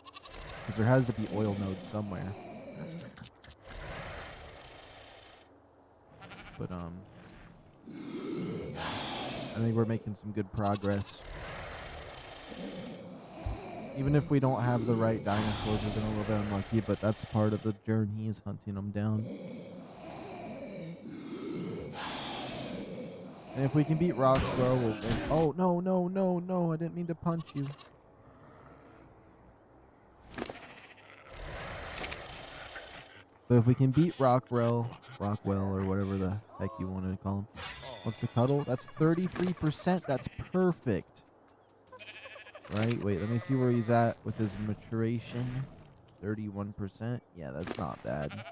Because there has to be oil nodes somewhere. But, I think we're making some good progress. Even if we don't have the right dinosaurs, we're gonna a little bit unlucky, but that's part of the journey, is hunting them down. And if we can beat Roxborough, we'll win. Oh, no, no, no, no, I didn't mean to punch you. So if we can beat Rockwell, or whatever the heck you wanted to call him. What's the cuddle? That's 33%. That's perfect. Right? Wait, let me see where he's at with his maturation. 31%. Yeah, that's not bad.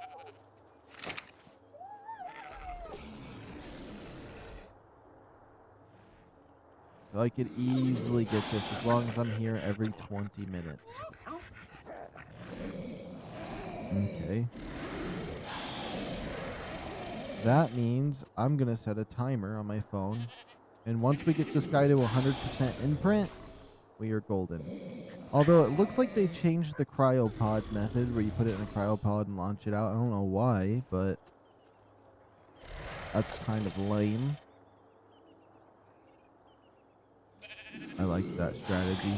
So I could easily get this as long as I'm here every 20 minutes. Okay. That means I'm going to set a timer on my phone. And once we get this guy to 100% imprint, we are golden. Although it looks like they changed the cryopod method where you put it in a cryopod and launch it out. I don't know why, but that's kind of lame. I like that strategy.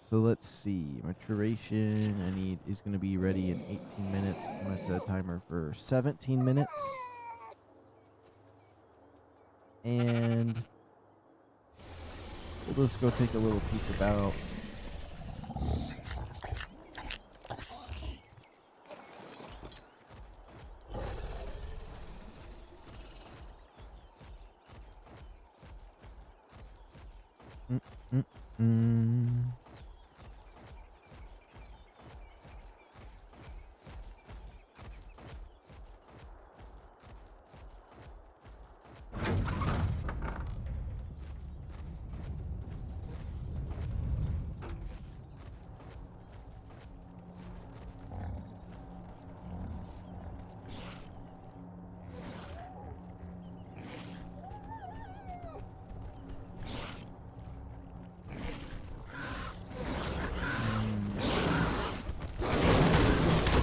So let's see. Maturation. He's going to be ready in 18 minutes. I'm going to set a timer for 17 minutes. And we'll just go take a little peek about.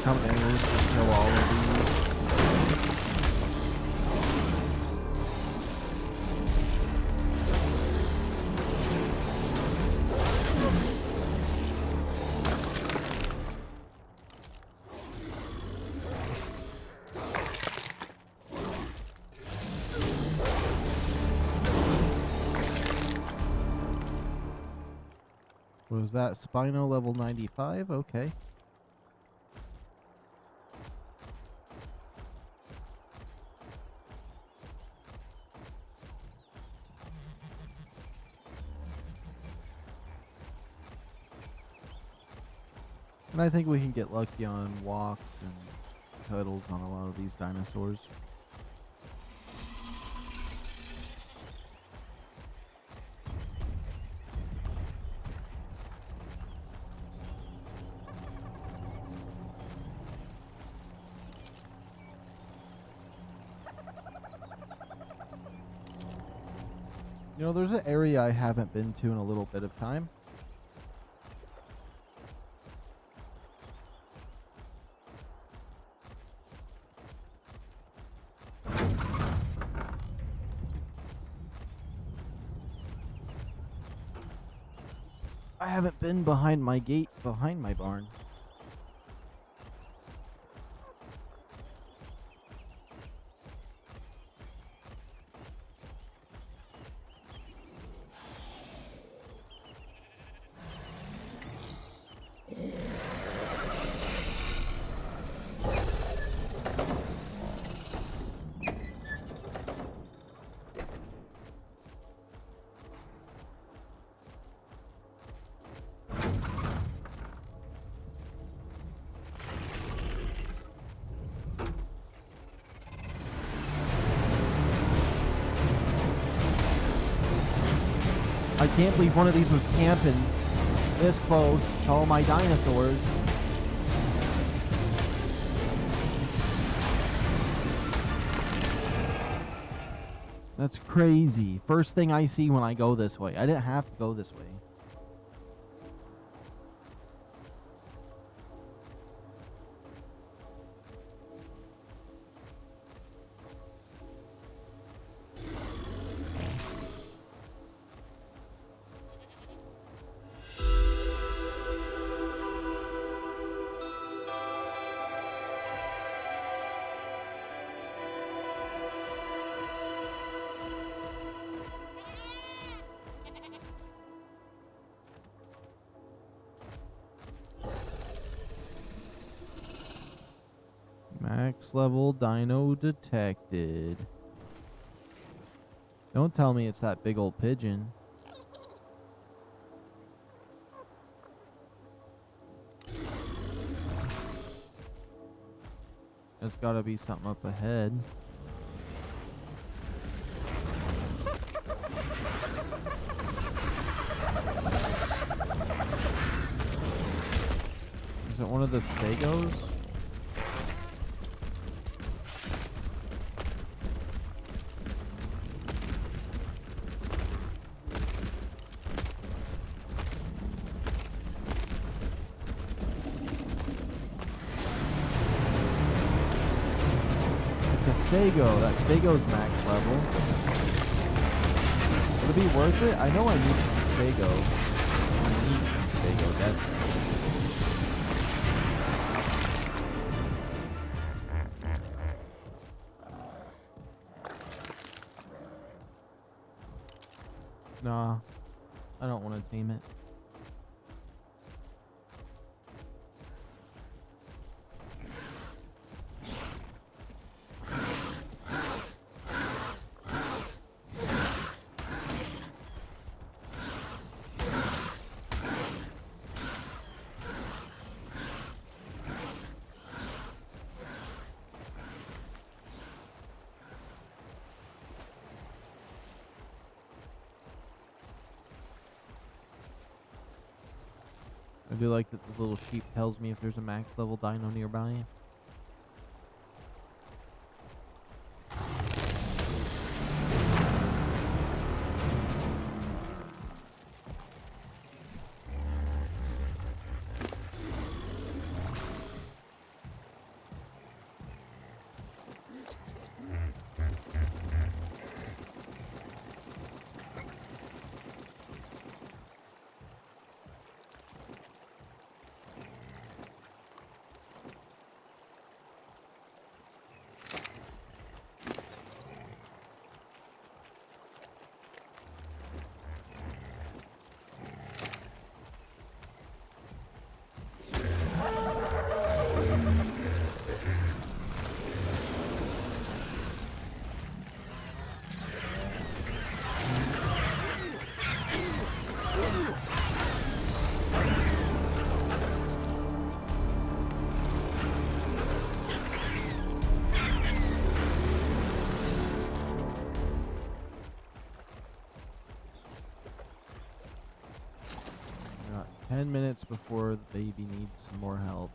Come in and kill all of these. What was that? Spino level 95? Okay. And I think we can get lucky on walks and cuddles on a lot of these dinosaurs. You know, there's an area I haven't been to in a little bit of time. I haven't been behind my gate, behind my barn. I can't believe one of these was camping this close to all my dinosaurs. That's crazy. First thing I see when I go this way. I didn't have to go this way. Max level dino detected. Don't tell me it's that big old pigeon. There's gotta be something up ahead. Is it one of the Stegos? Stego. That Stego's max level. Would it be worth it? I know I need some Stego. I need some Stego, definitely. Nah, I don't want to tame it. I do like that the little sheep tells me if there's a max level dino nearby. Got 10 minutes before the baby needs some more help.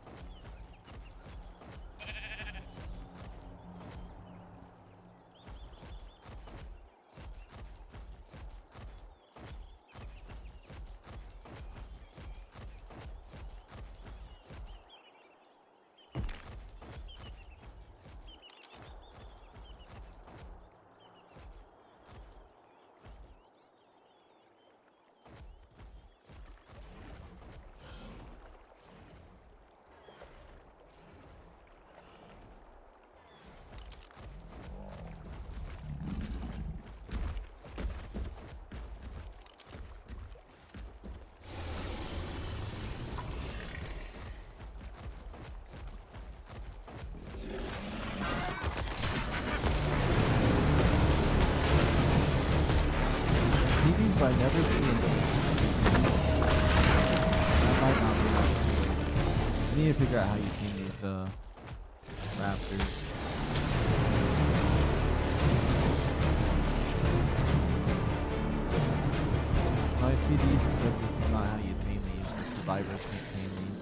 But I never seen them. That might not be right. I need to figure out how you tame these raptors. When I see these, it says this is not how you tame these. The survivors can't tame these.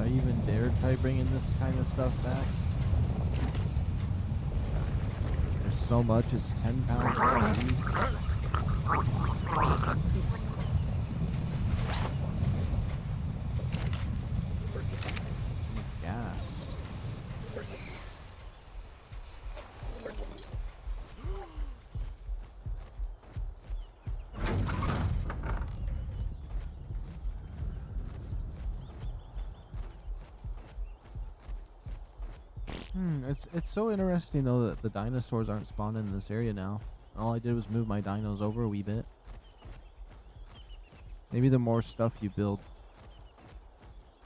I even dare try bringing this kind of stuff back? There's so much, it's 10 pounds a piece. Gas. It's so interesting though that the dinosaurs aren't spawning in this area now. All I did was move my dinos over a wee bit. Maybe the more stuff you build.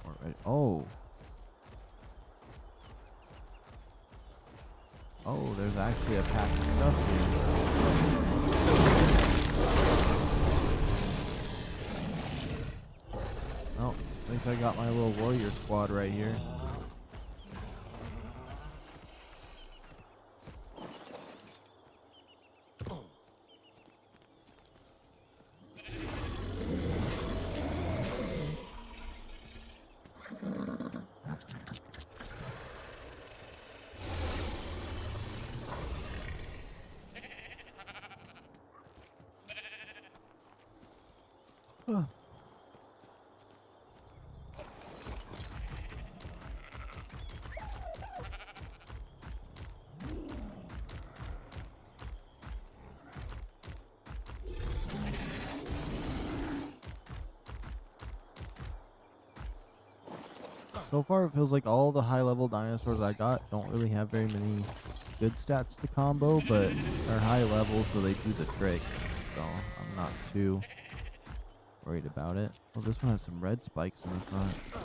Alright. Oh. Oh, there's actually a pack of stuff here. Oh, at least I got my little warrior squad right here. So far, it feels like all the high-level dinosaurs I got don't really have very many good stats to combo, but they're high level, so they do the trick. So I'm not too worried about it. Oh, this one has some red spikes in the front. I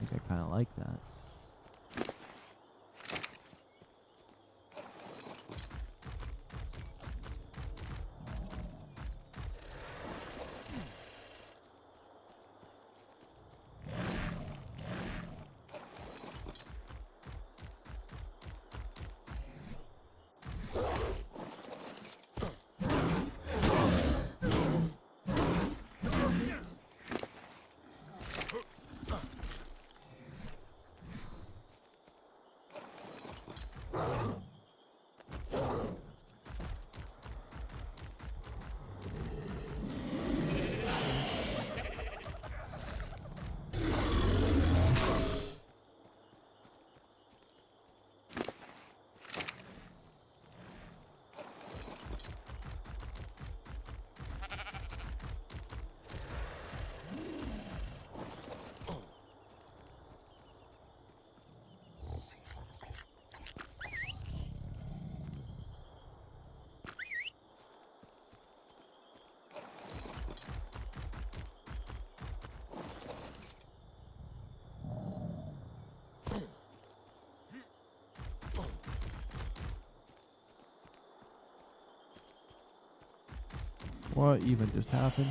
think I kind of like that. What even just happened?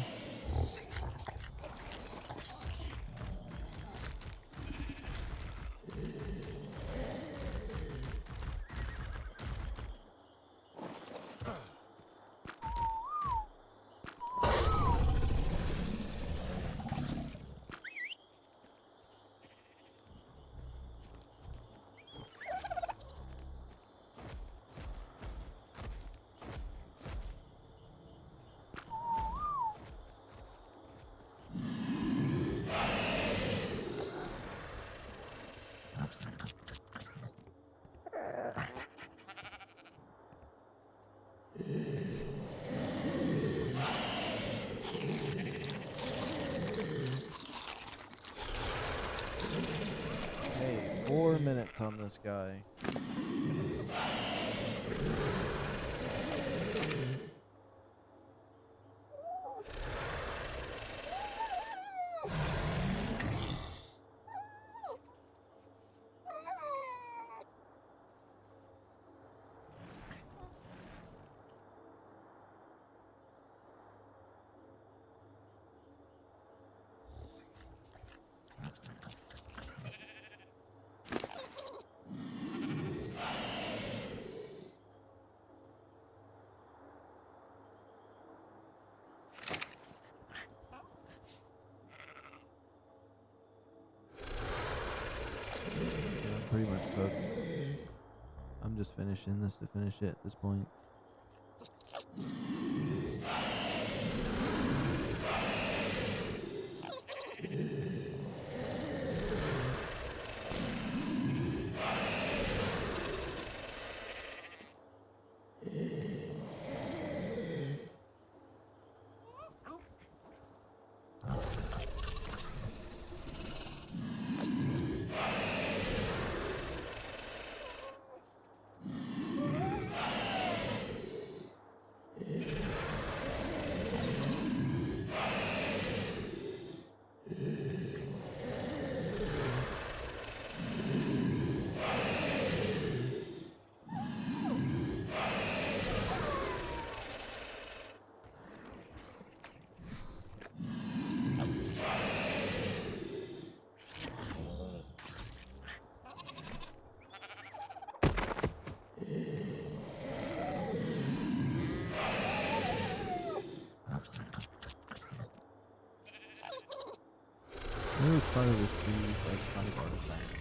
Hey, 4 minutes on this guy. pretty much cooked. I'm just finishing this to finish it at this point. Maybe it's part of the trees, like 5 artifacts.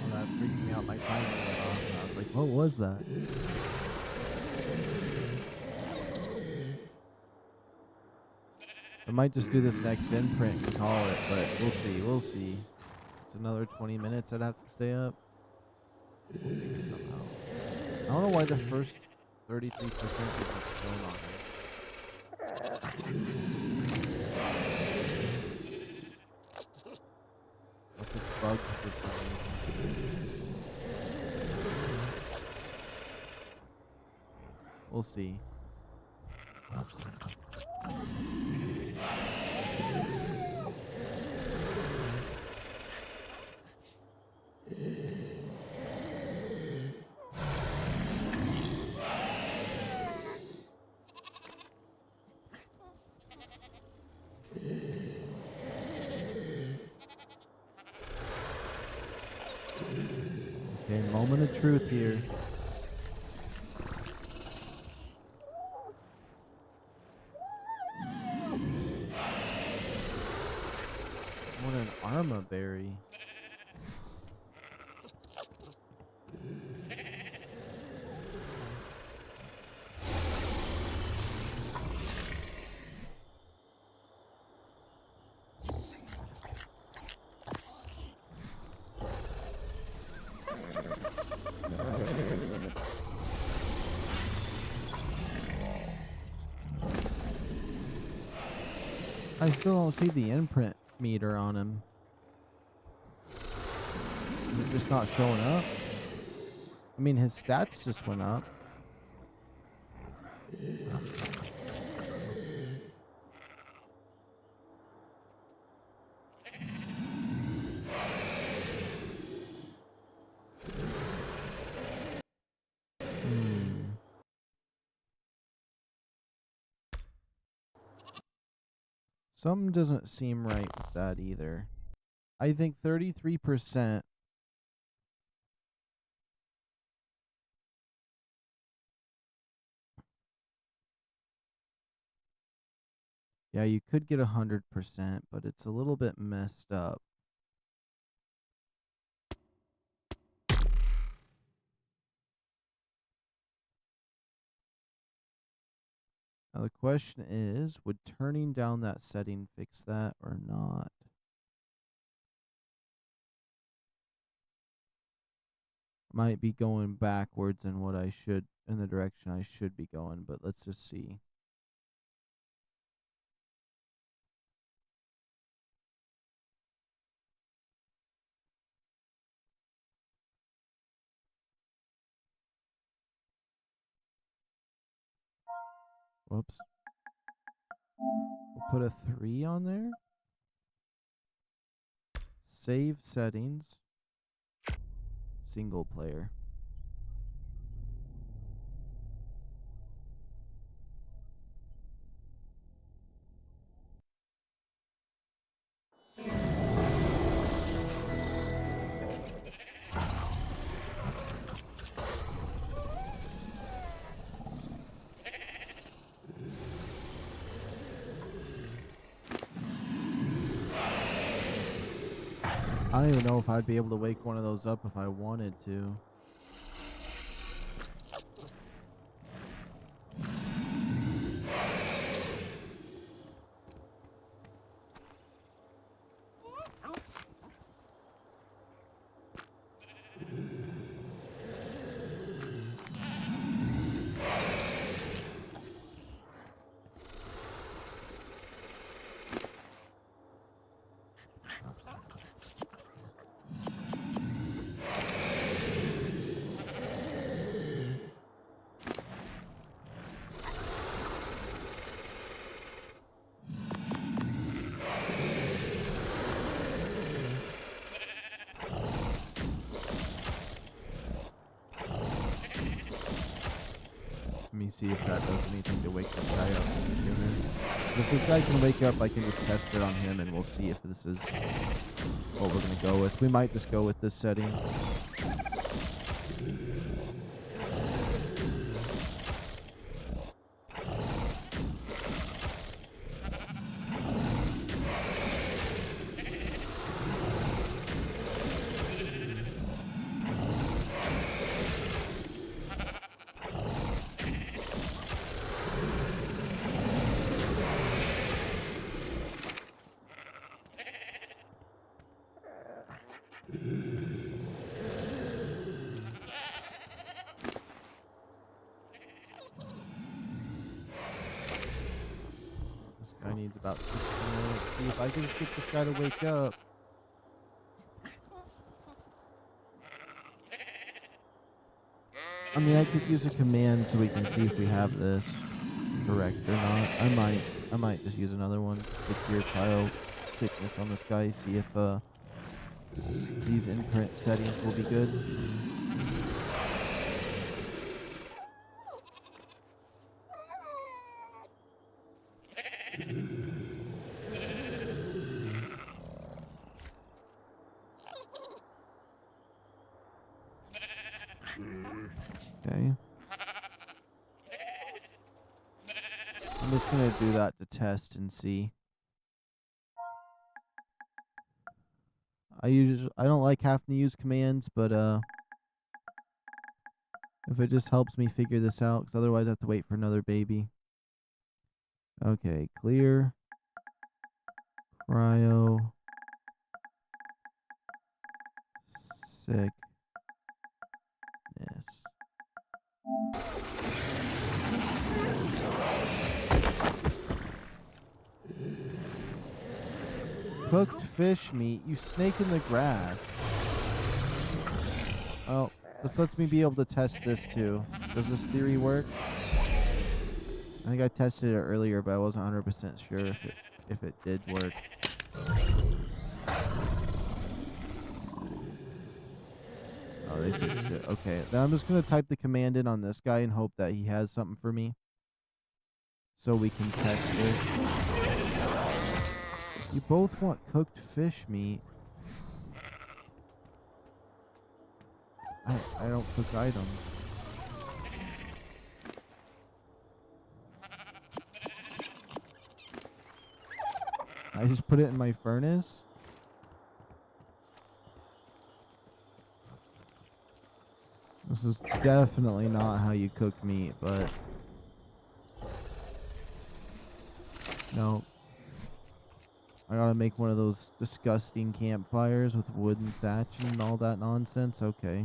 Oh, that freaked me out. My timer went off, and I was like, "What was that?" I might just do this next imprint and call it, but we'll see. We'll see. It's another 20 minutes. I'd have to stay up. We'll make it somehow. I don't know why the first 33% isn't shown on it. Unless it's bugged for some reason. We'll see. Okay, moment of truth here. What an arma berry. I still don't see the imprint meter on him. Is it just not showing up? I mean, his stats just went up. Something doesn't seem right with that either. I think 33%. Yeah, you could get 100%, but it's a little bit messed up. Now the question is, would turning down that setting fix that or not? Might be going backwards in what I should, in the direction I should be going, but let's just see. Whoops. We'll put a 3 on there. Save settings. Single player. I don't even know if I'd be able to wake one of those up if I wanted to. Let me see if that does anything to wake this guy up any sooner. If this guy can wake up, I can just test it on him and we'll see if this is what we're going to go with. We might just go with this setting. This guy needs about 60 minutes. See if I can just get this guy to wake up. I mean, I could use a command so we can see if we have this correct or not. I might just use another one to cure cryo sickness on this guy. See if these imprint settings will be good. Okay. I'm just gonna do that to test and see. I don't like having to use commands, but if it just helps me figure this out, because otherwise I have to wait for another baby. Okay, clear. Cryo. Sickness. Cooked fish meat, you snake in the grass. Well, this lets me be able to test this too. Does this theory work? I think I tested it earlier, but I wasn't 100% sure if it did work. Oh, they fixed it. Okay, then I'm just gonna type the command in on this guy and hope that he has something for me, so we can test it. You both want cooked fish meat. I don't cook items. I just put it in my furnace. This is definitely not how you cook meat, but no. I gotta make one of those disgusting campfires with wood and thatch and all that nonsense. Okay.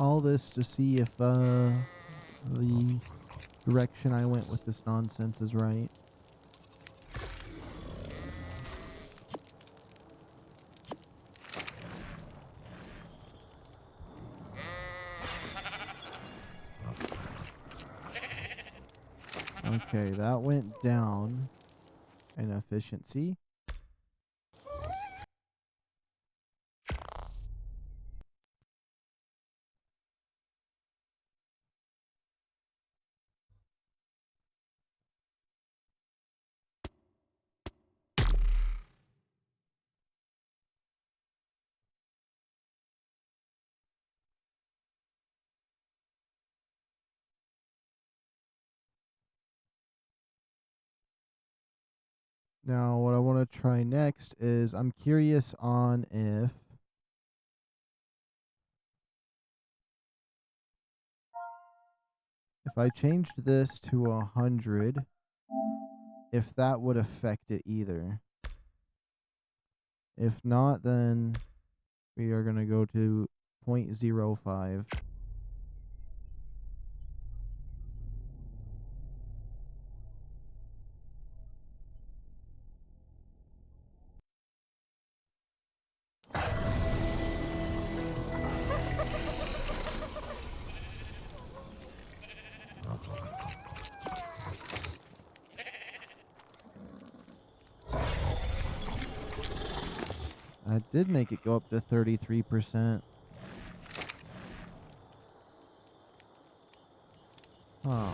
all this to see if the direction I went with this nonsense is right. Okay, that went down in efficiency. Now, what I want to try next is I'm curious on if I changed this to 100, if that would affect it either. If not, then we are going to go to 0.05. I did make it go up to 33%. Huh.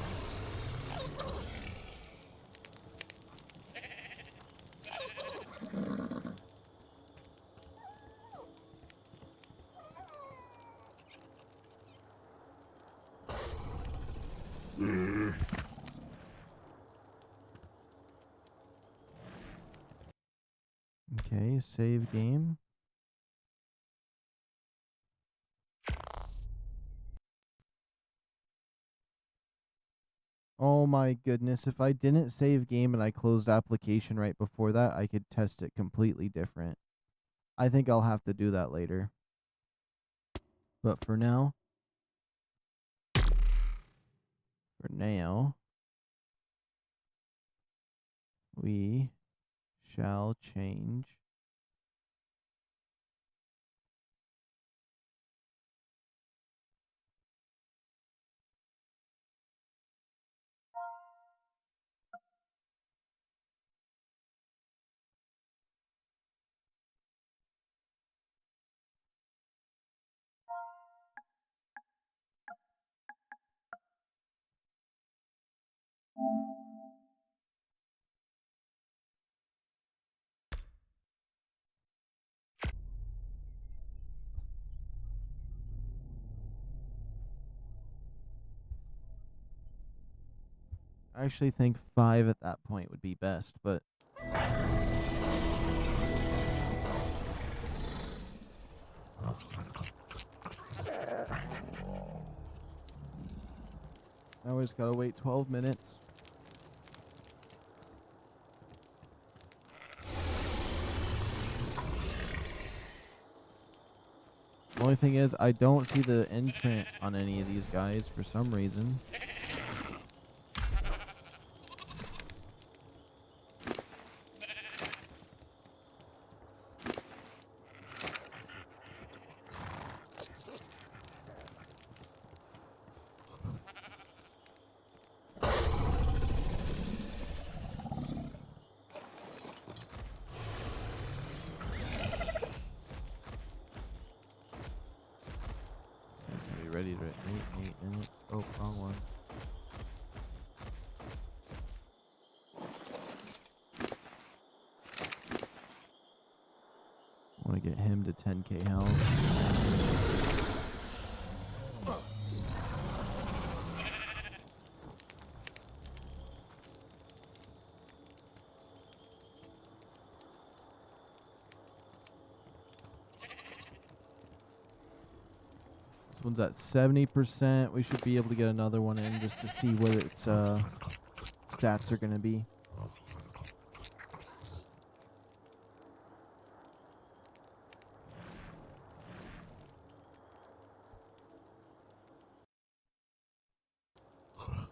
Okay, save game. Oh my goodness, if I didn't save game and I closed application right before that, I could test it completely different. I think I'll have to do that later. But for now, we shall change I actually think 5 at that point would be best, but I always gotta wait 12 minutes. The only thing is, I don't see the imprint on any of these guys for some reason. Seems to be ready to 8 minutes. Oh, wrong one. I want to get him to 10k health. This one's at 70%. We should be able to get another one in just to see what its stats are going to be.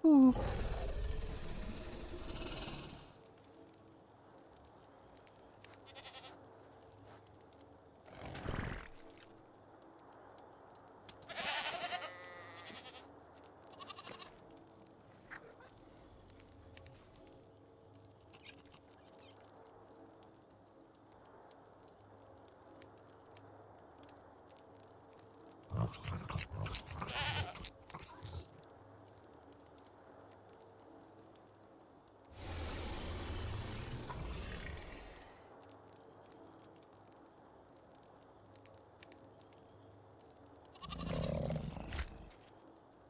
Ooh.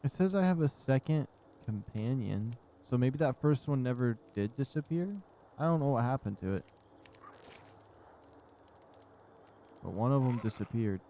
It says I have a second companion. So maybe that first one never did disappear? I don't know what happened to it. But one of them disappeared.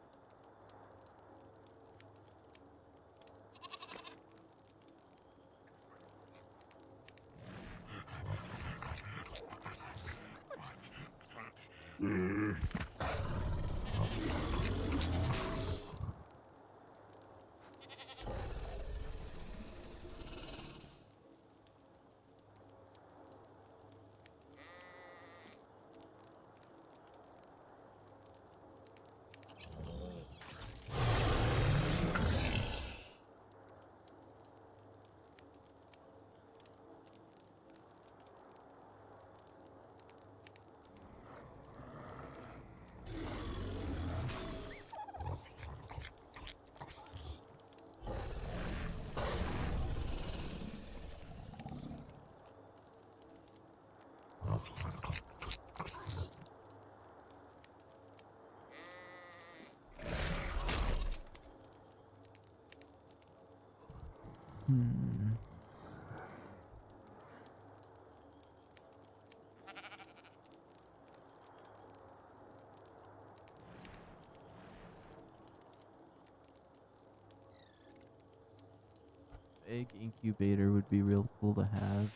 Egg incubator would be real cool to have.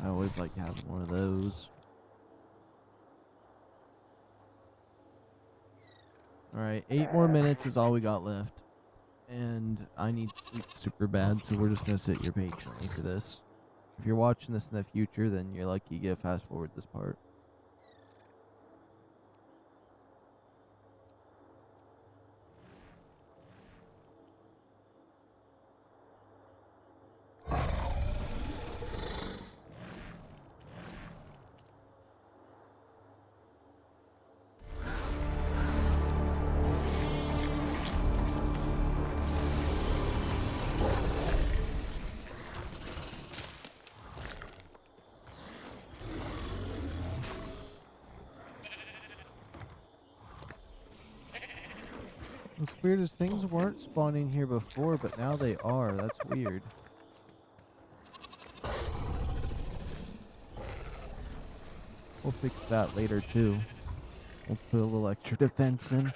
I always like having one of those. Alright, 8 more minutes is all we got left. And I need sleep super bad, so we're just gonna sit here patiently for this. If you're watching this in the future, then you're lucky you get fast forward this part. What's weird is things weren't spawning here before, but now they are. That's weird. We'll fix that later too. We'll put a little extra defense in.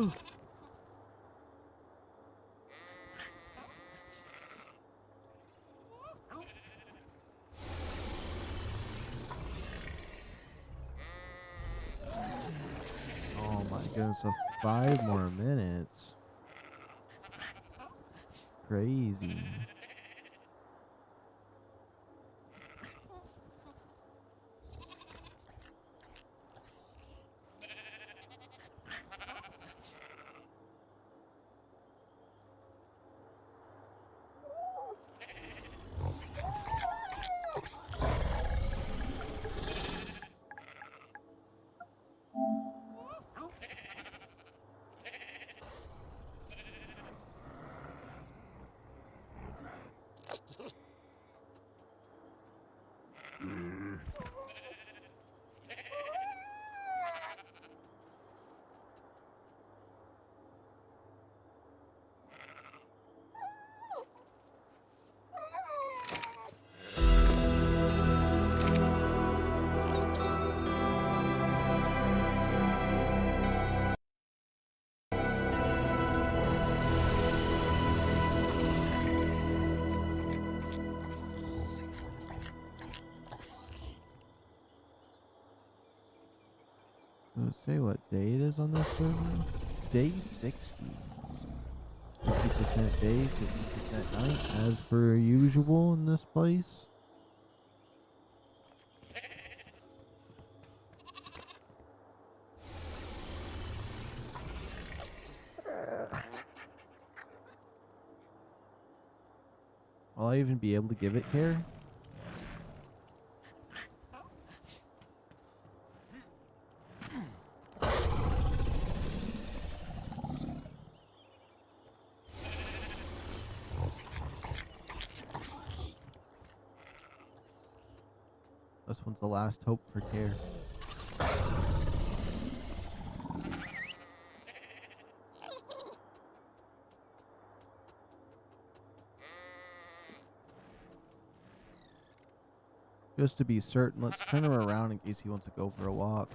Oh my goodness, so 5 more minutes. Crazy. Let's say what day it is on this server. Day 60. 50% day, 50% night, as per usual in this place. Will I even be able to give it care? This one's the last hope for care. Just to be certain, let's turn him around in case he wants to go for a walk.